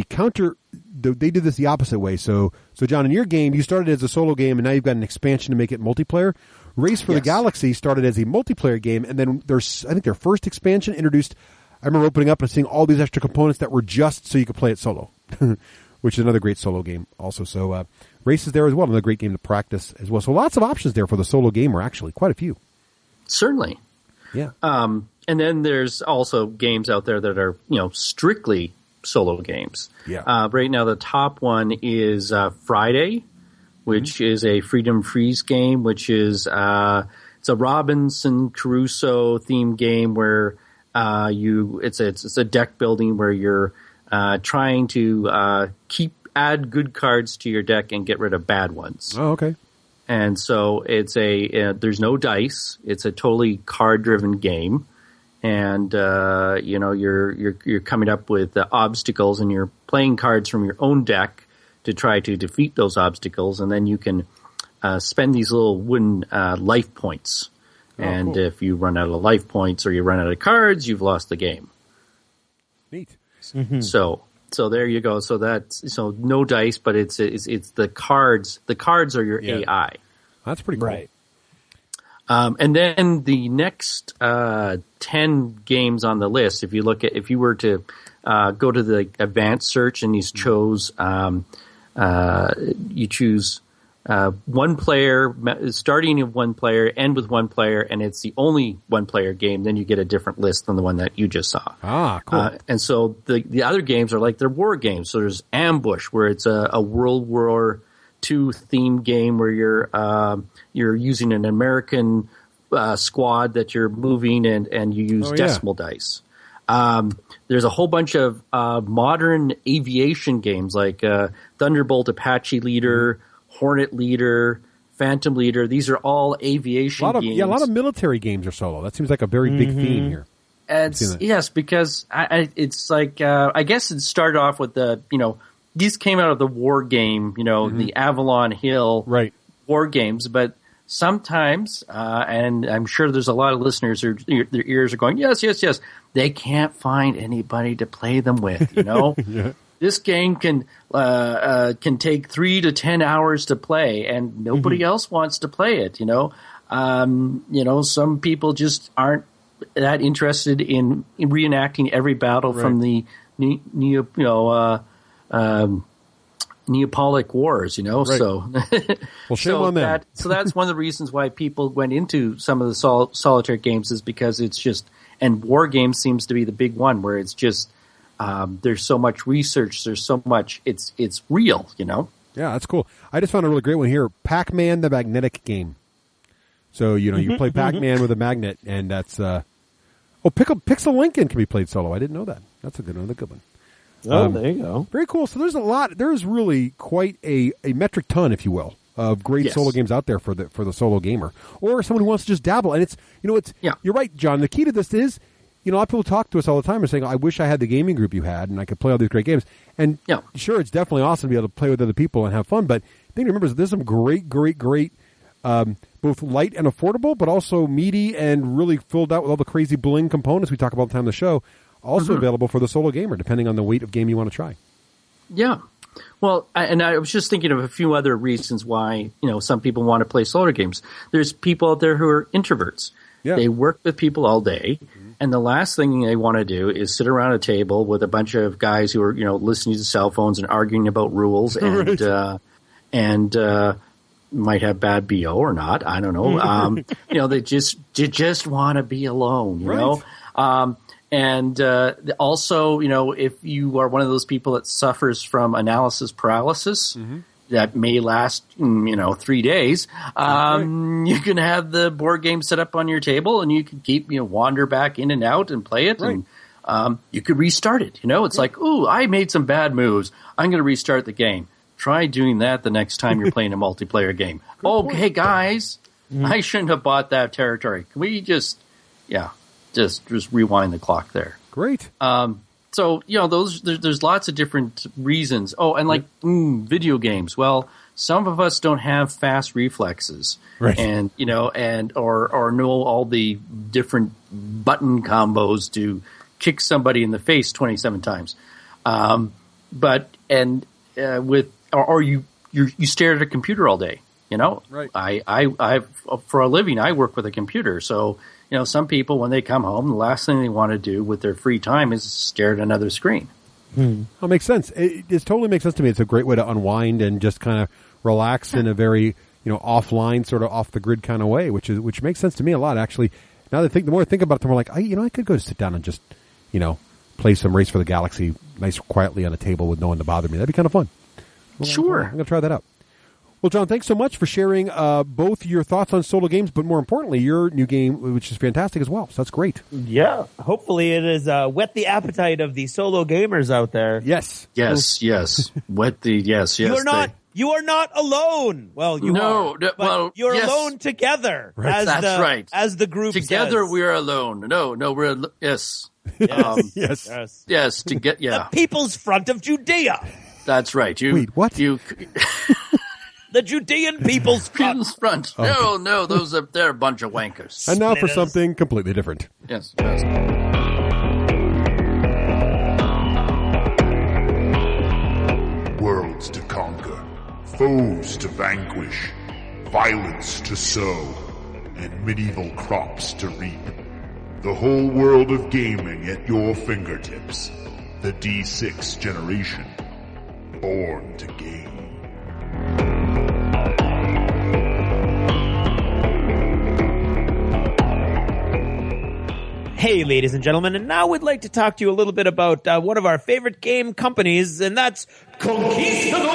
counter. They did this the opposite way. So John, in your game, you started as a solo game, and now you've got an expansion to make it multiplayer. Race for the Galaxy started as a multiplayer game, and then I think their first expansion introduced. I remember opening up and seeing all these extra components that were just so you could play it solo, which is another great solo game also. So Race is there as well, another great game to practice as well. So lots of options there for the solo gamer, actually, quite a few. Certainly. Yeah. And then there's also games out there that are, strictly solo games. Yeah. Right now, the top one is Friday, which is a Freedom Freeze game, which is it's a Robinson Crusoe themed game where it's a deck building where you're trying to add good cards to your deck and get rid of bad ones. Oh, okay. And so it's there's no dice. It's a totally card-driven game, and you're coming up with obstacles, and you're playing cards from your own deck to try to defeat those obstacles, and then you can spend these little wooden life points. And cool. If you run out of life points or you run out of cards, you've lost the game. Neat. Mm-hmm. So there you go. So no dice, but it's the cards. The cards are your AI. That's pretty cool. Right. And then the next 10 games on the list, if you were to go to the advanced search and you choose one player, starting with one player, end with one player, and it's the only one player game, then you get a different list than the one that you just saw. Ah, cool. And so the other games are like they're war games. So there's Ambush, where it's a World War II themed game where you're using an American squad that you're moving and you use decimal dice. There's a whole bunch of modern aviation games like Thunderbolt Apache Leader, Hornet Leader, Phantom Leader. These are all aviation games. Yeah, a lot of military games are solo. That seems like a very big theme here. Yes, because it's like I guess it started off with these came out of the war game, the Avalon Hill war games, but sometimes, and I'm sure there's a lot of listeners who their ears are going, yes, they can't find anybody to play them with, Yeah. This game can take 3 to 10 hours to play, and nobody else wants to play it. Some people just aren't that interested in reenacting every battle from the Neapolitan Wars. So well, shame on them. So that's one of the reasons why people went into some of the solitaire games is because it's just, and war games seems to be the big one where it's just. There's so much research. There's so much. It's real, Yeah, that's cool. I just found a really great one here. Pac-Man, the magnetic game. So you play Pac-Man with a magnet, and that's Pixel Lincoln can be played solo. I didn't know that. That's another good one. Oh, there you go. Very cool. So there's a lot. There's really quite a metric ton, if you will, of great solo games out there for the solo gamer or someone who wants to just dabble. And it's you're right, John. The key to this is. A lot of people talk to us all the time and saying, I wish I had the gaming group you had and I could play all these great games. And sure, it's definitely awesome to be able to play with other people and have fun. But the thing to remember is there's some great, both light and affordable, but also meaty and really filled out with all the crazy bling components we talk about all the time on the show. Also available for the solo gamer, depending on the weight of game you want to try. Yeah. Well, I was just thinking of a few other reasons why, some people want to play solo games. There's people out there who are introverts. Yeah. They work with people all day, and the last thing they want to do is sit around a table with a bunch of guys who are, listening to cell phones and arguing about rules and might have bad BO or not. I don't know. They just want to be alone, you know. And also, if you are one of those people that suffers from analysis paralysis, that may last, 3 days. You can have the board game set up on your table, and you can keep, wander back in and out and play it, and you could restart it. It's like, ooh, I made some bad moves. I'm going to restart the game. Try doing that the next time you're playing a multiplayer game. Hey guys, I shouldn't have bought that territory. Can we just rewind the clock there? Great. So, there's lots of different reasons. Oh, and like video games. Well, some of us don't have fast reflexes, right? And or know all the different button combos to kick somebody in the face 27 times. You stare at a computer all day. Right. I for a living I work with a computer, so. Some people, when they come home, the last thing they want to do with their free time is stare at another screen. That makes sense. It totally makes sense to me. It's a great way to unwind and just kind of relax in a very, offline, sort of off the grid kind of way, which makes sense to me a lot, actually. Now the more I think about it, the more like, I could go sit down and just, play some Race for the Galaxy nice quietly on a table with no one to bother me. That'd be kind of fun. Sure. I'm going to try that out. Well, John, thanks so much for sharing both your thoughts on solo games, but more importantly, your new game, which is fantastic as well. So that's great. Yeah. Hopefully it has whet the appetite of the solo gamers out there. Yes. Yes. Whet the, yes. You are not alone. Well, you are. But you're alone together. Right. That's right. As the group together says. we're alone. No, we're, yes. Yes. Yes, to get, The People's Front of Judea. That's right. Wait, what? The Judean People's Front. Oh. No, they're a bunch of wankers. And now for something completely different. Yes. Worlds to conquer, foes to vanquish, violence to sow, and medieval crops to reap. The whole world of gaming at your fingertips. The D6 generation. Born to game. Hey, ladies and gentlemen, and now we'd like to talk to you a little bit about one of our favorite game companies, and that's Conquistador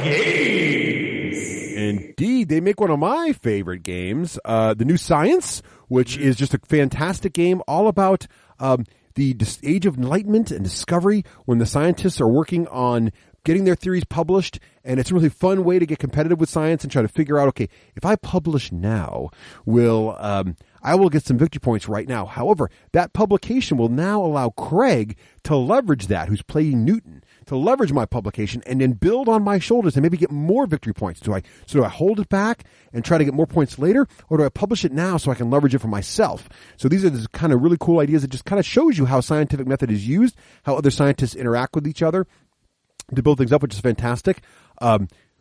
Games. Indeed, they make one of my favorite games, the new Science, which is just a fantastic game all about the age of enlightenment and discovery when the scientists are working on getting their theories published, and it's a really fun way to get competitive with science and try to figure out, okay, if I publish now, I will get some victory points right now. However, that publication will now allow Craig to leverage that, who's playing Newton, to leverage my publication and then build on my shoulders and maybe get more victory points. Do I hold it back and try to get more points later, or do I publish it now so I can leverage it for myself? So these are the kind of really cool ideas that just kind of shows you how scientific method is used, how other scientists interact with each other to build things up, which is fantastic.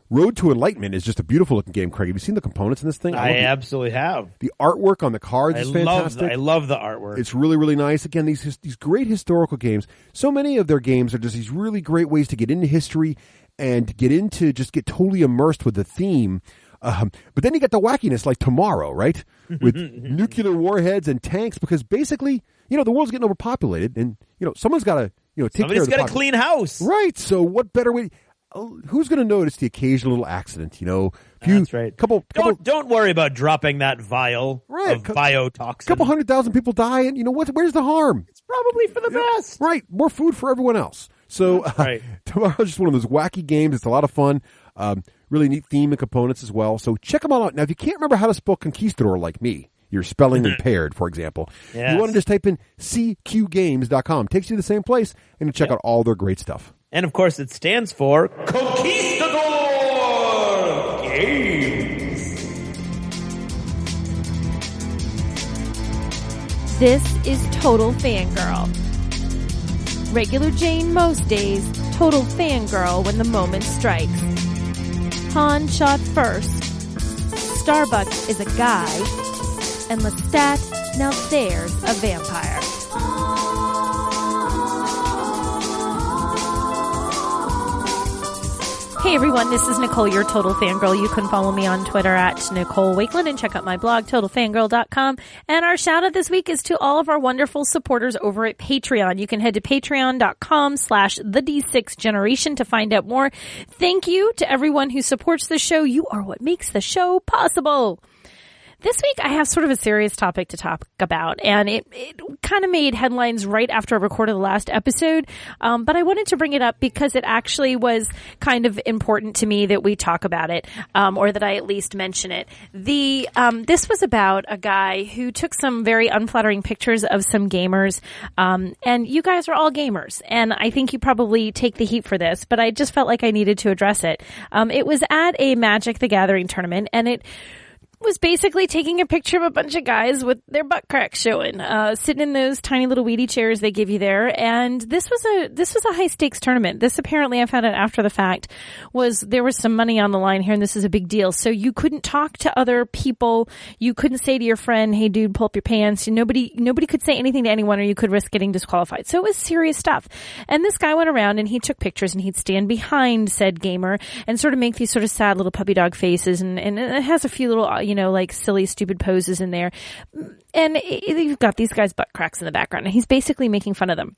Road to Enlightenment is just a beautiful looking game, Craig. Have you seen the components in this thing? I absolutely have. The artwork on the cards is fantastic. I love the artwork. It's really, really nice. Again, these great historical games. So many of their games are just these really great ways to get into history and get totally immersed with the theme. But then you get the wackiness like Tomorrow, right? With nuclear warheads and tanks, because basically, the world's getting overpopulated, and someone's got to take care of the Somebody's got to clean house, right? So what better way? Who's going to notice the occasional little accident? That's right. Don't worry about dropping that vial of biotoxin. A couple 100,000 people die, and where's the harm? It's probably for the best, right? More food for everyone else. So Tomorrow's just one of those wacky games. It's a lot of fun. Really neat theme and components as well. So check them all out. Now, if you can't remember how to spell Conquistador like me, you're spelling impaired, for example. Yes. You want to just type in cqgames.com. Takes you to the same place, and you check out all their great stuff. And, of course, it stands for Conquistador Games. This is Total Fangirl. Regular Jane most days, total fangirl when the moment strikes. Han shot first. Starbuck is a guy. And Lestat, now there's a vampire. Hey everyone, this is Nicole, your Total Fangirl. You can follow me on Twitter at Nicole Wakeland and check out my blog, TotalFangirl.com. And our shout out this week is to all of our wonderful supporters over at Patreon. You can head to patreon.com/the D6Generation to find out more. Thank you to everyone who supports the show. You are what makes the show possible. This week I have sort of a serious topic to talk about, and it kind of made headlines right after I recorded the last episode, but I wanted to bring it up because it actually was kind of important to me that we talk about it, or that I at least mention it. This was about a guy who took some very unflattering pictures of some gamers, and you guys are all gamers, and I think you probably take the heat for this, but I just felt like I needed to address it. It was at a Magic the Gathering tournament, and it was basically taking a picture of a bunch of guys with their butt cracks showing, sitting in those tiny little weedy chairs they give you there. And this was a high stakes tournament. This apparently, I found out after the fact, there was some money on the line here, and this is a big deal. So you couldn't talk to other people. You couldn't say to your friend, "Hey dude, pull up your pants." Nobody could say anything to anyone, or you could risk getting disqualified. So it was serious stuff. And this guy went around and he took pictures, and he'd stand behind said gamer and sort of make these sort of sad little puppy dog faces, and it has a few little, like silly, stupid poses in there. And you've got these guys' butt cracks in the background, and he's basically making fun of them.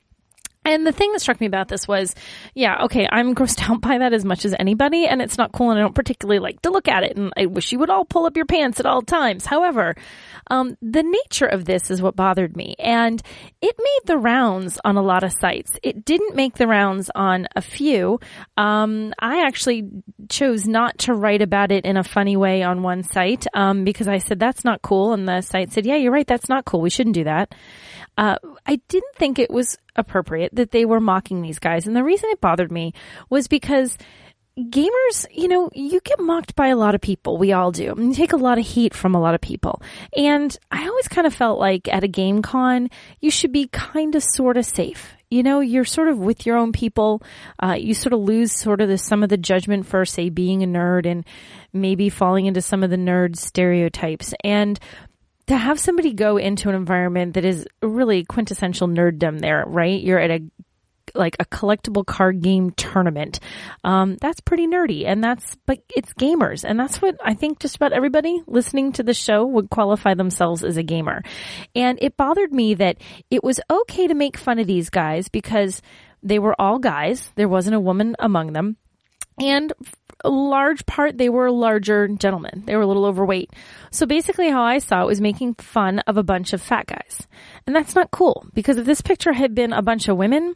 And the thing that struck me about this was, yeah, okay, I'm grossed out by that as much as anybody, and it's not cool, and I don't particularly like to look at it, and I wish you would all pull up your pants at all times. However, the nature of this is what bothered me, and it made the rounds on a lot of sites. It didn't make the rounds on a few. I actually chose not to write about it in a funny way on one site, because I said, that's not cool, and the site said, yeah, you're right, that's not cool, we shouldn't do that. I didn't think it was appropriate that they were mocking these guys. And the reason it bothered me was because gamers, you get mocked by a lot of people. We all do. And you take a lot of heat from a lot of people. And I always kind of felt like at a game con, you should be kind of sort of safe. You're sort of with your own people. You sort of lose sort of some of the judgment for, say, being a nerd and maybe falling into some of the nerd stereotypes. And to have somebody go into an environment that is really quintessential nerddom there, right? You're at a collectible card game tournament. That's pretty nerdy, but it's gamers. And that's what I think just about everybody listening to the show would qualify themselves as a gamer. And it bothered me that it was okay to make fun of these guys because they were all guys. There wasn't a woman among them. And a large part, they were larger gentlemen. They were a little overweight. So basically how I saw it was making fun of a bunch of fat guys. And that's not cool, because if this picture had been a bunch of women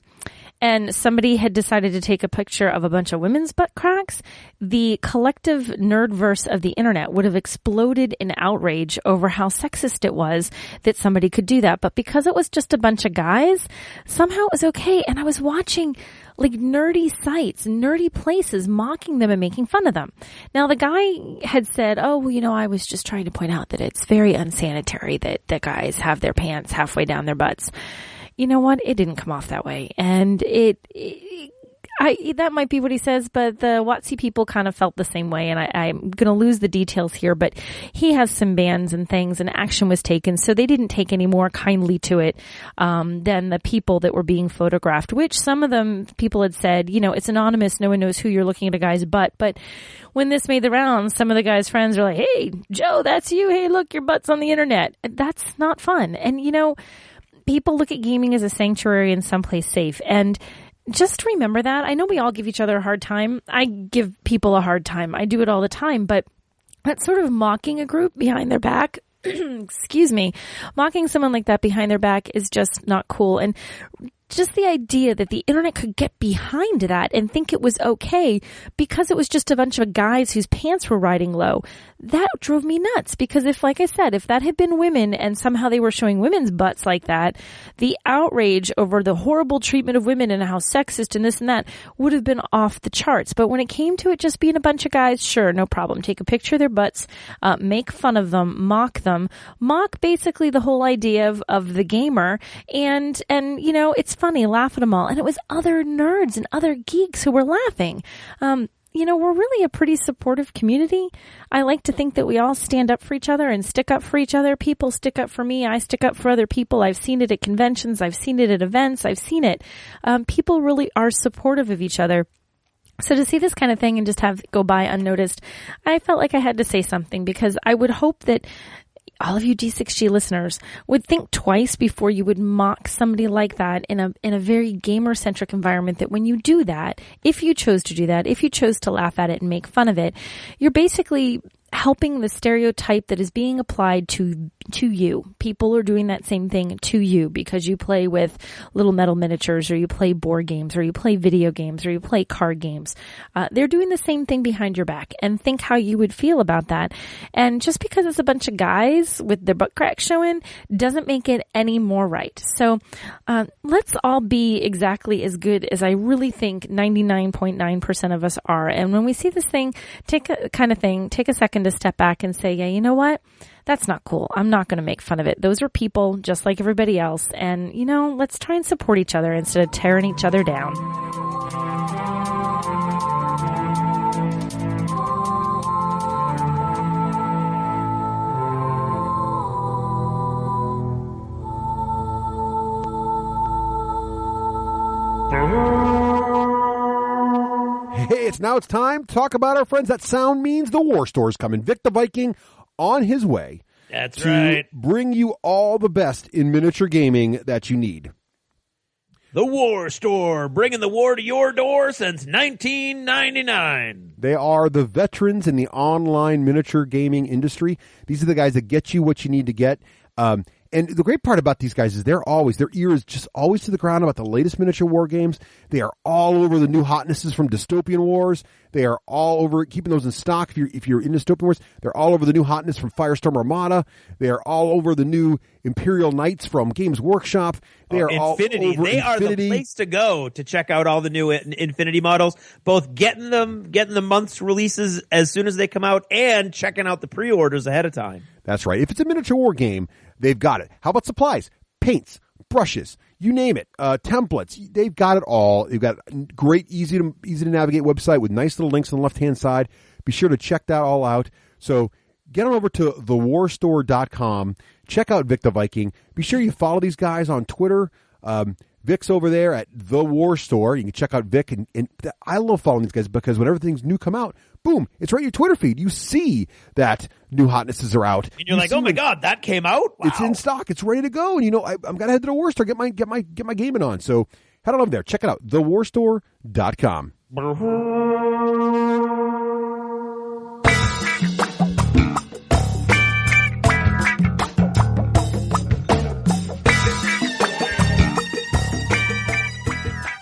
and somebody had decided to take a picture of a bunch of women's butt cracks, the collective nerdverse of the internet would have exploded in outrage over how sexist it was that somebody could do that. But because it was just a bunch of guys, somehow it was okay. And I was watching nerdy sites, nerdy places, mocking them and making fun of them. Now, the guy had said, I was just trying to point out that it's very unsanitary that guys have their pants halfway down their butts. You know what? It didn't come off that way. And that might be what he says, but the WotC people kind of felt the same way, and I'm going to lose the details here, but he has some bans and things, and action was taken, so they didn't take any more kindly to it than the people that were being photographed, which some of them, people had said, it's anonymous, no one knows who you're looking at a guy's butt, but when this made the rounds, some of the guy's friends were like, hey, Joe, that's you, hey, look, your butt's on the internet. That's not fun, and people look at gaming as a sanctuary and someplace safe, and just remember that. I know we all give each other a hard time. I give people a hard time. I do it all the time, but that sort of mocking a group behind their back, excuse me, mocking someone like that behind their back is just not cool. And just the idea that the internet could get behind that and think it was okay because it was just a bunch of guys whose pants were riding low, that drove me nuts. Because if, like I said, if that had been women and somehow they were showing women's butts like that, the outrage over the horrible treatment of women and how sexist and this and that would have been off the charts. But when it came to it just being a bunch of guys, sure, no problem. Take a picture of their butts, make fun of them, mock basically the whole idea of the gamer, and it's funny, laugh at them all. And it was other nerds and other geeks who were laughing. We're really a pretty supportive community. I like to think that we all stand up for each other and stick up for each other. People stick up for me. I stick up for other people. I've seen it at conventions. I've seen it at events. I've seen it. People really are supportive of each other. So to see this kind of thing and just have it go by unnoticed, I felt like I had to say something, because I would hope that all of you D6G listeners would think twice before you would mock somebody like that in a very gamer-centric environment, that when you do that, if you chose to do that, if you chose to laugh at it and make fun of it, you're basically helping the stereotype that is being applied to you. People are doing that same thing to you because you play with little metal miniatures, or you play board games, or you play video games, or you play card games. They're doing the same thing behind your back, and think how you would feel about that. And just because it's a bunch of guys with their butt crack showing doesn't make it any more right. So let's all be exactly as good as I really think 99.9% of us are. And when we see this thing, take a second to step back and say, yeah, you know what? That's not cool. I'm not going to make fun of it. Those are people just like everybody else. And, let's try and support each other instead of tearing each other down. Hey, it's time to talk about our friends at Sound Means the War Store's coming. Vic the Viking on his way. That's to right. Bring you all the best in miniature gaming that you need. The War Store, bringing the war to your door since 1999. They are the veterans in the online miniature gaming industry. These are the guys that get you what you need to get. And the great part about these guys is their ear is just always to the ground about the latest miniature war games. They are all over the new hotnesses from Dystopian Wars. They are all over keeping those in stock. If you're in Dystopian Wars, they're all over the new hotness from Firestorm Armada. They are all over the new Imperial Knights from Games Workshop. They are Infinity. all over They Infinity. are the place to go to check out all the new Infinity models, both getting the month's releases as soon as they come out and checking out the pre-orders ahead of time. That's right. If it's a miniature war game, they've got it. How about supplies? Paints, brushes, you name it, templates. They've got it all. They've got a great, easy to navigate website with nice little links on the left-hand side. Be sure to check that all out. So get on over to thewarstore.com. Check out Vic the Viking. Be sure you follow these guys on Twitter. Vic's over there at The War Store. You can check out Vic. And I love following these guys because whenever things new come out, boom, it's right in your Twitter feed. You see that new hotnesses are out. And you're like, oh my God, that came out? Wow. It's in stock. It's ready to go. And I'm going to head to The War Store, get my gaming on. So head on over there. Check it out. thewarstore.com.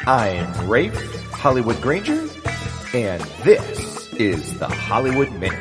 I'm Rafe Hollywood Granger, and this is the Hollywood Minute.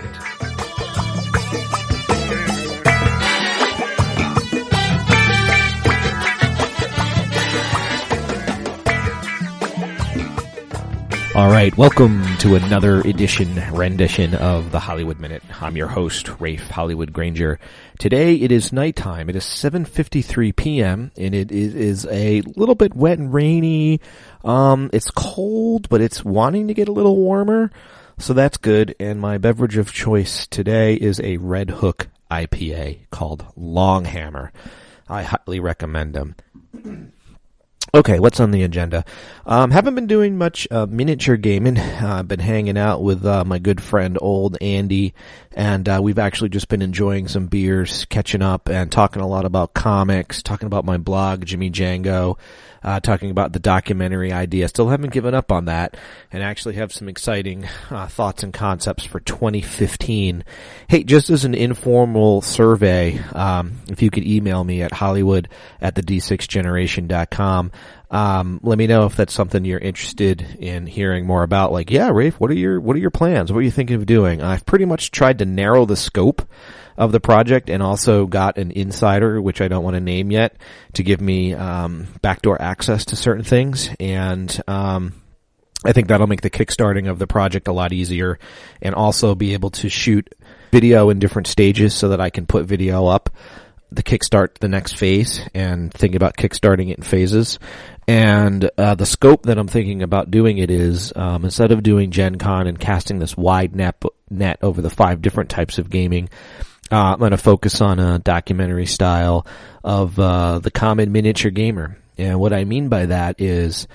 All right, welcome to another rendition of the Hollywood Minute. I'm your host, Rafe Hollywood Granger. Today it is nighttime. It is 7:53 p.m. and it is a little bit wet and rainy. It's cold, but it's wanting to get a little warmer, so that's good. And my beverage of choice today is a Red Hook IPA called Longhammer. I highly recommend them. Okay, what's on the agenda? Haven't been doing much miniature gaming. I've been hanging out with my good friend Old Andy, and we've actually just been enjoying some beers, catching up, and talking a lot about comics, talking about my blog, Jimmy Django, talking about the documentary idea. Still haven't given up on that, and actually have some exciting thoughts and concepts for 2015. Hey, just as an informal survey, if you could email me at hollywood@the d6generation.com. Let me know if that's something you're interested in hearing more about. Like, yeah, Rafe, what are your plans? What are you thinking of doing? I've pretty much tried to narrow the scope of the project and also got an insider, which I don't want to name yet, to give me backdoor access to certain things. And I think that'll make the kickstarting of the project a lot easier, and also be able to shoot video in different stages so that I can put video up the kickstart the next phase and think about kickstarting it in phases. And the scope that I'm thinking about doing it is, instead of doing Gen Con and casting this wide net over the 5 different types of gaming, I'm going to focus on a documentary style of the common miniature gamer. And what I mean by that is,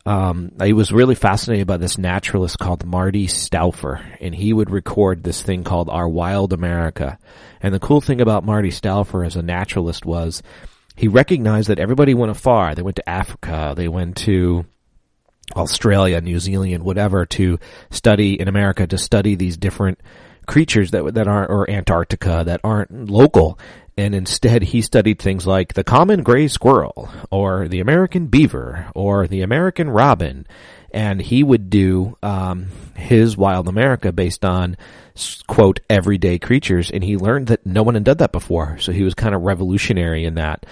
I was really fascinated by this naturalist called Marty Stauffer, and he would record this thing called Our Wild America. And the cool thing about Marty Stauffer as a naturalist was he recognized that everybody went afar. They went to Africa, they went to Australia, New Zealand, whatever, to study in America, to study these different creatures that aren't, or Antarctica, that aren't local. And instead he studied things like the common gray squirrel, or the American beaver, or the American robin. And he would do his Wild America based on, quote, everyday creatures. And he learned that no one had done that before. So he was kind of revolutionary in that.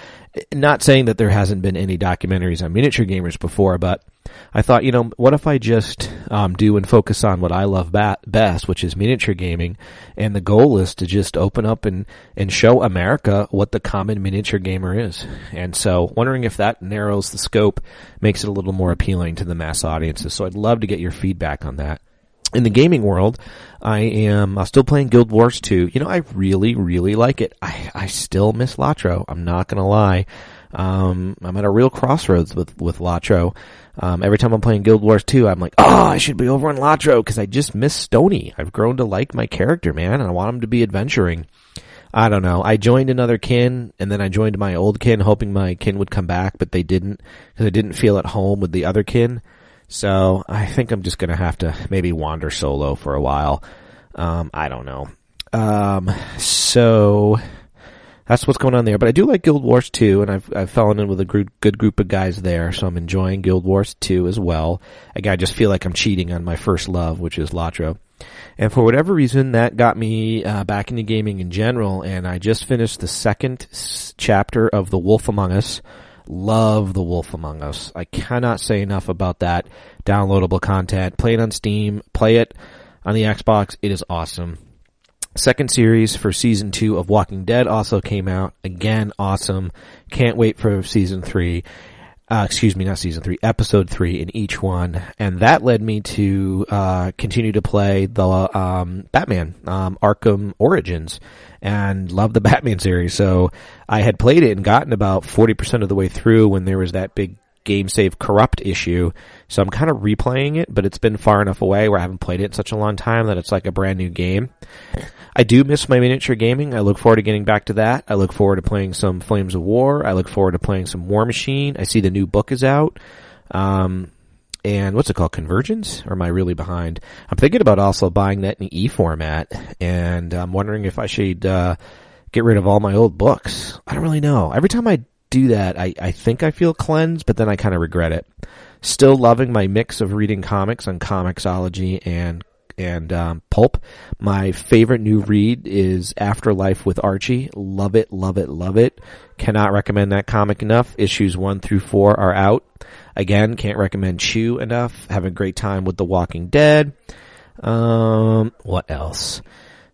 Not saying that there hasn't been any documentaries on miniature gamers before, but I thought, what if I just do and focus on what I love best, which is miniature gaming. And the goal is to just open up and show America what the common miniature gamer is. And so wondering if that narrows the scope, makes it a little more appealing to the mass audiences. So I'd love to get your feedback on that. In the gaming world, I am still playing Guild Wars 2. I really, really like it. I still miss Latro. I'm not going to lie. I'm at a real crossroads with Latro. Every time I'm playing Guild Wars 2, I'm like, I should be over on Latro because I just miss Stony. I've grown to like my character, man, and I want him to be adventuring. I don't know. I joined another kin, and then I joined my old kin, hoping my kin would come back, but they didn't because I didn't feel at home with the other kin. So I think I'm just going to have to maybe wander solo for a while. I don't know. So that's what's going on there. But I do like Guild Wars 2, and I've fallen in with a good group of guys there, so I'm enjoying Guild Wars 2 as well. I just feel like I'm cheating on my first love, which is Latro. And for whatever reason, that got me back into gaming in general, and I just finished the second chapter of The Wolf Among Us. Love The Wolf Among Us. I cannot say enough about that downloadable content. Play it on Steam. Play it on the Xbox. It is awesome. Second series for season 2 of Walking Dead also came out. Again, awesome. Can't wait for season 3. Not season 3, episode 3 in each one. And that led me to continue to play the Batman, Arkham Origins, and love the Batman series. So I had played it and gotten about 40% of the way through when there was that big game save corrupt issue. So I'm kind of replaying it, but it's been far enough away where I haven't played it in such a long time that it's like a brand new game. I do miss my miniature gaming. I look forward to getting back to that. I look forward to playing some Flames of War. I look forward to playing some War Machine. I see the new book is out. And what's it called? Convergence? Or am I really behind? I'm thinking about also buying that in e-format, and I'm wondering if I should get rid of all my old books. I don't really know. Every time I do that, I think I feel cleansed, but then I kind of regret it. Still loving my mix of reading comics on Comixology and pulp. My favorite new read is Afterlife with Archie. Love it, love it, love it. Cannot recommend that comic enough. Issues 1 through 4 are out. Again, can't recommend Chew enough. Have a great time with The Walking Dead. What else?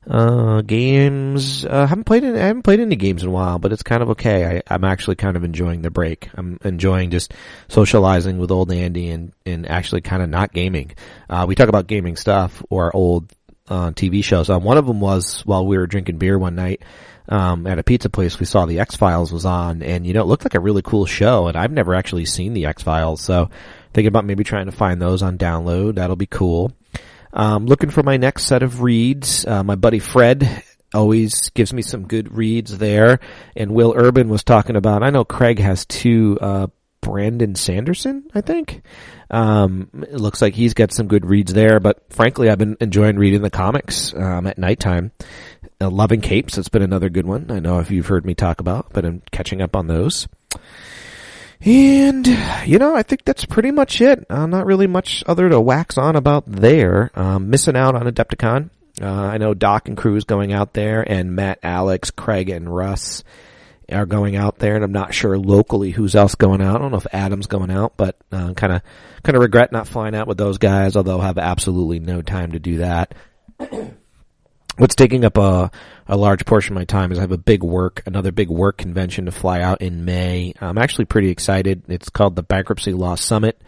Games. I haven't played any games in a while, but it's kind of okay. I'm actually kind of enjoying the break. I'm enjoying just socializing with old Andy and actually kind of not gaming. We talk about gaming stuff or old TV shows. One of them was while we were drinking beer one night at a pizza place. We saw the X-Files was on, and it looked like a really cool show. And I've never actually seen the X-Files, so thinking about maybe trying to find those on download. That'll be cool. Looking for my next set of reads. My buddy Fred always gives me some good reads there. And Will Urban was talking about, I know Craig has 2, Brandon Sanderson, I think. It looks like he's got some good reads there, but frankly, I've been enjoying reading the comics, at nighttime. Loving Capes, that's been another good one. I know if you've heard me talk about, but I'm catching up on those. And, I think that's pretty much it. Not really much other to wax on about there. Missing out on Adepticon. I know Doc and crew is going out there, and Matt, Alex, Craig, and Russ are going out there, and I'm not sure locally who's else going out. I don't know if Adam's going out, but kind of regret not flying out with those guys, although I have absolutely no time to do that. What's taking up a large portion of my time is I have another big work convention to fly out in May. I'm actually pretty excited. It's called the Bankruptcy Law Summit,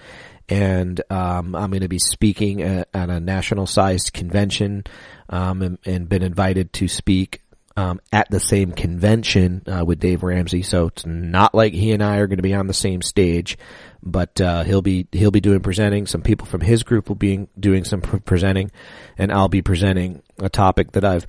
and I'm going to be speaking at a national-sized convention, and been invited to speak at the same convention with Dave Ramsey. So it's not like he and I are going to be on the same stage, but he'll be doing presenting. Some people from his group will be doing some presenting, and I'll be presenting a topic that I've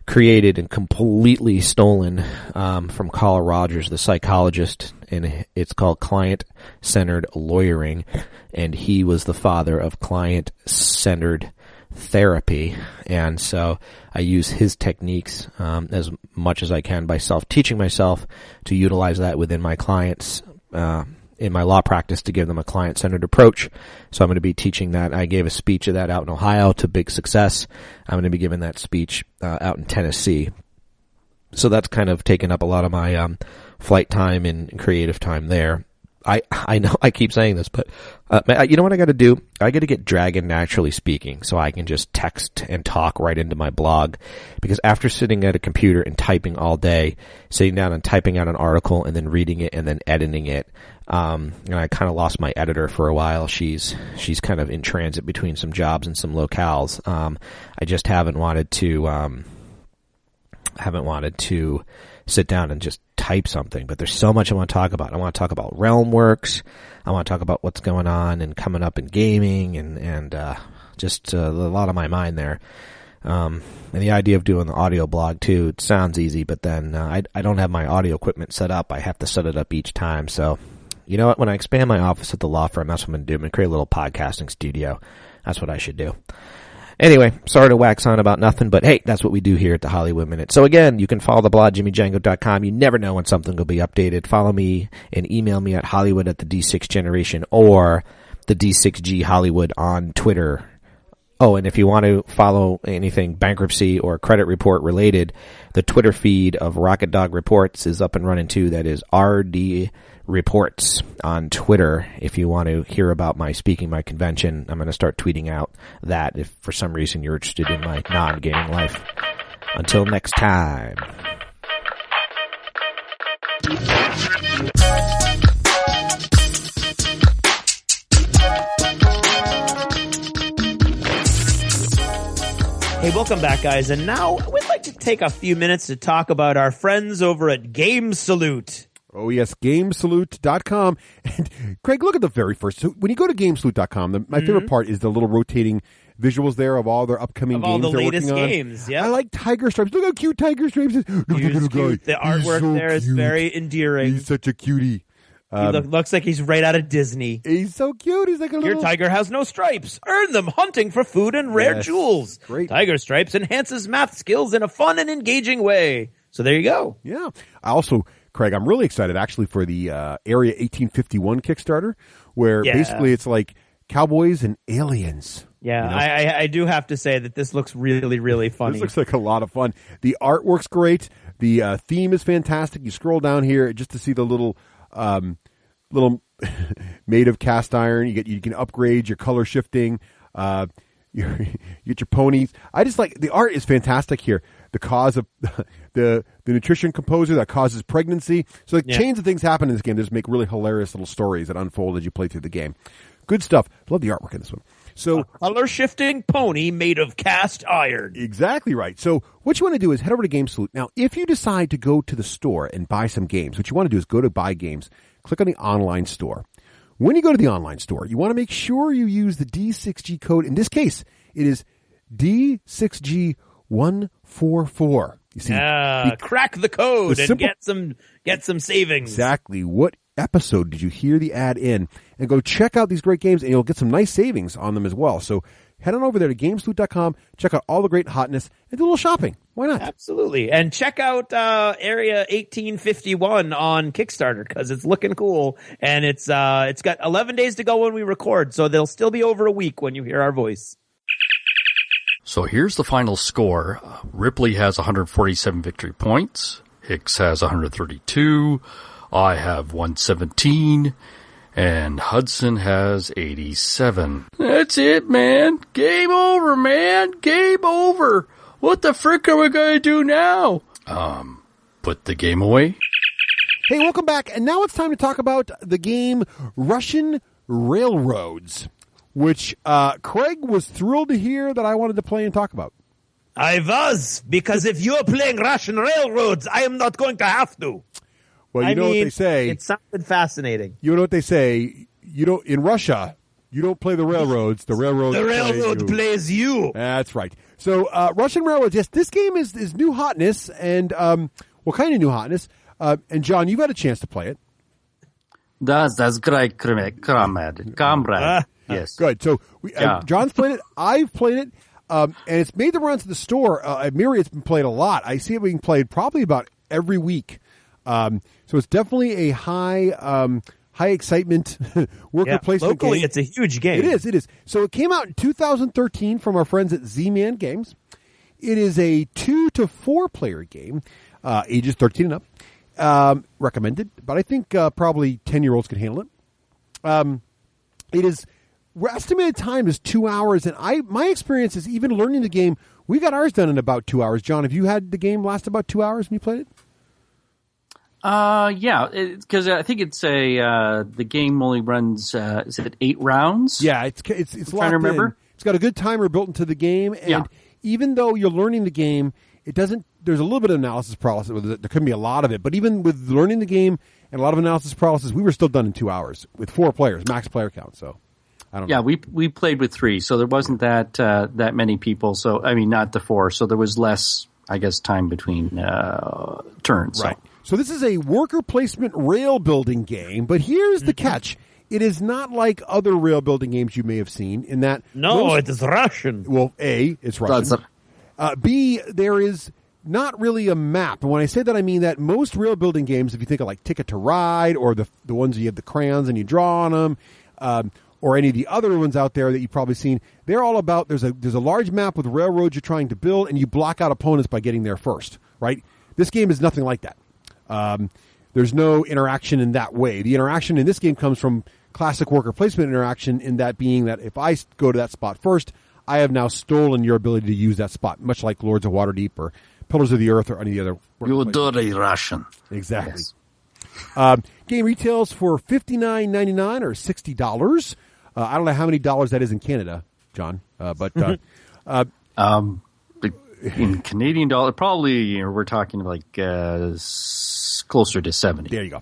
created and completely stolen from Carl Rogers, the psychologist, and it's called Client-Centered Lawyering, and he was the father of client-centered therapy. And so I use his techniques as much as I can by teaching myself to utilize that within my clients in my law practice to give them a client-centered approach. So I'm going to be teaching that. I gave a speech of that out in Ohio to big success. I'm going to be giving that speech out in Tennessee. So that's kind of taken up a lot of my flight time and creative time there. I know I keep saying this, but you know what I got to do? I got to get Dragon Naturally Speaking so I can just text and talk right into my blog. Because after sitting at a computer and typing all day, sitting down and typing out an article and then reading it and then editing it, and I kind of lost my editor for a while. She's kind of in transit between some jobs and some locales. I just haven't wanted to sit down and just type something, but there's so much I want to talk about. I want to talk about Realmworks. I want to talk about what's going on and coming up in gaming and just a lot on my mind there. And the idea of doing the audio blog too, it sounds easy, but then I don't have my audio equipment set up. I have to set it up each time. So, you know what? When I expand my office at the law firm, that's what I'm going to do. I'm going to create a little podcasting studio. That's what I should do. Anyway, sorry to wax on about nothing, but hey, that's what we do here at the Hollywood Minute. So again, you can follow the blog, jimmydjango.com. You never know when something will be updated. Follow me and email me at hollywood@the-D6generation or the D6G Hollywood on Twitter. Oh, and if you want to follow anything bankruptcy or credit report related, the Twitter feed of Rocket Dog Reports is up and running too. That is RD Reports on Twitter. If you want to hear about my convention, I'm going to start tweeting out that if for some reason you're interested in my non-gaming life. Until next time. Hey, welcome back, guys. And now we'd like to take a few minutes to talk about our friends over at Game Salute. Oh, yes, Gamesalute.com. And, Craig, look at the very first. So when you go to Gamesalute.com, my favorite part is the little rotating visuals there of all their upcoming games all the they're latest working on. games, yeah. I like Tiger Stripes. Look how cute Tiger Stripes is. Look at the little guy. The artwork so there is cute. very endearing. He's such a cutie. He looks like he's right out of Disney. He's so cute. He's like a Your little... tiger has no stripes. Earn them hunting for food and rare jewels. Great. Tiger Stripes enhances math skills in a fun and engaging way. So there you go. Yeah. I also, Craig, I'm really excited actually for the Area 1851 Kickstarter, where basically it's like cowboys and aliens. Yeah, you know? I do have to say that this looks really, really funny. This looks like a lot of fun. The artwork's great. The theme is fantastic. You scroll down here just to see the little made of cast iron. You can upgrade your color shifting. You get your ponies. I just like the art is fantastic here. The cause of the nutrition composer that causes pregnancy. So chains of things happen in this game. They just make really hilarious little stories that unfold as you play through the game. Good stuff. Love the artwork in this one. So a color shifting pony made of cast iron. Exactly right. So what you want to do is head over to Game Salute. Now, if you decide to go to the store and buy some games, what you want to do is go to Buy Games, click on the online store. When you go to the online store, you want to make sure you use the D6G code. In this case, it is D6G144. You see, crack the code and get some savings. Exactly. What episode did you hear the ad in? And go check out these great games, and you'll get some nice savings on them as well. So head on over there to Gamesalute.com, check out all the great hotness, and do a little shopping. Why not? Absolutely. And check out Area 1851 on Kickstarter because it's looking cool. And it's got 11 days to go when we record, so they'll still be over a week when you hear our voice. So here's the final score. Ripley has 147 victory points. Hicks has 132. I have 117. And Hudson has 87. That's it, man. Game over, man. Game over. What the frick are we going to do now? Put the game away. Hey, welcome back. And now it's time to talk about the game Russian Railroads, which Craig was thrilled to hear that I wanted to play and talk about. I was, because if you're playing Russian Railroads, I am not going to have to. Well, you know what they say. It sounded fascinating. You know what they say. In Russia, you don't play the railroads. The railroad plays you. That's right. So, Russian Railroads. Yes, this game is new hotness, and what kind of new hotness? And John, you've had a chance to play it. That's great, comrade. Yes. Good. So, John's played it. I've played it. And it's made the runs to the store. At Miri, it's been played a lot. I see it being played probably about every week. So it's definitely a high excitement worker placement locally, game. it's a huge game. It is. So it came out in 2013 from our friends at Z-Man Games. It is a 2 to 4 player game, ages 13 and up. Recommended, but I think probably 10-year-olds can handle it. It is. Estimated time is 2 hours, and my experience is even learning the game. We got ours done in about 2 hours. John, have you had the game last about 2 hours when you played it? Yeah, because I think it's the game only runs. Is it 8 rounds? Yeah, it's trying to remember. In. It's got a good timer built into the game, and even though you're learning the game, it doesn't. There's a little bit of analysis paralysis with it. There couldn't be a lot of it, but even with learning the game and a lot of analysis paralysis, we were still done in 2 hours with 4 players, max player count. So. I don't know. we played with 3, so there wasn't that many people. So I mean, not the 4. So there was less, I guess, time between turns. Right. So this is a worker placement rail building game, but here's the catch: it is not like other rail building games you may have seen. In that, it is Russian. Well, A, it's Russian. B, there is not really a map. And when I say that, I mean that most rail building games, if you think of like Ticket to Ride or the ones where you have the crayons and you draw on them. Or any of the other ones out there that you've probably seen, they're all about there's a large map with railroads you're trying to build, and you block out opponents by getting there first, right? This game is nothing like that. There's no interaction in that way. The interaction in this game comes from classic worker placement interaction, in that being that if I go to that spot first, I have now stolen your ability to use that spot, much like Lords of Waterdeep or Pillars of the Earth or any other. You're dirty Russian. Exactly. Yes. Game retails for $59.99 or $60. I don't know how many dollars that is in Canada, John, but in Canadian dollar, probably we're talking like closer to 70. There you go.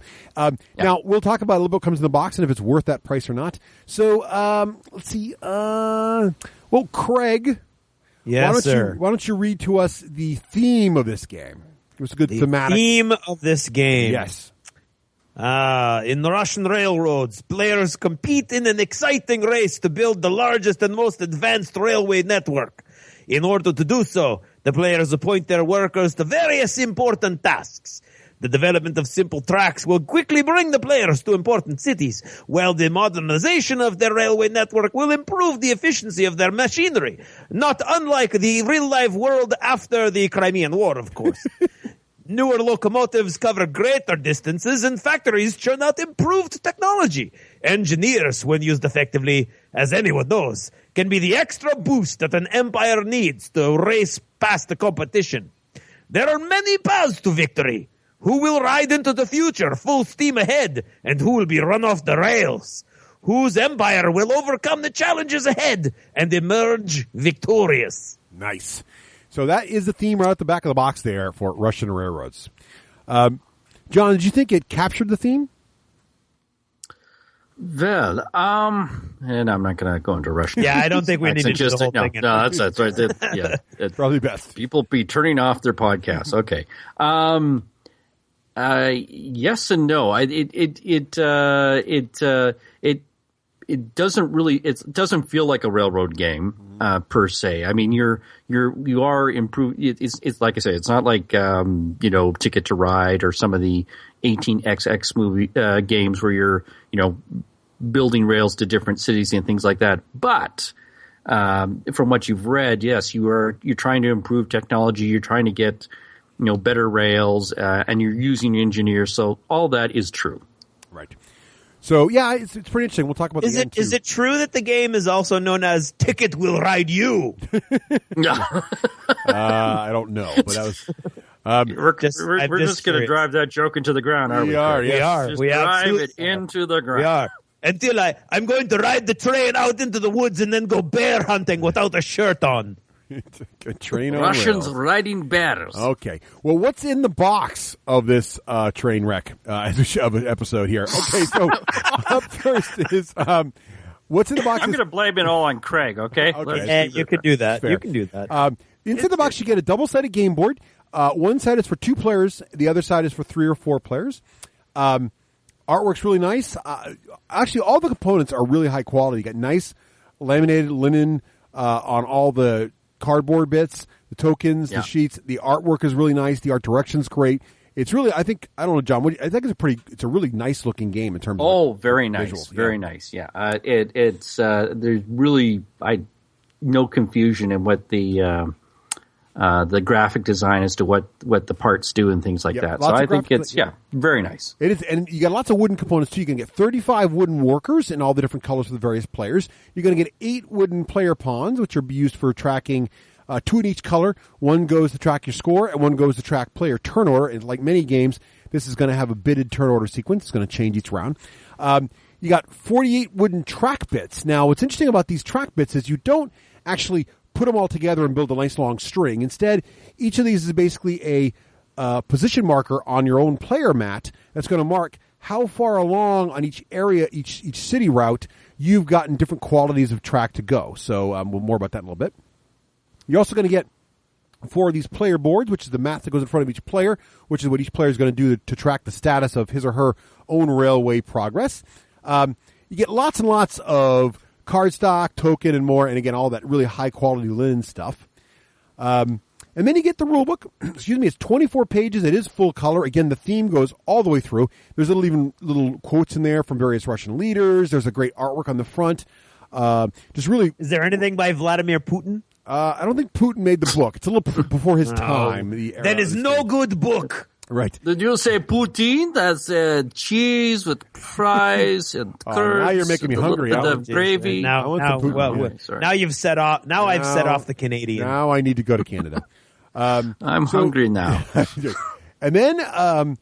Now we'll talk about a little bit what comes in the box and if it's worth that price or not. So let's see. Well, Craig, yes, sir. Why don't you read to us the theme of this game? It was a good thematic theme of this game. Yes. In the Russian railroads, players compete in an exciting race to build the largest and most advanced railway network. In order to do so, the players appoint their workers to various important tasks. The development of simple tracks will quickly bring the players to important cities, while the modernization of their railway network will improve the efficiency of their machinery, not unlike the real-life world after the Crimean War, of course. Newer locomotives cover greater distances, and factories churn out improved technology. Engineers, when used effectively, as anyone knows, can be the extra boost that an empire needs to race past the competition. There are many paths to victory. Who will ride into the future full steam ahead, and who will be run off the rails? Whose empire will overcome the challenges ahead and emerge victorious? Nice. So that is the theme right at the back of the box there for Russian railroads. John, did you think it captured the theme? Well, and I'm not going to go into Russian. Yeah, I don't think we need to do the whole thing. No, that's right. Yeah, it's probably best. People be turning off their podcasts. Okay. Yes and no. It doesn't really. It doesn't feel like a railroad game per se. I mean, you are improved. It's like I say. It's not like Ticket to Ride or some of the 18xx movie games where you're building rails to different cities and things like that. But from what you've read, yes, you're trying to improve technology. You're trying to get better rails, and you're using engineers. So all that is true. Right. So yeah, it's pretty interesting. We'll talk about the end too. Is it true that the game is also known as Ticket Will Ride You? I don't know, but that was. We're just going to drive that joke into the ground, aren't we? We are. Just drive it into the ground. We are. Until I'm going to ride the train out into the woods and then go bear hunting without a shirt on. A train on Russians rails. riding bears. Okay. Well, what's in the box of this train wreck of an episode here? Okay, so up first is what's in the box? I'm going to blame it all on Craig. Okay. You can do that. You can do that. Inside the box, you get a double-sided game board. One side is for 2 players. The other side is for 3 or 4 players. Artwork's really nice. Actually, all the components are really high quality. You got nice laminated linen on all the cardboard bits, the tokens, the sheets. The artwork is really nice. The art direction's great. It's really, I don't know, John. I think it's a really nice looking game in terms of very nice, visuals. Very nice. Yeah, it's there's really no confusion in what the graphic design as to what the parts do and things like that. So I think it's very nice. It is, and you got lots of wooden components too. You can get 35 wooden workers in all the different colors for the various players. You're going to get 8 wooden player pawns, which are used for tracking. 2 in each color. One goes to track your score, and one goes to track player turn order. And like many games, this is going to have a bidded turn order sequence. It's going to change each round. You got 48 wooden track bits. Now, what's interesting about these track bits is you don't actually put them all together and build a nice long string. Instead, each of these is basically a position marker on your own player mat that's going to mark how far along on each area, each city route, you've gotten different qualities of track to go. So more about that in a little bit. You're also going to get 4 of these player boards, which is the mat that goes in front of each player, which is what each player is going to do to track the status of his or her own railway progress. You get lots and lots of cardstock, token, and more, and again, all that really high-quality linen stuff. And then you get the rule book. Excuse me, it's 24 pages. It is full color. Again, the theme goes all the way through. There's little quotes in there from various Russian leaders. There's a great artwork on the front. Just really... Is there anything by Vladimir Putin? I don't think Putin made the book. It's a little before his time. That is no good book. Right. Did you say poutine? That's cheese with fries and curds. Now you're making me hungry. The gravy. Now you've set off. I've set off the Canadian. Now I need to go to Canada. I'm hungry now. And then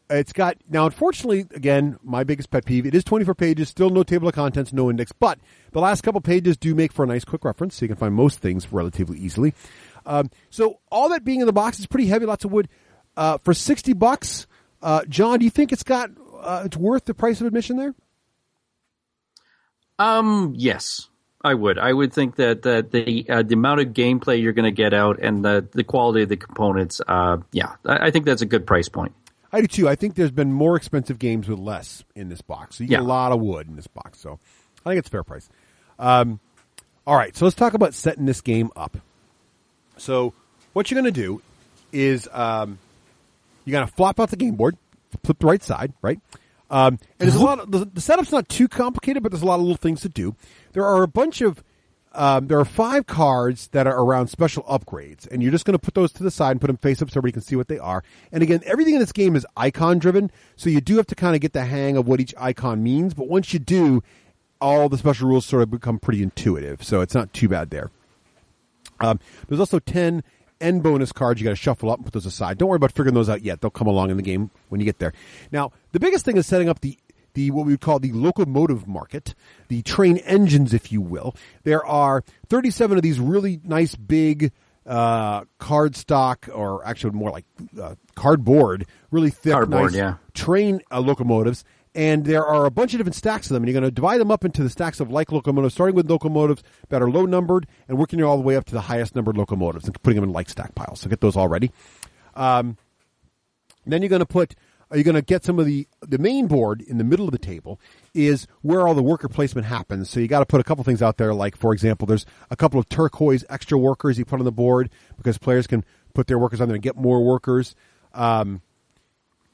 it's got, now unfortunately, again, my biggest pet peeve, it is 24 pages, still no table of contents, no index, but the last couple pages do make for a nice quick reference, so you can find most things relatively easily. So all that being in the box is pretty heavy, lots of wood. For $60, John, do you think it's worth the price of admission there? Yes, I would. I would think that the amount of gameplay you're going to get out and the quality of the components, I think that's a good price point. I do too. I think there's been more expensive games with less in this box. So you get a lot of wood in this box. So I think it's a fair price. All right, so let's talk about setting this game up. So what you're going to do is you're going to flop out the game board, flip the right side, right? And there's a lot of, the setup's not too complicated, but there's a lot of little things to do. There are a bunch of there are 5 cards that are around special upgrades, and you're just going to put those to the side and put them face up so everybody can see what they are. And again, everything in this game is icon driven, so you do have to kind of get the hang of what each icon means. But once you do, all the special rules sort of become pretty intuitive, so it's not too bad there. There's also 10 end bonus cards you got to shuffle up and put those aside. Don't worry about figuring those out yet. They'll come along in the game when you get there. Now, the biggest thing is setting up the what we would call the locomotive market, the train engines, if you will. There are 37 of these really nice big cardstock, or actually more like cardboard, really thick, nice train locomotives. And there are a bunch of different stacks of them, and you're going to divide them up into the stacks of like locomotives, starting with locomotives that are low numbered and working all the way up to the highest numbered locomotives and putting them in like stack piles. So get those all ready. Then you're going to get some of the main board in the middle of the table is where all the worker placement happens. So you got to put a couple things out there, like, for example, there's a couple of turquoise extra workers you put on the board because players can put their workers on there and get more workers.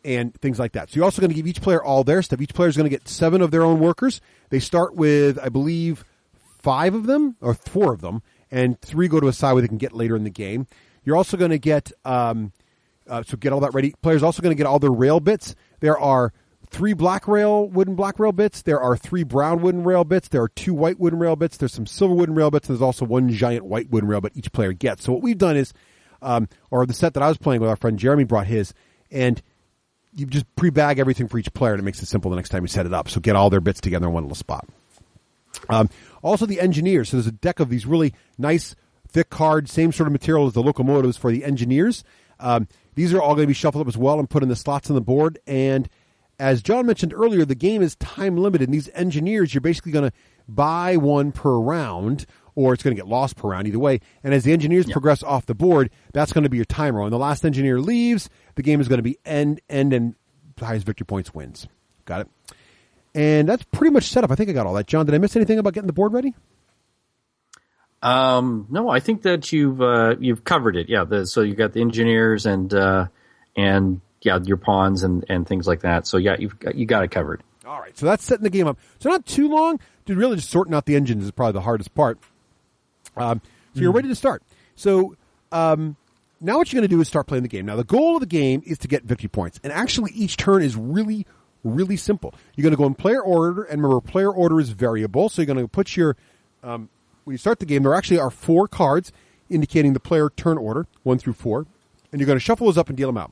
And things like that. So you're also going to give each player all their stuff. Each player is going to get 7 of their own workers. They start with, I believe, 5 of them, or 4 of them, and 3 go to a side where they can get later in the game. You're also going to get, so get all that ready. Players are also going to get all their rail bits. There are 3 wooden black rail bits. There are 3 brown wooden rail bits. There are 2 white wooden rail bits. There's some silver wooden rail bits. And there's also 1 giant white wooden rail bit each player gets. So what we've done is, or the set that I was playing with, our friend Jeremy brought his, and you just pre-bag everything for each player, and it makes it simple the next time you set it up. So get all their bits together in one little spot. Also the engineers. So there's a deck of these really nice, thick cards, same sort of material as the locomotives for the engineers. These are all going to be shuffled up as well and put in the slots on the board. And as John mentioned earlier, the game is time limited. And these engineers, you're basically going to buy one per round, or it's going to get lost per round either way. And as the engineers progress off the board, that's going to be your timer. When the last engineer leaves, the game is going to be end, and the highest victory points wins. Got it? And that's pretty much set up. I think I got all that. John, did I miss anything about getting the board ready? No, I think that you've covered it. Yeah, so you got the engineers and your pawns and things like that. So yeah, you got it covered. All right, so that's setting the game up. So not too long. Dude, really just sorting out the engines is probably the hardest part. So you're ready to start. So now what you're going to do is start playing the game. Now the goal of the game is to get victory points, and actually each turn is really, really simple. You're going to go in player order, and remember, player order is variable. So you're going to put your when you start the game, there actually are 4 cards indicating the player turn order, 1 through 4, and you're going to shuffle those up and deal them out.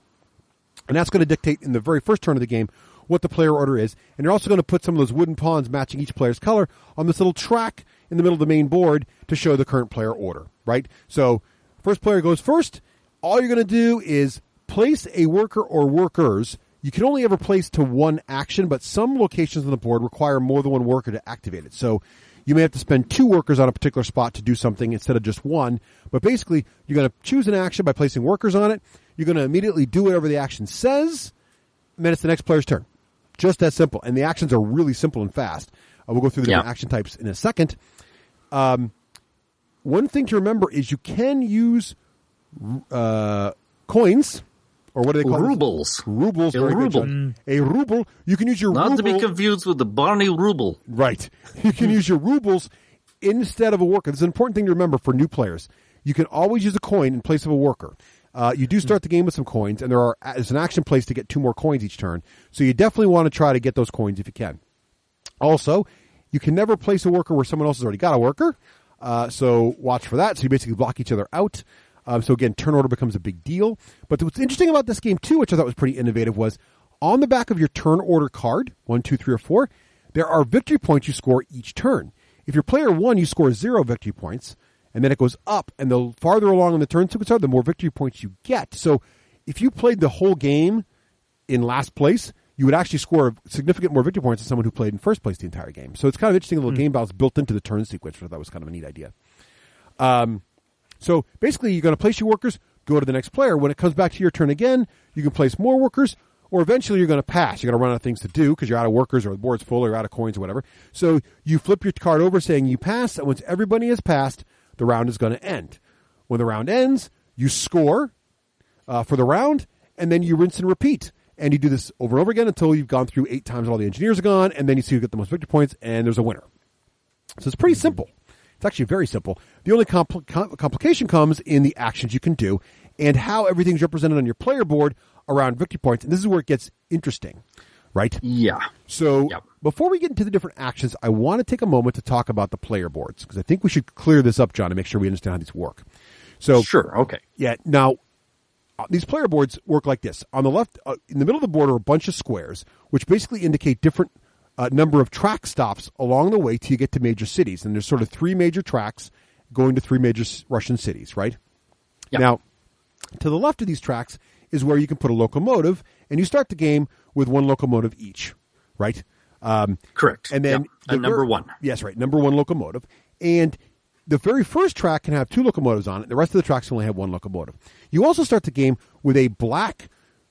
And that's going to dictate in the very first turn of the game what the player order is. And you're also going to put some of those wooden pawns matching each player's color on this little track in the middle of the main board to show the current player order, right? So first player goes first. All you're going to do is place a worker or workers. You can only ever place to one action, but some locations on the board require more than one worker to activate it. So you may have to spend 2 workers on a particular spot to do something instead of just 1. But basically, you're going to choose an action by placing workers on it. You're going to immediately do whatever the action says, and then it's the next player's turn. Just that simple. And the actions are really simple and fast. We'll go through the different action types in a second. One thing to remember is you can use coins, or what do they call rubles? It? Rubles. A ruble. A ruble. You can use your ruble. Not to be confused with the Barney ruble. Right. You can use your rubles instead of a worker. This is an important thing to remember for new players. You can always use a coin in place of a worker. You do start the game with some coins, and there's an action place to get 2 more coins each turn. So you definitely want to try to get those coins if you can. Also, you can never place a worker where someone else has already got a worker. So watch for that. So you basically block each other out. So again, turn order becomes a big deal. But what's interesting about this game too, which I thought was pretty innovative, was on the back of your turn order card, 1, 2, 3, or 4, there are victory points you score each turn. If you're player 1, you score 0 victory points. And then it goes up, and the farther along in the turn sequence are, the more victory points you get. So if you played the whole game in last place, you would actually score significant more victory points than someone who played in first place the entire game. So it's kind of interesting, a little game balance built into the turn sequence, which I thought was kind of a neat idea. So basically, you're going to place your workers, go to the next player. When it comes back to your turn again, you can place more workers, or eventually you're going to pass. You're going to run out of things to do because you're out of workers, or the board's full, or you're out of coins, or whatever. So you flip your card over saying you pass, and once everybody has passed, the round is going to end. When the round ends, you score for the round, and then you rinse and repeat. And you do this over and over again until you've gone through 8 times and all the engineers are gone, and then you see who get the most victory points, and there's a winner. So it's pretty simple. It's actually very simple. The only complication comes in the actions you can do and how everything's represented on your player board around victory points. And this is where it gets interesting, right? Yeah. So before we get into the different actions, I want to take a moment to talk about the player boards, because I think we should clear this up, John, to make sure we understand how these work. So sure, okay. Yeah, now, these player boards work like this. On the left, in the middle of the board are a bunch of squares, which basically indicate different number of track stops along the way till you get to major cities. And there's sort of 3 major tracks going to 3 major Russian cities, right? Yep. Now, to the left of these tracks is where you can put a locomotive, and you start the game with 1 locomotive each, right? Correct. And then number 1. Yes, right. Number 1 locomotive. And the very first track can have 2 locomotives on it. The rest of the tracks only have 1 locomotive. You also start the game with a black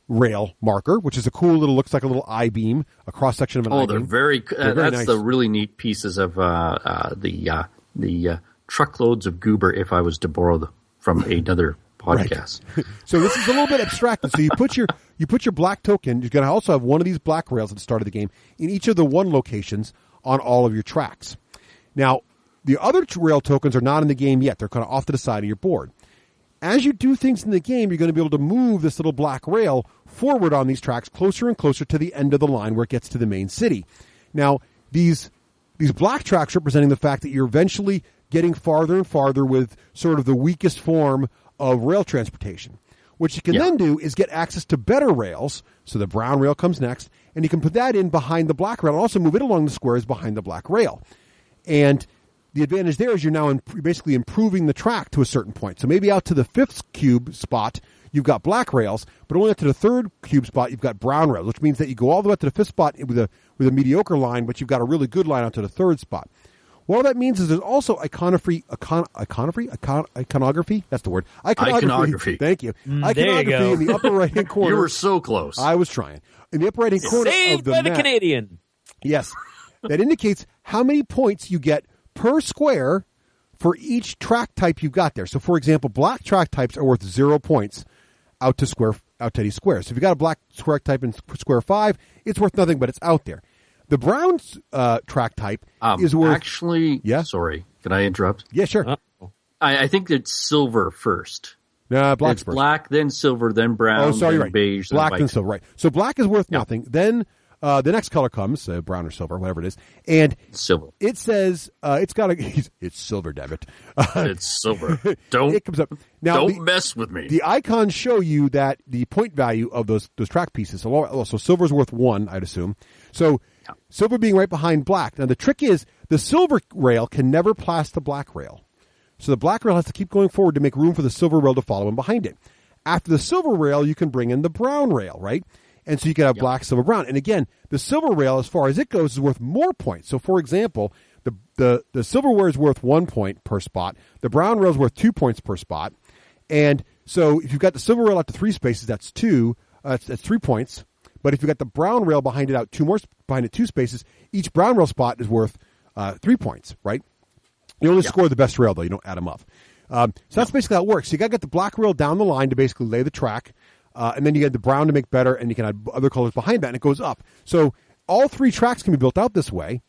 rail marker, which is a cool little, looks like a little I-beam, a cross-section of an I-beam. They're very very that's nice. The really neat pieces of the truckloads of goober, if I was to borrow from another podcast. Right. So this is a little bit abstracted. So you put your black token. You're going to also have one of these black rails at the start of the game in each of the 1 locations on all of your tracks. Now, the other rail tokens are not in the game yet. They're kind of off to the side of your board. As you do things in the game, you're going to be able to move this little black rail forward on these tracks closer and closer to the end of the line where it gets to the main city. Now, these black tracks representing the fact that you're eventually getting farther and farther with sort of the weakest form of rail transportation. What you can then do is get access to better rails. So the brown rail comes next, and you can put that in behind the black rail and also move it along the squares behind the black rail. And the advantage there is you're now basically improving the track to a certain point. So maybe out to the 5th cube spot, you've got black rails, but only up to the 3rd cube spot, you've got brown rails, which means that you go all the way up to the 5th spot with a mediocre line, but you've got a really good line out to the 3rd spot. What all that means is there's also iconography. That's the word. Iconography. Thank you. Iconography in the upper right-hand corner. You were so close. I was trying. In the upper right-hand corner of the by map. the Canadian. Yes. That indicates how many points you get per square for each track type you've got there. So, for example, black track types are worth 0 points out to any square. So if you got a black track type in square 5, it's worth nothing, but it's out there. The brown track type is worth... Actually, sorry, can I interrupt? Yeah, sure. I think it's silver first. No, black's it's first. Black, then silver, then brown, then right. beige, black, then white. then silver, right. So black is worth nothing. Then the next color comes, brown or silver, whatever it is, and silver. It says it's got it's silver, damn it. It's silver. Don't it comes up. Now, don't mess with me. The icons show you that the point value of those track pieces. So silver's worth 1, I'd assume. So silver being right behind black. Now the trick is the silver rail can never pass the black rail. So the black rail has to keep going forward to make room for the silver rail to follow in behind it. After the silver rail, you can bring in the brown rail, right? And so you can have black, silver, brown. And again, the silver rail, as far as it goes, is worth more points. So, for example, the silverware is worth 1 point per spot. The brown rail is worth 2 points per spot. And so if you've got the silver rail out to 3 spaces, that's 2. That's 3 points. But if you've got the brown rail behind it out 2 spaces, each brown rail spot is worth 3 points, right? You only score the best rail, though. You don't add them up. So that's basically how it works. So you got to get the black rail down the line to basically lay the track. And then you get the brown to make better, and you can add other colors behind that, and it goes up. So all 3 tracks can be built out this way,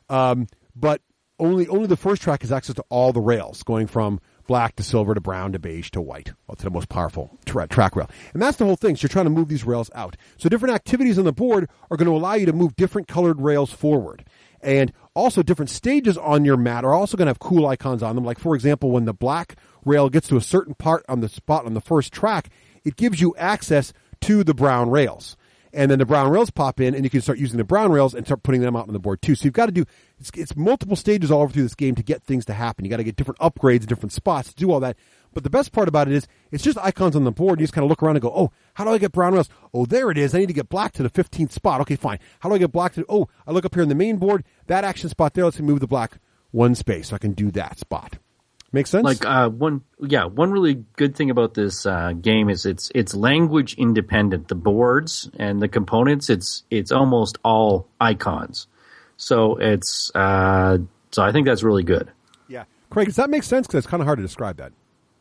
but only the first track has access to all the rails, going from black to silver to brown to beige to white, to the most powerful track rail. And that's the whole thing. So you're trying to move these rails out. So different activities on the board are going to allow you to move different colored rails forward. And also different stages on your mat are also going to have cool icons on them. Like, for example, when the black rail gets to a certain part on the spot on the first track, it gives you access to the brown rails. And then the brown rails pop in, and you can start using the brown rails and start putting them out on the board too. So you've got to do, it's multiple stages all over through this game to get things to happen. You got to get different upgrades in different spots to do all that. But the best part about it is it's just icons on the board. You just kind of look around and go, oh, how do I get brown rails? Oh, there it is. I need to get black to the 15th spot. Okay, fine. How do I get black to, I look up here in the main board. That action spot there, let's move the black 1 space so I can do that spot. Make sense? Like one really good thing about this game is it's language independent. The boards and the components, it's almost all icons. So it's so I think that's really good. Yeah, Craig, does that make sense? Because it's kind of hard to describe that.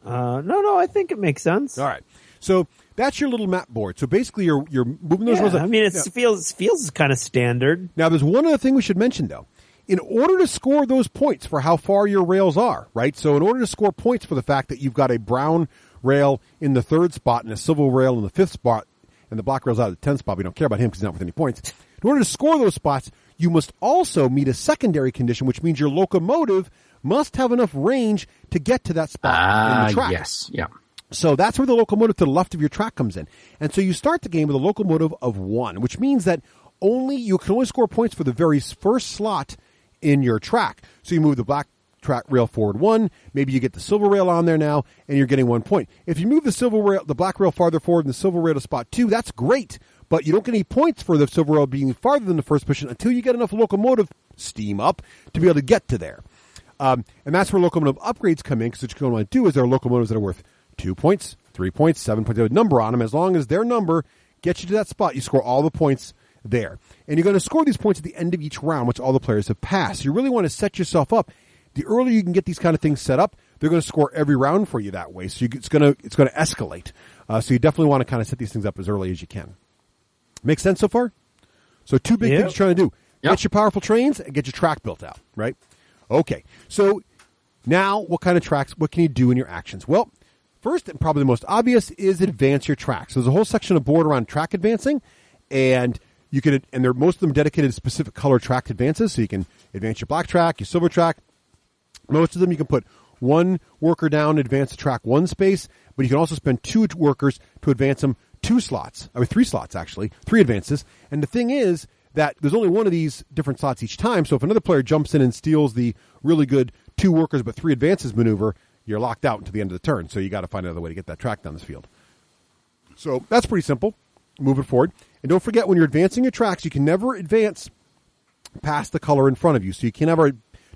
No, I think it makes sense. All right, so that's your little map board. So basically, you're moving those rails. I mean, it feels kind of standard. Now, there's one other thing we should mention though. In order to score those points for how far your rails are, right? So in order to score points for the fact that you've got a brown rail in the 3rd spot and a silver rail in the 5th spot, and the black rail's out of the 10th spot, we don't care about him because he's not worth any points. In order to score those spots, you must also meet a secondary condition, which means your locomotive must have enough range to get to that spot in the track. Yes, yeah. So that's where the locomotive to the left of your track comes in. And so you start the game with a locomotive of 1, which means that you can only score points for the very first slot in your track. So you move the black track rail forward 1, maybe you get the silver rail on there now, and you're getting 1 point. If you move the black rail farther forward and the silver rail to spot 2, that's great, but you don't get any points for the silver rail being farther than the first position until you get enough locomotive steam up to be able to get to there. And that's where locomotive upgrades come in, because what you're going to want to do is there are locomotives that are worth 2 points, 3 points, 7 points. They have a number on them. As long as their number gets you to that spot, you score all the points there. And you're going to score these points at the end of each round, which all the players have passed. You really want to set yourself up. The earlier you can get these kind of things set up, they're going to score every round for you that way. So it's going to escalate. So you definitely want to kind of set these things up as early as you can. Make sense so far? So 2 big things you're trying to do. Get your powerful trains and get your track built out, right? Okay. So now what kind of tracks, what can you do in your actions? Well, first and probably the most obvious is advance your tracks. So there's a whole section of board around track advancing, and most of them dedicated to specific color track advances. So you can advance your black track, your silver track. Most of them you can put 1 worker down, advance the track 1 space, but you can also spend 2 workers to advance them 2 slots. 3 slots actually, 3 advances. And the thing is that there's only 1 of these different slots each time. So if another player jumps in and steals the really good 2 workers but 3 advances maneuver, you're locked out until the end of the turn. So you got to find another way to get that track down this field. So that's pretty simple. Move it forward. And don't forget, when you're advancing your tracks, you can never advance past the color in front of you. So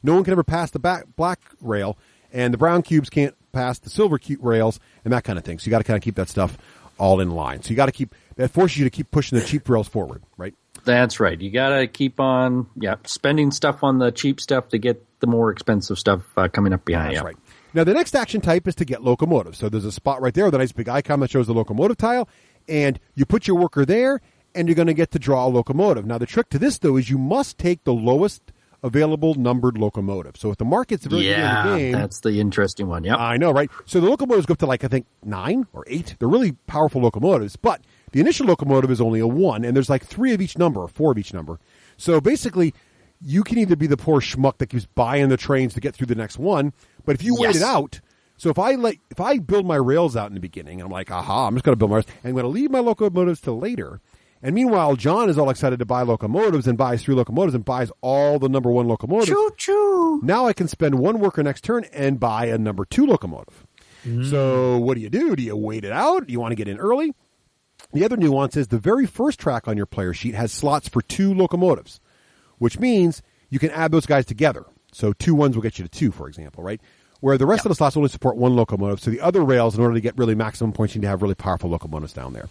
no one can ever pass the black rail, and the brown cubes can't pass the silver rails, and that kind of thing. So you got to kind of keep that stuff all in line. So that forces you to keep pushing the cheap rails forward, right? That's right. You got to keep on spending stuff on the cheap stuff to get the more expensive stuff coming up behind you. That's right. Now, the next action type is to get locomotives. So there's a spot right there with a nice big icon that shows the locomotive tile, and you put your worker there, and you're going to get to draw a locomotive. Now, the trick to this, though, is you must take the lowest available numbered locomotive. So if the market's very good in the game, that's the interesting one. Yeah, I know, right? So the locomotives go up to I think 9 or 8. They're really powerful locomotives, but the initial locomotive is only a 1, and there's 3 of each number or 4 of each number. So basically, you can either be the poor schmuck that keeps buying the trains to get through the next one, but if you wait it out, so if I build my rails out in the beginning, and I'm like, I'm just going to build my rails, and I'm going to leave my locomotives till later. And meanwhile, John is all excited to buy locomotives and buys 3 locomotives and buys all the number 1 locomotives. Choo-choo. Now I can spend 1 worker next turn and buy a number 2 locomotive. So what do? Do you wait it out? Do you want to get in early? The other nuance is the very first track on your player sheet has slots for 2 locomotives, which means you can add those guys together. So 2 1s will get you to 2, for example, right? Where the rest of the slots only support 1 locomotive. So the other rails, in order to get really maximum points, you need to have really powerful locomotives down there.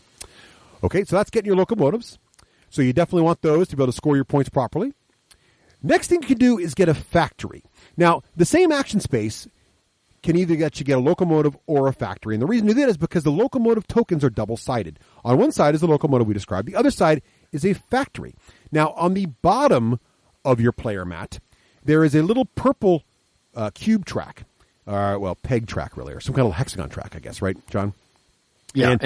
Okay, so that's getting your locomotives. So you definitely want those to be able to score your points properly. Next thing you can do is get a factory. Now, the same action space can either get a locomotive or a factory. And the reason to do that is because the locomotive tokens are double-sided. On one side is the locomotive we described. The other side is a factory. Now, on the bottom of your player mat, there is a little purple cube track. Peg track, really, or some kind of hexagon track, I guess, right, John? Yeah,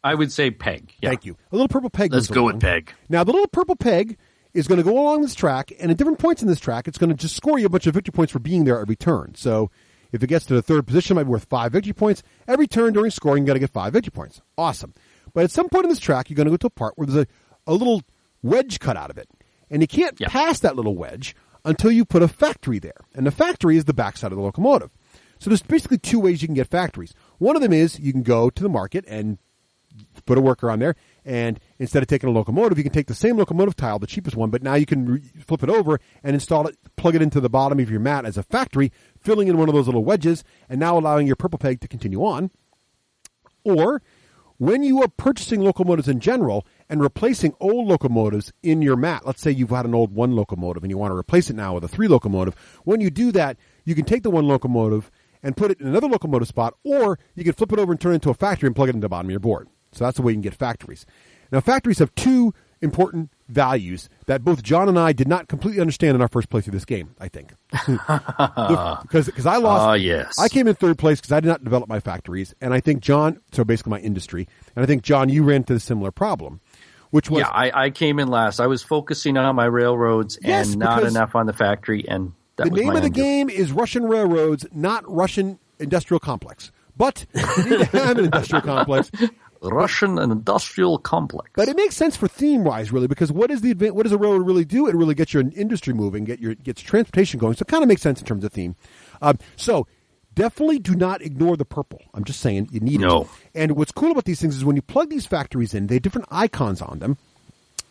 I would say peg. Yeah. Thank you. A little purple peg. Let's go with peg. Now, the little purple peg is going to go along this track, and at different points in this track, it's going to just score you a bunch of victory points for being there every turn. So if it gets to the 3rd position, it might be worth 5 victory points. Every turn during scoring, you got to get 5 victory points. Awesome. But at some point in this track, you're going to go to a part where there's a little wedge cut out of it. And you can't pass that little wedge until you put a factory there. And the factory is the backside of the locomotive. So there's basically 2 ways you can get factories. One of them is you can go to the market and put a worker on there, and instead of taking a locomotive, you can take the same locomotive tile, the cheapest one, but now you can flip it over and install it, plug it into the bottom of your mat as a factory, filling in one of those little wedges, and now allowing your purple peg to continue on. Or, when you are purchasing locomotives in general and replacing old locomotives in your mat, let's say you've had an old 1 locomotive and you want to replace it now with a 3 locomotive, when you do that, you can take the 1 locomotive and put it in another locomotive spot, or you can flip it over and turn it into a factory and plug it into the bottom of your board. So that's the way you can get factories. Now, factories have 2 important values that both John and I did not completely understand in our first playthrough of this game, I think. Because I lost. Yes. I came in 3rd place because I did not develop my factories. And I think John, so basically my industry, and I think, John, you ran into a similar problem. Which was, I came in last. I was focusing on my railroads and not enough on the factory, and that the was name of the game is Russian Railroads, not Russian Industrial Complex. But you need to have an industrial complex. Russian and industrial complex. But it makes sense for theme-wise, really, because what does a railroad really do? It really gets your industry moving, gets transportation going. So it kind of makes sense in terms of theme. So definitely do not ignore the purple. I'm just saying you need it. And what's cool about these things is when you plug these factories in, they have different icons on them.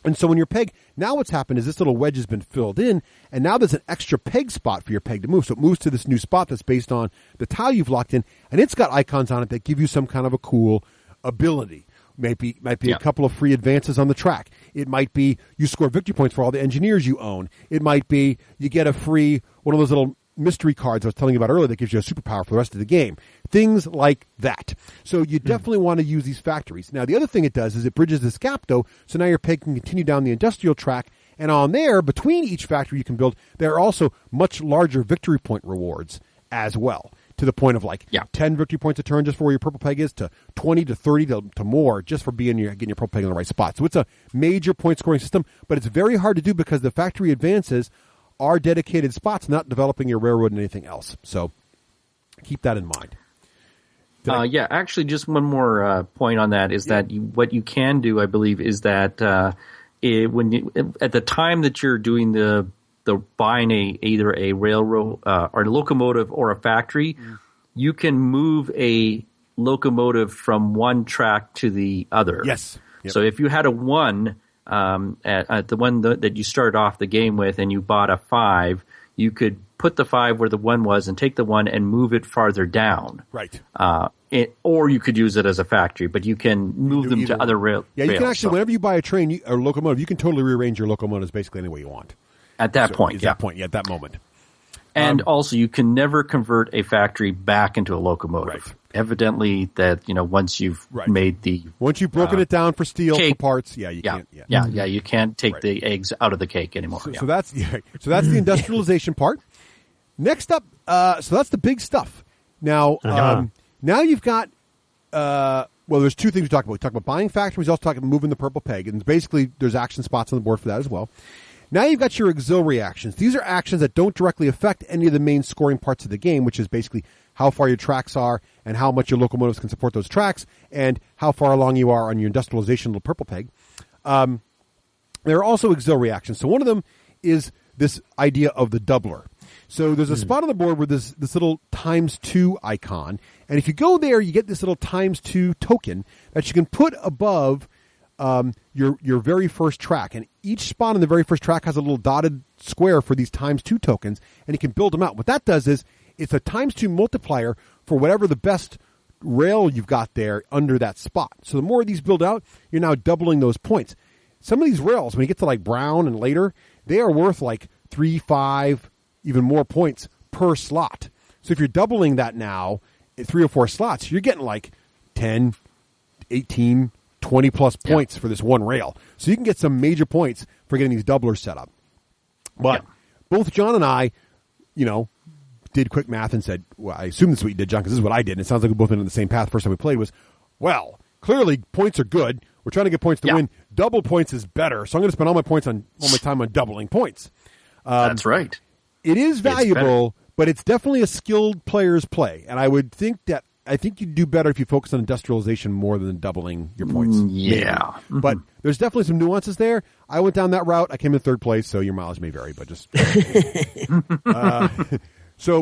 And so when your peg, now what's happened is this little wedge has been filled in, and now there's an extra peg spot for your peg to move. So it moves to this new spot that's based on the tile you've locked in, and it's got icons on it that give you some kind of a cool ability. Might be a couple of free advances on the track. It might be you score victory points for all the engineers you own. It might be you get a free, one of those little mystery cards I was telling you about earlier that gives you a superpower for the rest of the game. Things like that. So you definitely want to use these factories. Now, the other thing it does is it bridges this gap, though, so now your peg can continue down the industrial track, and on there, between each factory you can build, there are also much larger victory point rewards as well, to the point of 10 victory points a turn just for where your purple peg is, to 20 to 30 to more just for getting your purple peg in the right spot. So it's a major point scoring system, but it's very hard to do because the factory advances are dedicated spots, not developing your railroad and anything else. So keep that in mind. Actually, just one more point on that is that what you can do, I believe, is that at the time that you're doing the buying either a railroad or a locomotive or a factory, you can move a locomotive from one track to the other. Yes. Yep. So if you had a 1 at the one that you started off the game with, and you bought a 5, you could put the 5 where the 1 was and take the 1 and move it farther down. Right. or you could use it as a factory, but you can move them to other rails. Yeah, you can actually, whenever you buy a train or locomotive, you can totally rearrange your locomotives basically any way you want. At that point, at that moment. And also, you can never convert a factory back into a locomotive. Right. Evidently, that once you've made once you've broken it down for steel cake, for parts, you can't. Yeah, you can't take the eggs out of the cake anymore. So that's the industrialization part. Next up, so that's the big stuff. Now, now you've got. There's two things we talk about. We talk about buying factories. We also talk about moving the purple peg, and basically there's action spots on the board for that as well. Now you've got your auxiliary actions. These are actions that don't directly affect any of the main scoring parts of the game, which is basically how far your tracks are and how much your locomotives can support those tracks and how far along you are on your industrialization little purple peg. There are also auxiliary actions. So one of them is this idea of the doubler. So there's a spot on the board where this little ×2 icon. And if you go there, you get this little ×2 token that you can put above your very first track, and each spot on the very first track has a little dotted square for these ×2 tokens, and you can build them out. What that does is it's a ×2 multiplier for whatever the best rail you've got there under that spot. So the more of these build out, you're now doubling those points. Some of these rails, when you get to like Brown and later, they are worth like 3, 5, even more points per slot. So if you're doubling that now at 3 or 4 slots, you're getting like 10, 18, 20 plus points for this one rail. So you can get some major points for getting these doublers set up. But both John and I, did quick math and said, well, I assume this is what you did, John, because this is what I did. And it sounds like we both went on the same path. First time we played was, well, clearly points are good. We're trying to get points to win. Double points is better. So I'm going to spend all my time on doubling points. That's right. It is valuable, but it's definitely a skilled player's play. And I think you'd do better if you focus on industrialization more than doubling your points. Yeah. Mm-hmm. But there's definitely some nuances there. I went down that route. I came in third place, so your mileage may vary, but just...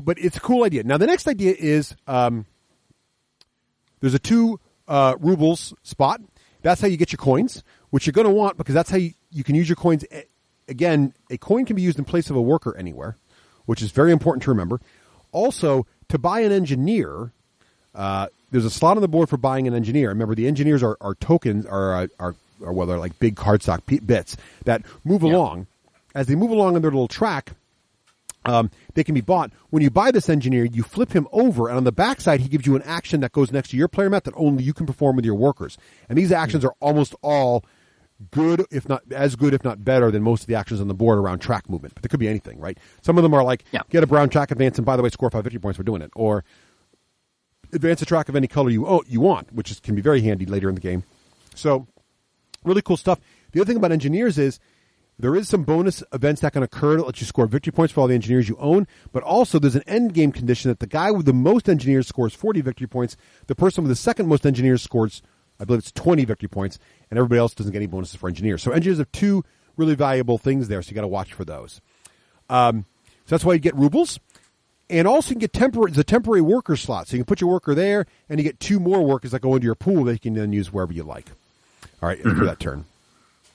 but it's a cool idea. Now, the next idea is there's a 2 rubles spot. That's how you get your coins, which you're going to want because that's how you can use your coins. Again, a coin can be used in place of a worker anywhere, which is very important to remember. Also, to buy an engineer... there's a slot on the board for buying an engineer. Remember, the engineers are tokens, they're like big cardstock bits that move along. As they move along on their little track, they can be bought. When you buy this engineer, you flip him over, and on the backside, he gives you an action that goes next to your player mat that only you can perform with your workers. And these actions are almost all good, if not better than most of the actions on the board around track movement. But there could be anything, right? Some of them are like, get a brown track advance, and by the way, score 5 victory points for doing it. Or advance a track of any color you want, which can be very handy later in the game. So, really cool stuff. The other thing about engineers is there is some bonus events that can occur that let you score victory points for all the engineers you own, but also there's an end game condition that the guy with the most engineers scores 40 victory points, the person with the second most engineers scores, I believe it's 20 victory points, and everybody else doesn't get any bonuses for engineers. So engineers have 2 really valuable things there, so you got to watch for those. So that's why you get rubles. And also you can get a temporary worker slot. So you can put your worker there, and you get 2 more workers that go into your pool that you can then use wherever you like. All right, for that turn.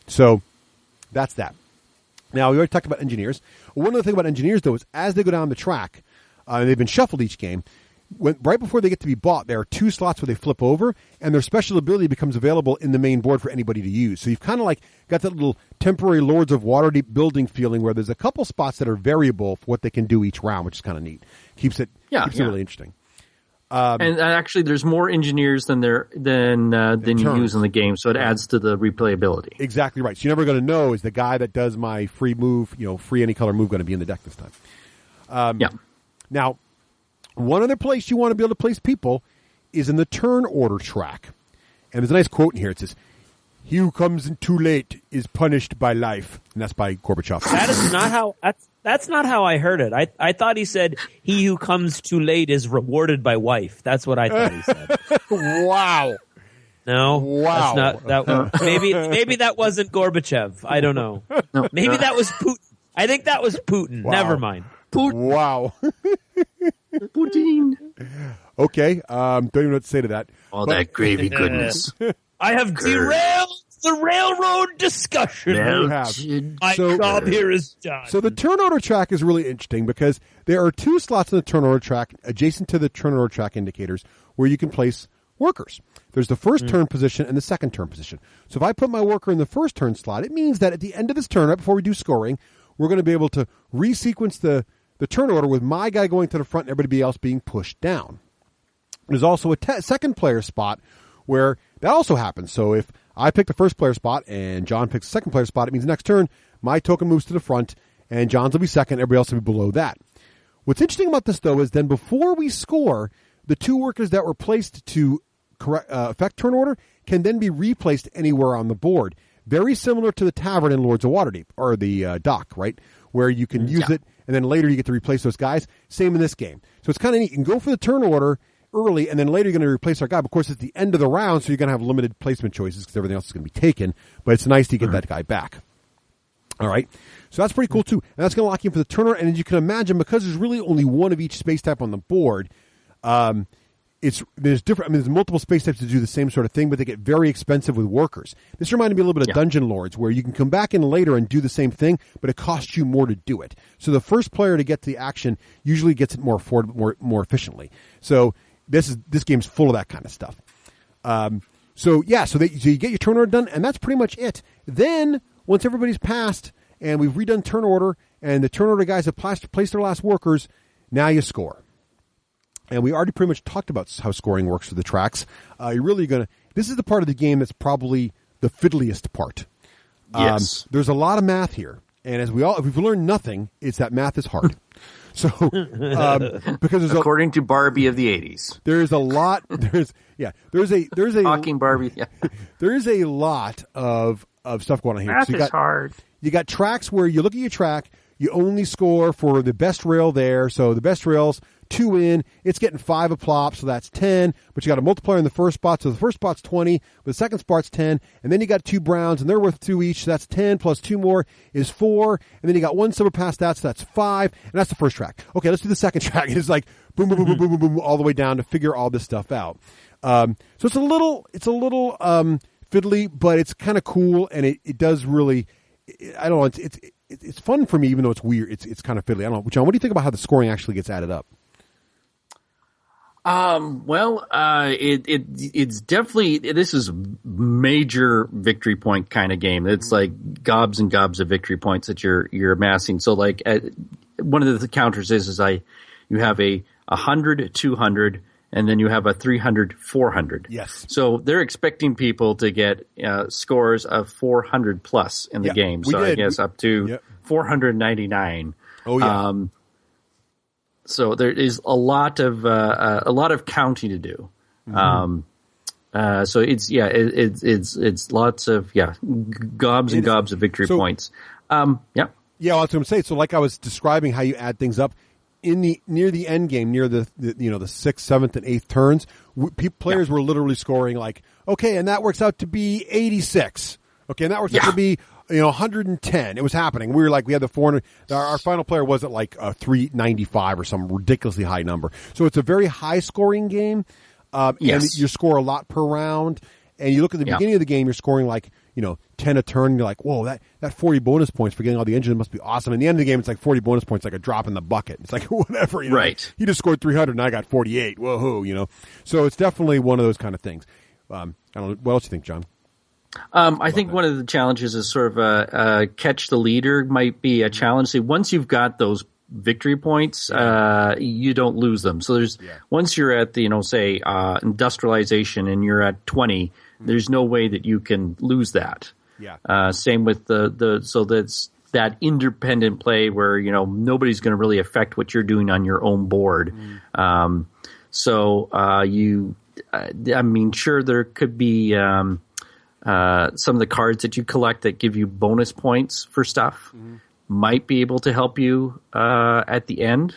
So that's that. Now, we already talked about engineers. One other thing about engineers, though, is as they go down the track, and they've been shuffled each game, right before they get to be bought, there are 2 slots where they flip over, and their special ability becomes available in the main board for anybody to use. So you've kind of like got that little temporary Lords of Waterdeep building feeling where there's a couple spots that are variable for what they can do each round, which is kind of neat. Keeps it really interesting. And actually, there's more engineers than you use in the game, so it adds to the replayability. Exactly right. So you're never going to know, is the guy that does my free move, free any color move, going to be in the deck this time? Now, one other place you want to be able to place people is in the turn order track. And there's a nice quote in here. It says, "He who comes in too late is punished by life." And that's by Gorbachev. That is not how... That's not how I heard it. I thought he said, "He who comes too late is rewarded by wife." That's what I thought he said. Wow. No. Wow. That's not, that, maybe that wasn't Gorbachev. I don't know. Maybe that was Putin. I think that was Putin. Wow. Never mind. Putin. Wow. Putin. Okay. Don't even know what to say to that. All that gravy goodness. I have derailed the railroad discussion. My job here is done. So the turn order track is really interesting because there are 2 slots in the turn order track adjacent to the turn order track indicators where you can place workers. There's the first turn position and the second turn position. So if I put my worker in the first turn slot, it means that at the end of this turn, right before we do scoring, we're going to be able to resequence the turn order with my guy going to the front and everybody else being pushed down. There's also a second player spot where that also happens. So if I pick the first player spot and John picks the second player spot, it means next turn my token moves to the front and John's will be second, everybody else will be below that. What's interesting about this, though, is then before we score, the two workers that were placed to affect turn order can then be replaced anywhere on the board. Very similar to the tavern in Lords of Waterdeep, or the dock, right? Where you can use it, and then later you get to replace those guys. Same in this game. So it's kind of neat. You can go for the turn order early, and then later you're going to replace our guy. But of course, it's the end of the round, so you're going to have limited placement choices because everything else is going to be taken. But it's nice to get that guy back. All right. So that's pretty cool, too. And that's going to lock you in for the turn order. And as you can imagine, because there's really only one of each space type on the board, there's different. I mean, there's multiple space types to do the same sort of thing, but they get very expensive with workers. This reminded me a little bit of Dungeon Lords, where you can come back in later and do the same thing, but it costs you more to do it. So the first player to get to the action usually gets it more more efficiently. So this game's full of that kind of stuff. So you get your turn order done, and that's pretty much it. Then once everybody's passed and we've redone turn order, and the turn order guys have placed their last workers, now you score. And we already pretty much talked about how scoring works for the tracks. You're really going to... This is the part of the game that's probably the fiddliest part. Yes. There's a lot of math here. And if we've learned nothing, it's that math is hard. So, because according to Barbie of the 80s. There's a lot... There's a... Talking Barbie, yeah. There is a lot of stuff going on here. Math is hard. You got tracks where you look at your track, you only score for the best rail there. So the best rail's 2 in, it's getting 5 a plop, so that's 10. But you got a multiplier in the first spot, so the first spot's 20, but the second spot's 10. And then you got 2 browns, and they're worth 2 each, so that's 10 plus 2 more is 4. And then you got 1 silver past that, so that's 5. And that's the first track. Okay, let's do the second track. It's like boom, boom, boom, boom, boom, boom, boom, all the way down to figure all this stuff out. So it's a little fiddly, but it's kind of cool, and it does really. I don't know. It's fun for me, even though it's weird. It's kind of fiddly. I don't know, John. What do you think about how the scoring actually gets added up? It's definitely, this is major victory point kind of game. It's like gobs and gobs of victory points that you're amassing. So like one of the counters is you have a 100, 200, and then you have a 300, 400. Yes. So they're expecting people to get scores of 400 plus in the game. So I guess up to 499. Oh yeah. So there is a lot of counting to do. Mm-hmm. So it's lots of gobs and gobs of victory points. Yeah, that's what I'm saying. So like I was describing how you add things up near the end game, near the 6th, 7th, and 8th turns, players were literally scoring like, okay, and that works out to be 86. Okay, and that works out to be 110. It was happening. We were like, we had the 400. Our final player was at like 395 or some ridiculously high number. So it's a very high scoring game. And you score a lot per round. And you look at the beginning of the game, you're scoring like, 10 a turn. And you're like, whoa, that 40 bonus points for getting all the engines must be awesome. And the end of the game, it's like 40 bonus points, like a drop in the bucket. It's like, whatever, Right. He just scored 300 and I got 48. Whoa, So it's definitely one of those kind of things. I don't know. What else do you think, John? I think one of the challenges is sort of catch the leader might be a challenge. See, once you've got those victory points, you don't lose them. So once you're at the, say, industrialization and you're at 20, there's no way that you can lose that. Yeah. Same with so that's that independent play where, nobody's going to really affect what you're doing on your own board. Sure, there could be, some of the cards that you collect that give you bonus points for stuff might be able to help you at the end.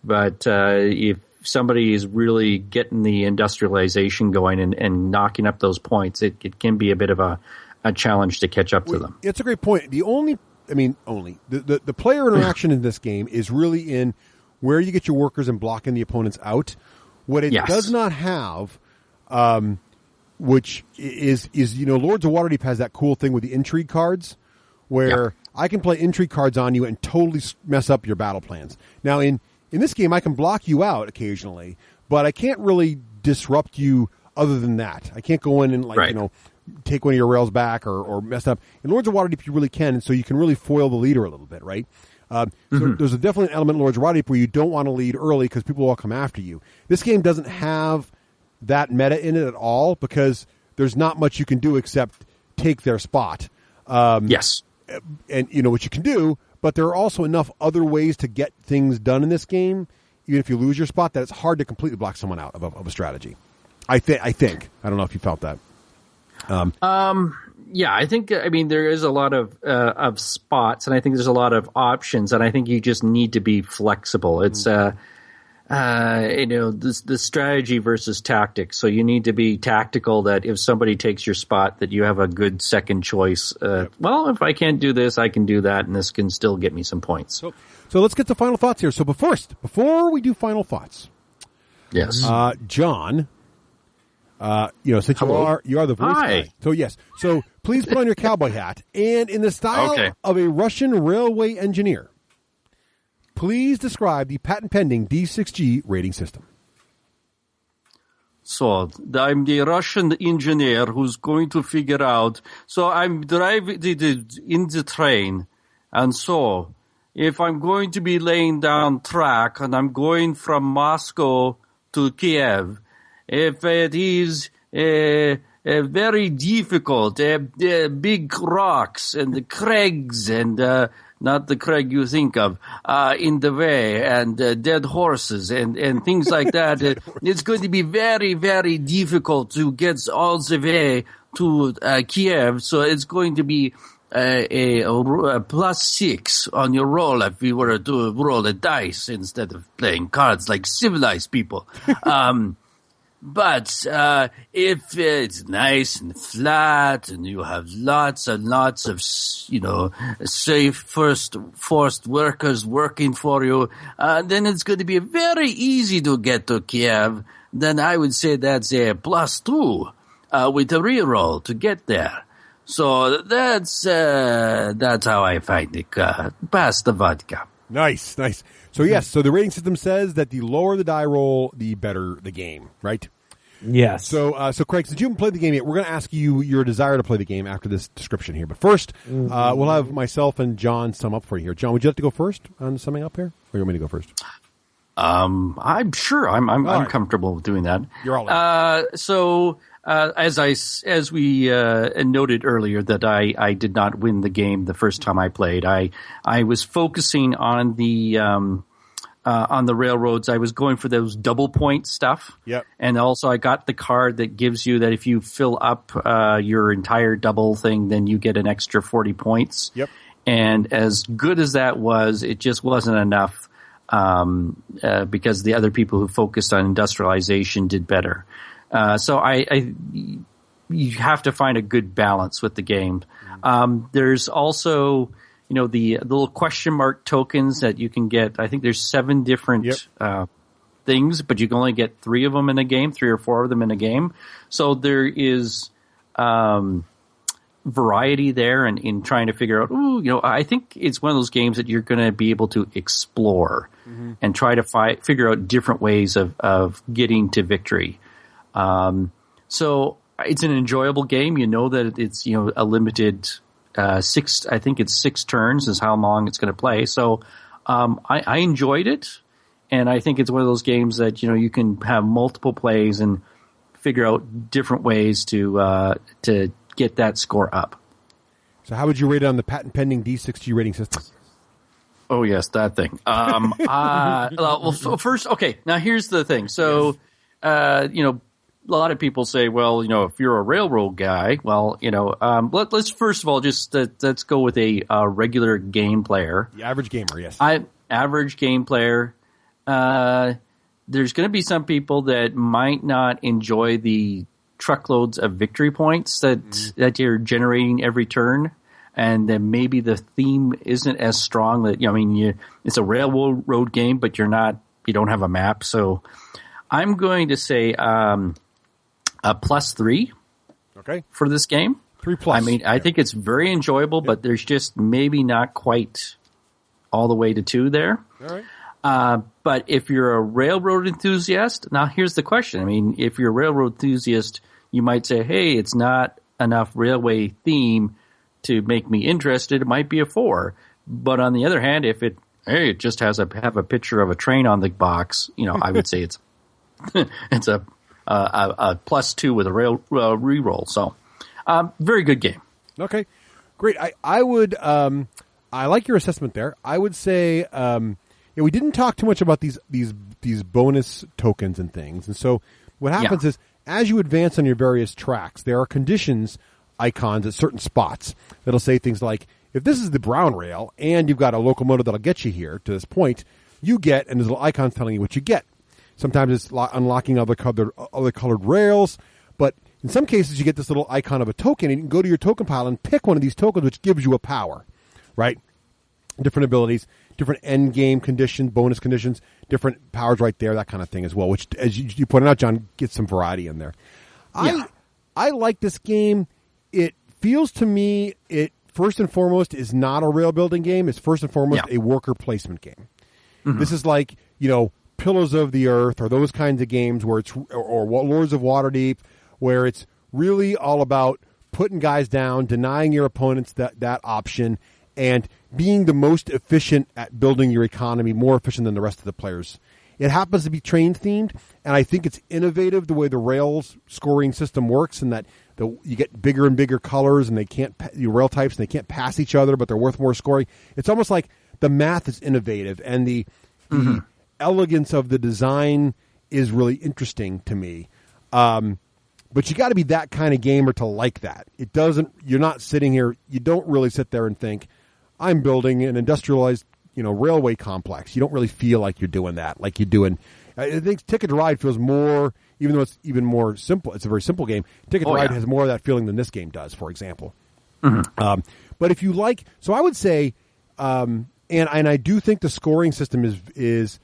But if somebody is really getting the industrialization going and knocking up those points, it can be a bit of a challenge to catch up to them. It's a great point. The player interaction in this game is really in where you get your workers and blocking the opponents out. What it does not have... which is Lords of Waterdeep has that cool thing with the intrigue cards where I can play intrigue cards on you and totally mess up your battle plans. Now, in this game, I can block you out occasionally, but I can't really disrupt you other than that. I can't go in and Right. take one of your rails back or mess up. In Lords of Waterdeep, you really can, and so you can really foil the leader a little bit, right? So there's definitely an element in Lords of Waterdeep where you don't want to lead early because people will all come after you. This game doesn't have that meta in it at all because there's not much you can do except take their spot. Yes. And you know what you can do, but there are also enough other ways to get things done in this game, even if you lose your spot, that it's hard to completely block someone out of a strategy. I think. I don't know if you felt that. Yeah, I think, there is a lot of spots, and I think there's a lot of options, and I think you just need to be flexible. It's, the strategy versus tactics. So you need to be tactical that if somebody takes your spot, that you have a good second choice. Well, if I can't do this, I can do that, and this can still get me some points. So let's get to final thoughts here. So before we do final thoughts, yes, John, since you are the voice guy. So yes. So please put on your cowboy hat and in the style of a Russian railway engineer, please describe the patent pending D6G rating system. So I'm the Russian engineer who's going to figure out. So I'm driving in the train, and so if I'm going to be laying down track and I'm going from Moscow to Kiev, if it is very difficult, big rocks and the crags and not the Craig you think of in the way, and dead horses and things like that, it's going to be very, very difficult to get all the way to Kiev. So it's going to be a +6 on your roll if you were to roll a dice instead of playing cards like civilized people. But if it's nice and flat and you have lots and lots of, safe forced workers working for you, then it's going to be very easy to get to Kiev. Then I would say that's a +2 with a reroll to get there. So that's how I find it. Pass the vodka. Nice. So yes, so the rating system says that the lower the die roll, the better the game, right? Yes. So Craig, since you haven't played the game yet, we're going to ask you your desire to play the game after this description here. But first, we'll have myself and John sum up for you here. John, would you like to go first on summing up here, or you want me to go first? I'm sure. I'm comfortable with doing that. You're all right. As we noted earlier, that I did not win the game the first time I played. I was focusing on the railroads. I was going for those double point stuff. Yep. And also I got the card that gives you that if you fill up your entire double thing, then you get an extra 40 points. Yep. And as good as that was, it just wasn't enough because the other people who focused on industrialization did better. So you have to find a good balance with the game. There's also, the little question mark tokens that you can get. I think there's 7 different things, but you can only get 3 of them in a game, 3 or 4 of them in a game. So there is variety there in trying to figure out, I think it's one of those games that you're going to be able to explore and try to figure out different ways of getting to victory. So it's an enjoyable game. You know that it's, a limited 6, I think it's 6 turns is how long it's going to play. So I enjoyed it, and I think it's one of those games that, you can have multiple plays and figure out different ways to get that score up. So how would you rate it on the patent pending D6G rating system? Oh, yes, that thing. Well, first, okay, now here's the thing. So, a lot of people say, well, if you're a railroad guy, well, let's first of all just let's go with a regular game player. The average gamer, yes. Average game player. There's going to be some people that might not enjoy the truckloads of victory points that you're generating every turn, and then maybe the theme isn't as strong. That it's a railroad game, but you don't have a map. So I'm going to say a +3. Okay. For this game. 3+. I think it's very enjoyable, but there's just maybe not quite all the way to 2 there. All right. But if you're a railroad enthusiast, now here's the question. I mean, if you're a railroad enthusiast, you might say, hey, it's not enough railway theme to make me interested. It might be a 4. But on the other hand, if it just have a picture of a train on the box, I would say it's it's a +2 with a reroll. So, very good game. Okay, great. I would I like your assessment there. I would say we didn't talk too much about these bonus tokens and things. And so what happens is as you advance on your various tracks, there are conditions icons at certain spots that'll say things like, if this is the brown rail and you've got a locomotive that'll get you here to this point, you get, and there's little icons telling you what you get. Sometimes it's unlocking other colored rails, but in some cases you get this little icon of a token, and you can go to your token pile and pick one of these tokens, which gives you a power, right? Different abilities, different end game conditions, bonus conditions, different powers right there, that kind of thing as well, which, as you pointed out, John, gets some variety in there. I like this game. It feels to me, it first and foremost is not a rail building game. It's first and foremost a worker placement game. Mm-hmm. This is like, Pillars of the Earth or those kinds of games where it's, or Lords of Waterdeep, where it's really all about putting guys down, denying your opponents that option, and being the most efficient at building your economy, more efficient than the rest of the players. It happens to be train themed, and I think it's innovative the way the rails scoring system works, and that you get bigger and bigger colors, and your rail types, and they can't pass each other, but they're worth more scoring. It's almost like the math is innovative, and the elegance of the design is really interesting to me. But you got to be that kind of gamer to like that. You're not sitting here, you don't really sit there and think, I'm building an industrialized, railway complex. You don't really feel like you're doing that, like you're doing. I think Ticket to Ride feels more, even though it's even more simple. It's a very simple game. Ticket to Ride has more of that feeling than this game does, for example. Mm-hmm. But if you like, so I would say, and I do think the scoring system is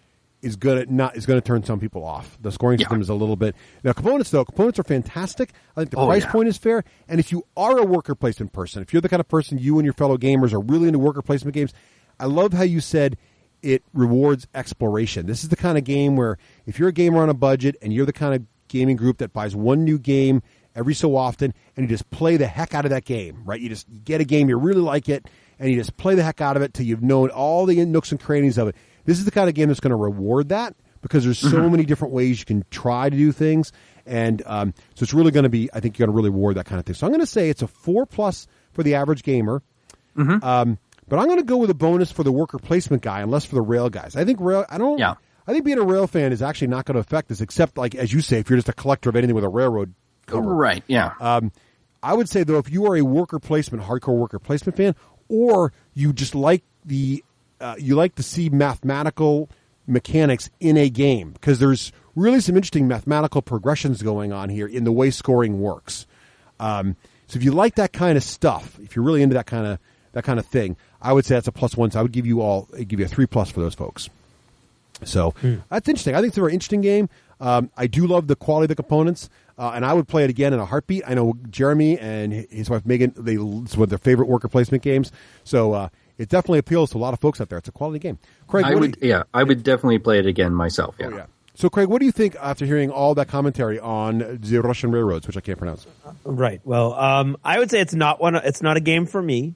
going to turn some people off. The scoring system is a little bit. Now, components are fantastic. I think the price point is fair. And if you are a worker placement person, if you're the kind of person, you and your fellow gamers are really into worker placement games, I love how you said it rewards exploration. This is the kind of game where if you're a gamer on a budget and you're the kind of gaming group that buys one new game every so often and you just play the heck out of that game, right? You get a game, you really like it, and you just play the heck out of it till you've known all the nooks and crannies of it. This is the kind of game that's going to reward that because there's so many different ways you can try to do things. And so it's really going to be, I think you're going to really reward that kind of thing. So I'm going to say it's a 4+ for the average gamer. Mm-hmm. But I'm going to go with a bonus for the worker placement guy, unless for the rail guys. I think I think being a rail fan is actually not going to affect this, except like, as you say, if you're just a collector of anything with a railroad cover. Right, yeah. I would say, though, if you are a worker placement, hardcore worker placement fan, or you just like you like to see mathematical mechanics in a game, because there's really some interesting mathematical progressions going on here in the way scoring works. So if you like that kind of stuff, if you're really into that kind of thing, I would say that's a +1. So I would give you a 3+ for those folks. So that's interesting. I think it's a very interesting game. I do love the quality of the components, and I would play it again in a heartbeat. I know Jeremy and his wife Megan, it's one of their favorite worker placement games. So it definitely appeals to a lot of folks out there. It's a quality game. Craig, I would definitely play it again myself. Yeah. Oh, yeah. So, Craig, what do you think after hearing all that commentary on the Russian railroads, which I can't pronounce? Right. Well, I would say it's not a game for me,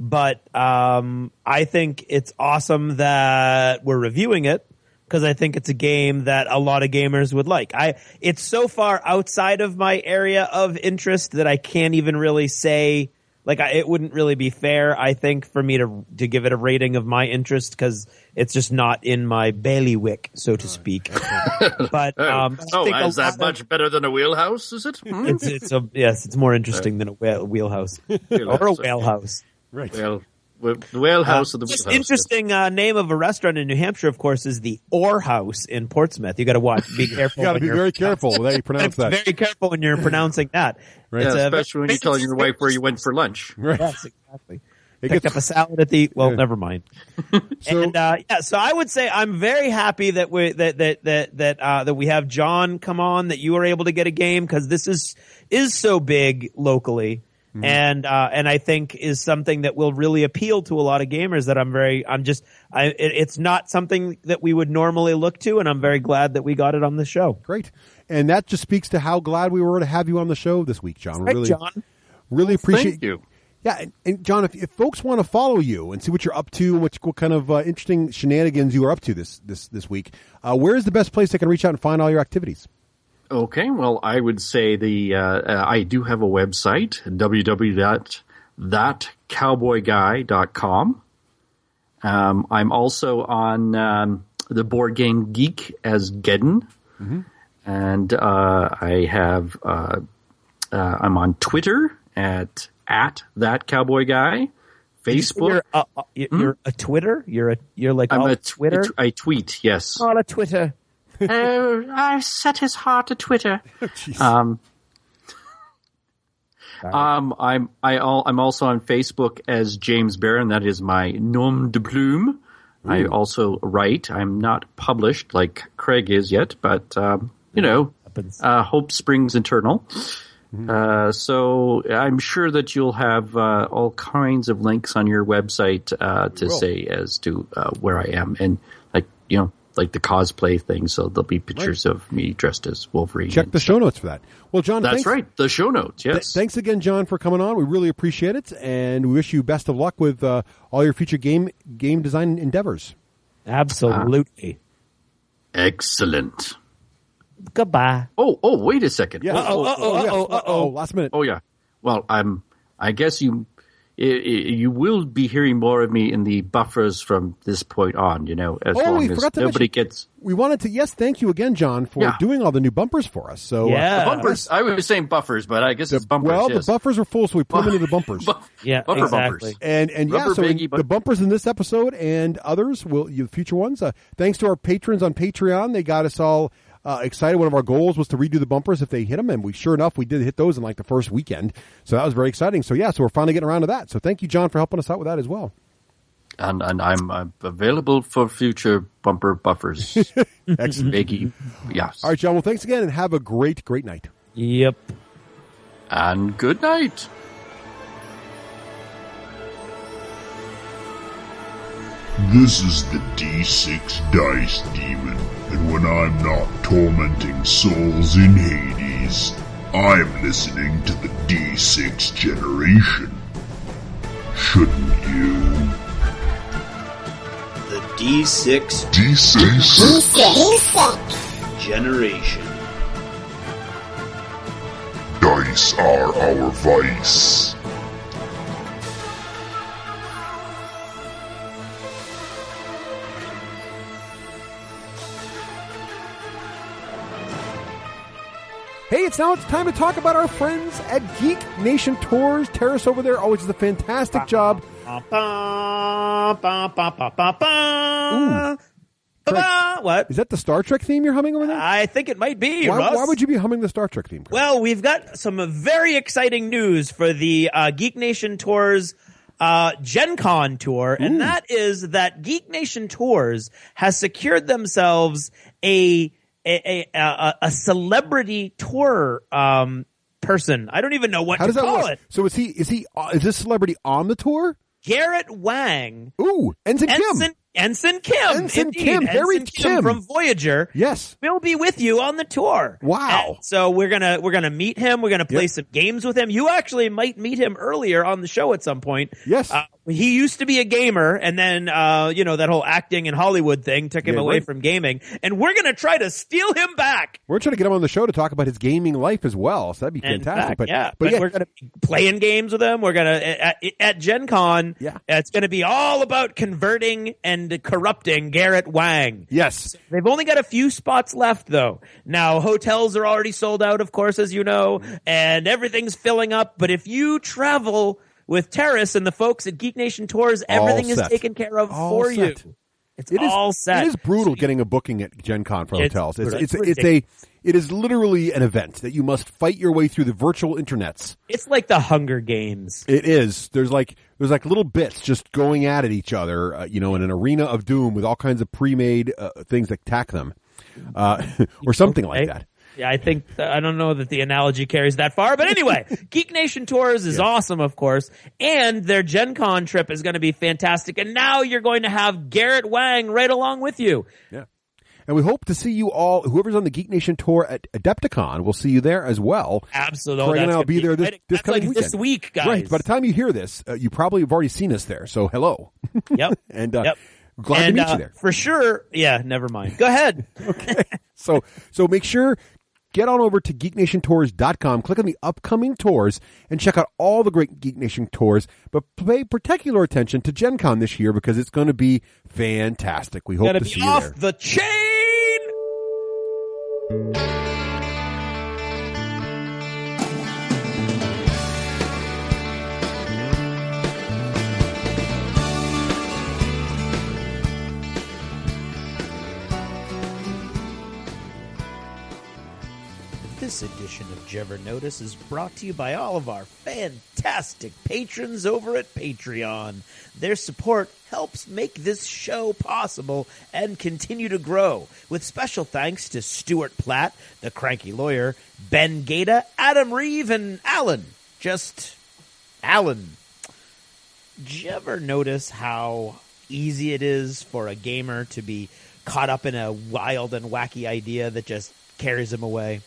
but I think it's awesome that we're reviewing it because I think it's a game that a lot of gamers would like. It's so far outside of my area of interest that I can't even really say. It wouldn't really be fair, I think, for me to give it a rating of my interest because it's just not in my bailiwick, so to speak. But is that much better than a wheelhouse? Is it? It's more interesting than a wheelhouse or a whalehouse. Right. Well, the whalehouse of the wheelhouse. Interesting name of a restaurant in New Hampshire, of course, is the Ore House in Portsmouth. You got to watch. Be careful. You got to be very careful when you pronounce that. Very careful when you're pronouncing that. Right. Yeah, especially when you're telling your wife where you went for lunch. Right. Yes, exactly. Picked up a salad at the. Well, never mind. So I would say I'm very happy that we have John come on. That you were able to get a game because this is so big locally. and I think is something that will really appeal to a lot of gamers. That it's not something that we would normally look to, and I'm very glad that we got it on the show. Great, and that just speaks to how glad we were to have you on the show this week, John. Right, John. Really appreciate Thank you. Yeah, and John, if folks want to follow you and see what you're up to, and what kind of interesting shenanigans you are up to this week, where is the best place they can reach out and find all your activities? Okay, well, I would say I do have a website, www.thatcowboyguy.com. I'm also on the Board Game Geek as Geddon, and I'm on Twitter at That Cowboy Guy, Facebook. You're a Twitter. You're like I'm all a Twitter. I tweet. Yes. All a Twitter. I set his heart to Twitter. I'm also on Facebook as James Barron. That is my nom de plume. Ooh. I also write. I'm not published like Craig is yet, but hope springs eternal. So I'm sure that you'll have all kinds of links on your website to say as to where I am, and like the cosplay thing. So there'll be pictures of me dressed as Wolverine. Check the show notes for that. Well, John, that's right. The show notes. Yes. Thanks again, John, for coming on. We really appreciate it, and we wish you best of luck with all your future game design endeavors. Absolutely. Excellent. Goodbye. Oh, wait a second. Yeah. Last minute. Oh, yeah. Well, I guess you will be hearing more of me in the buffers from this point on, as long as nobody gets... We wanted to... Yes, thank you again, John, for doing all the new bumpers for us. So, the bumpers... I was saying buffers, but I guess it's bumpers, Well, yes. the buffers were full, so we put them into the bumpers. Buffer exactly. bumpers. And the bumpers in this episode and others, the future ones, thanks to our patrons on Patreon, they got us all... excited. One of our goals was to redo the bumpers if they hit them, and sure enough, we did hit those in like the first weekend. So that was very exciting. So so we're finally getting around to that. So thank you, John, for helping us out with that as well. And I'm available for future bumper buffers. Excellent. Biggie. Yes. All right, John. Well, thanks again, and have a great night. Yep. And good night. This is the D6 Dice Demon, and when I'm not tormenting souls in Hades, I'm listening to the D6 Generation. Shouldn't you? The D6 Generation. Dice are our vice. Hey, it's time to talk about our friends at Geek Nation Tours. Terrace over there always does a fantastic job. What? Is that the Star Trek theme you're humming over there? I think it might be, Why Russ. would you be humming the Star Trek theme? Well, we've got some very exciting news for the Geek Nation Tours Gen Con tour, and that is that Geek Nation Tours has secured themselves a celebrity tour person. I don't even know what to call it. So is this celebrity on the tour? Garrett Wang. Ooh, Ensign Kim. Ensign Kim. Harry Kim from Voyager. Yes. Will be with you on the tour. Wow. And so we're gonna meet him. We're gonna play some games with him. You actually might meet him earlier on the show at some point. Yes. He used to be a gamer, and then that whole acting in Hollywood thing took him away from gaming. And we're gonna try to steal him back. We're trying to get him on the show to talk about his gaming life as well. So that'd be fantastic. But we're gonna be playing games with him. We're gonna at Gen Con. Yeah. It's gonna be all about converting and corrupting Garrett Wang. Yes. So they've only got a few spots left, though. Now, hotels are already sold out, of course, as you know, and everything's filling up. But if you travel with Terrace and the folks at Geek Nation Tours, everything is taken care of for you. It is brutal getting a booking at Gen Con for hotels. It is literally an event that you must fight your way through the virtual internets. It's like the Hunger Games. It is. There's like little bits just going at each other, in an arena of doom with all kinds of pre-made things that attack them, or something like that. Yeah, I think I don't know that the analogy carries that far, but anyway, Geek Nation Tours is awesome, of course, and their Gen Con trip is going to be fantastic. And now you're going to have Garrett Wang right along with you. Yeah. And we hope to see you all, whoever's on the Geek Nation Tour at Adepticon, we'll see you there as well. Absolutely. Craig and I'll be there this coming like weekend. This week, guys. Right. By the time you hear this, you probably have already seen us there. So hello. Yep. And glad to meet you there. For sure. Yeah, never mind. Go ahead. Okay. So make sure, get on over to geeknationtours.com, click on the upcoming tours, and check out all the great Geek Nation tours. But pay particular attention to Gen Con this year because it's going to be fantastic. We hope to see you there. Off the chain. This edition of Jever Notice is brought to you by all of our fantastic patrons over at Patreon. Their support helps make this show possible and continue to grow. With special thanks to Stuart Platt, the Cranky Lawyer, Ben Gata, Adam Reeve, and Alan. Just Alan. Did you ever notice how easy it is for a gamer to be caught up in a wild and wacky idea that just carries him away?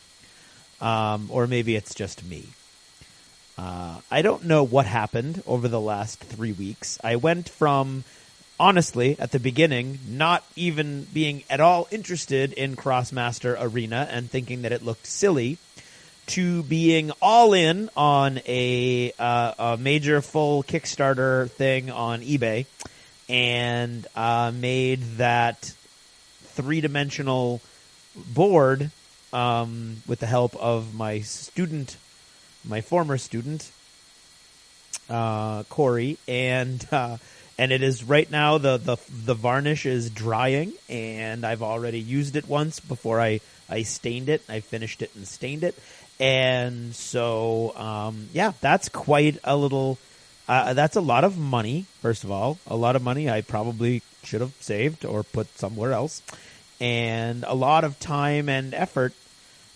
Or maybe it's just me. I don't know what happened over the last 3 weeks. I went from, honestly, at the beginning, not even being at all interested in Crossmaster Arena and thinking that it looked silly, to being all in on a major full Kickstarter thing on eBay, and made that 3-dimensional board with the help of my former student, Corey, and it is right now the varnish is drying, and I've already used it once before I stained it. I finished it and stained it, and so that's quite a little. That's a lot of money. First of all, a lot of money I probably should have saved or put somewhere else, and a lot of time and effort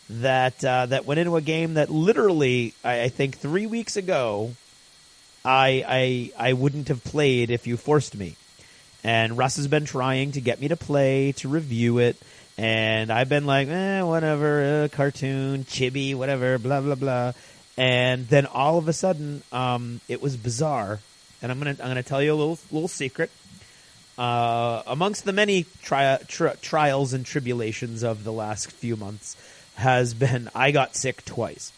that went into a game that literally, I think 3 weeks ago, I wouldn't have played if you forced me. And Russ has been trying to get me to play, to review it, and I've been like, whatever, cartoon, chibi, whatever, blah, blah, blah. And then all of a sudden, it was bizarre. And I'm gonna tell you a little secret. Amongst the many trials and tribulations of the last few months has been I got sick twice,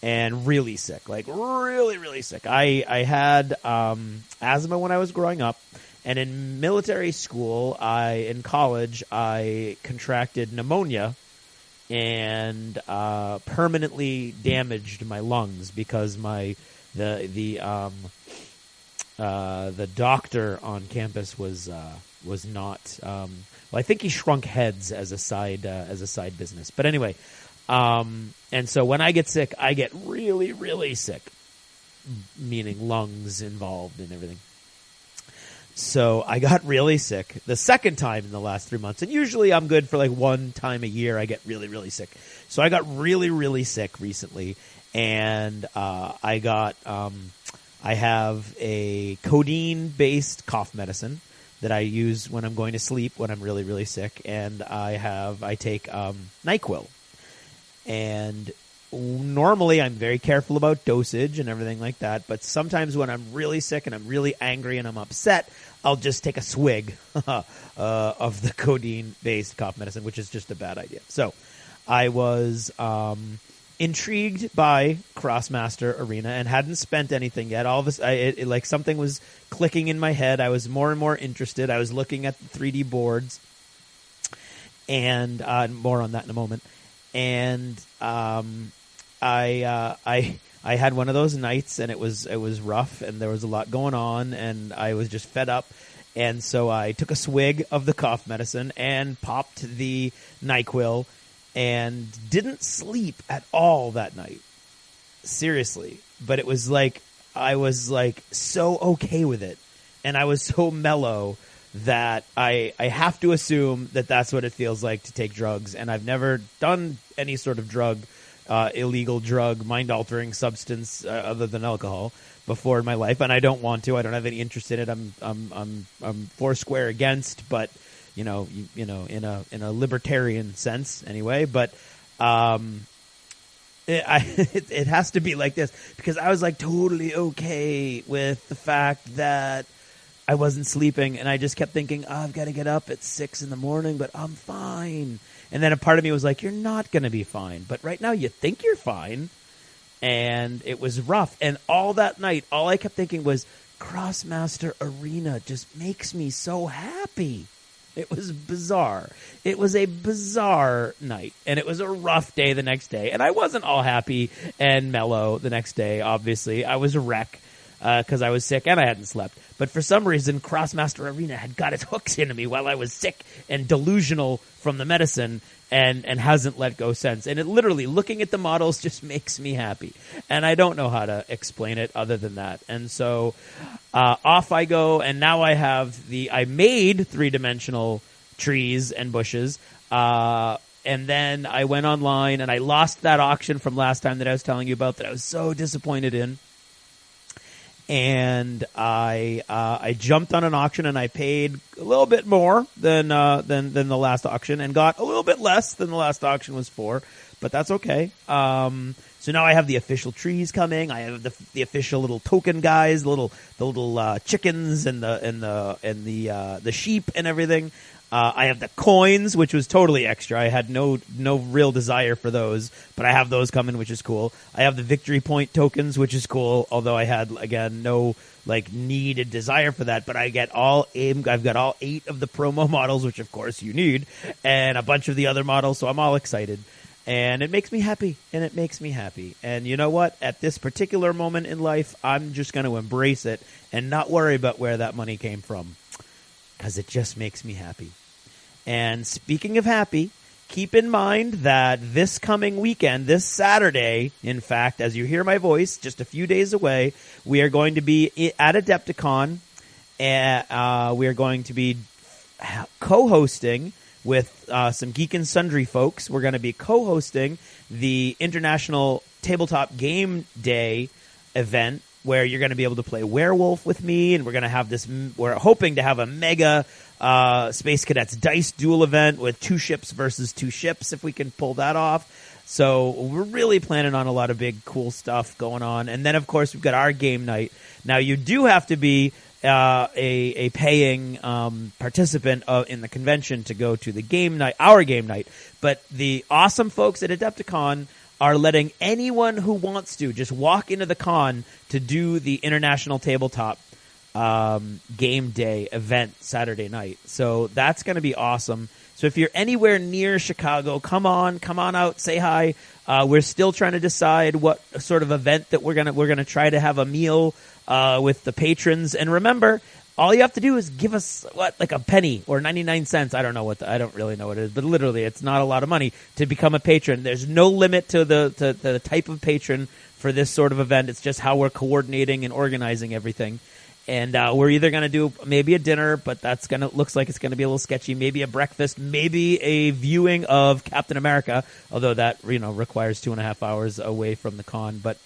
and really sick, like really, really sick. I had asthma when I was growing up, and in military school, in college, I contracted pneumonia and permanently damaged my lungs because the doctor on campus was not. I think he shrunk heads as a side business. But anyway, and so when I get sick, I get really, really sick, meaning lungs involved and everything. So I got really sick the second time in the last 3 months, and usually I'm good for like one time a year. I get really, really sick. So I got really, really sick recently, and I have a codeine-based cough medicine that I use when I'm going to sleep when I'm really, really sick, and I take NyQuil. And normally I'm very careful about dosage and everything like that, but sometimes when I'm really sick and I'm really angry and I'm upset, I'll just take a swig of the codeine-based cough medicine, which is just a bad idea. So I was intrigued by Crossmaster Arena and hadn't spent anything yet. All of this, like something was clicking in my head. I was more and more interested. I was looking at the 3D boards, and more on that in a moment. And I had one of those nights, and it was rough, and there was a lot going on, and I was just fed up. And so I took a swig of the cough medicine and popped the NyQuil, and didn't sleep at all that night. Seriously. But it was like, I was like so okay with it, and I was so mellow that I have to assume that that's what it feels like to take drugs. And I've never done any sort of drug, illegal drug, mind-altering substance other than alcohol before in my life, and I don't want to. I don't have any interest in it. I'm foursquare against, but you know, in a libertarian sense anyway. But it has to be like this, because I was like totally okay with the fact that I wasn't sleeping, and I just kept thinking, I've got to get up at 6 a.m, but I'm fine. And then a part of me was like, you're not going to be fine, but right now you think you're fine. And it was rough. And all that night, all I kept thinking was, Crossmaster Arena just makes me so happy. It was bizarre. It was a bizarre night. And it was a rough day the next day. And I wasn't all happy and mellow the next day, obviously. I was a wreck because I was sick and I hadn't slept. But for some reason, Crossmaster Arena had got its hooks into me while I was sick and delusional from the medicine. And hasn't let go since. And it literally, looking at the models just makes me happy. And I don't know how to explain it other than that. And so off I go, and now I made 3-dimensional trees and bushes. And then I went online, and I lost that auction from last time that I was telling you about that I was so disappointed in. And I jumped on an auction, and I paid a little bit more than the last auction, and got a little bit less than the last auction was for, but that's okay. So now I have the official trees coming. I have the official little token guys, the little chickens and the sheep and everything. I have the coins, which was totally extra. I had no real desire for those, but I have those coming, which is cool. I have the victory point tokens, which is cool, although I had, again, no needed desire for that. But I've got all 8 of the promo models, which of course you need, and a bunch of the other models, so I'm all excited. And it makes me happy, And you know what? At this particular moment in life, I'm just going to embrace it and not worry about where that money came from, because it just makes me happy. And speaking of happy, keep in mind that this coming weekend, this Saturday, in fact, as you hear my voice, just a few days away, we are going to be at Adepticon. We are going to be co-hosting with some Geek and Sundry folks. We're going to be co-hosting the International Tabletop Game Day event, where you're going to be able to play Werewolf with me, and we're going to have we're hoping to have a mega Space Cadets Dice Duel event with 2 ships versus 2 ships, if we can pull that off. So we're really planning on a lot of big, cool stuff going on. And then, of course, we've got our game night. Now, you do have to be a paying participant in the convention to go to the game night, our game night. But the awesome folks at Adepticon are letting anyone who wants to just walk into the con to do the International Tabletop Game Day event Saturday night. So that's going to be awesome. So if you're anywhere near Chicago, come on out, say hi. We're still trying to decide what sort of event that we're gonna try to have a meal with the patrons. And remember, all you have to do is give us like a penny or 99 cents. I don't really know what it is, but literally, it's not a lot of money to become a patron. There's no limit to the type of patron for this sort of event. It's just how we're coordinating and organizing everything. And we're either going to do maybe a dinner, but looks like it's going to be a little sketchy. Maybe a breakfast, maybe a viewing of Captain America, although that requires 2.5 hours away from the con. But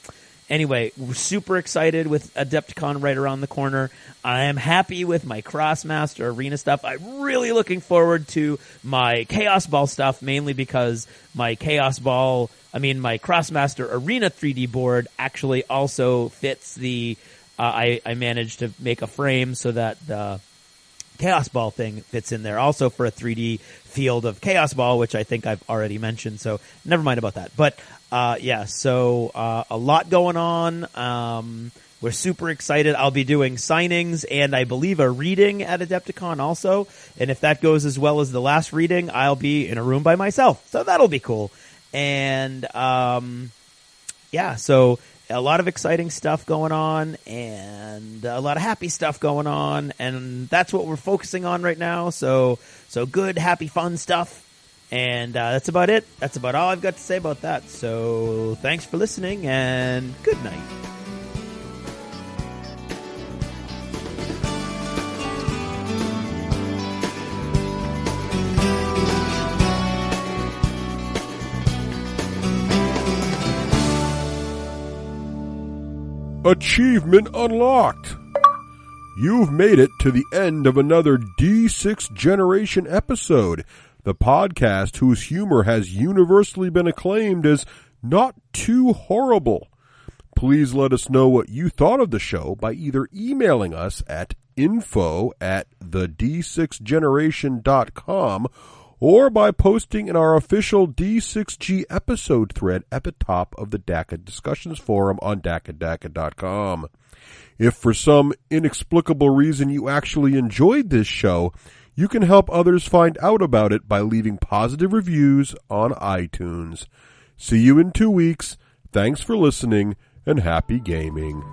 anyway, we're super excited with Adepticon right around the corner. I am happy with my Crossmaster Arena stuff. I'm really looking forward to my Chaos Ball stuff, mainly because my Crossmaster Arena 3D board actually also fits the... I managed to make a frame so that the Chaos Ball thing fits in there also for a 3D field of Chaos Ball, which I think I've already mentioned, so never mind about that. But so a lot going on. We're super excited. I'll be doing signings and I believe a reading at Adepticon also. And if that goes as well as the last reading, I'll be in a room by myself. So that'll be cool. And so a lot of exciting stuff going on and a lot of happy stuff going on, and that's what we're focusing on right now. So good, happy, fun stuff. And that's about it. That's about all I've got to say about that. So thanks for listening, and good night. Achievement unlocked! You've made it to the end of another D6 Generation episode, the podcast whose humor has universally been acclaimed as not too horrible. Please let us know what you thought of the show by either emailing us at info@the d6generation.com or by posting in our official D6G episode thread at the top of the DACA discussions forum on DACA.com. If for some inexplicable reason you actually enjoyed this show, you can help others find out about it by leaving positive reviews on iTunes. See you in 2 weeks. Thanks for listening, and happy gaming.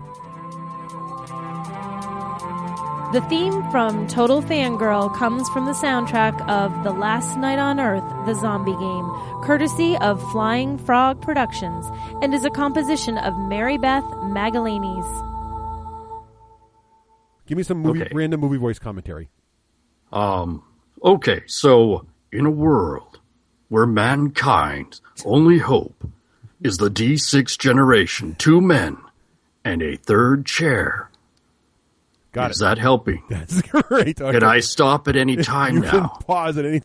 The theme from Total Fangirl comes from the soundtrack of The Last Night on Earth, the zombie game, courtesy of Flying Frog Productions, and is a composition of Mary Beth Magalanes. Give me some random movie voice commentary. Okay, so in a world where mankind's only hope is the D6 generation, 2 men and a third chair. Got it. Is that helping? That's great. Can I stop at any time you now? can pause at any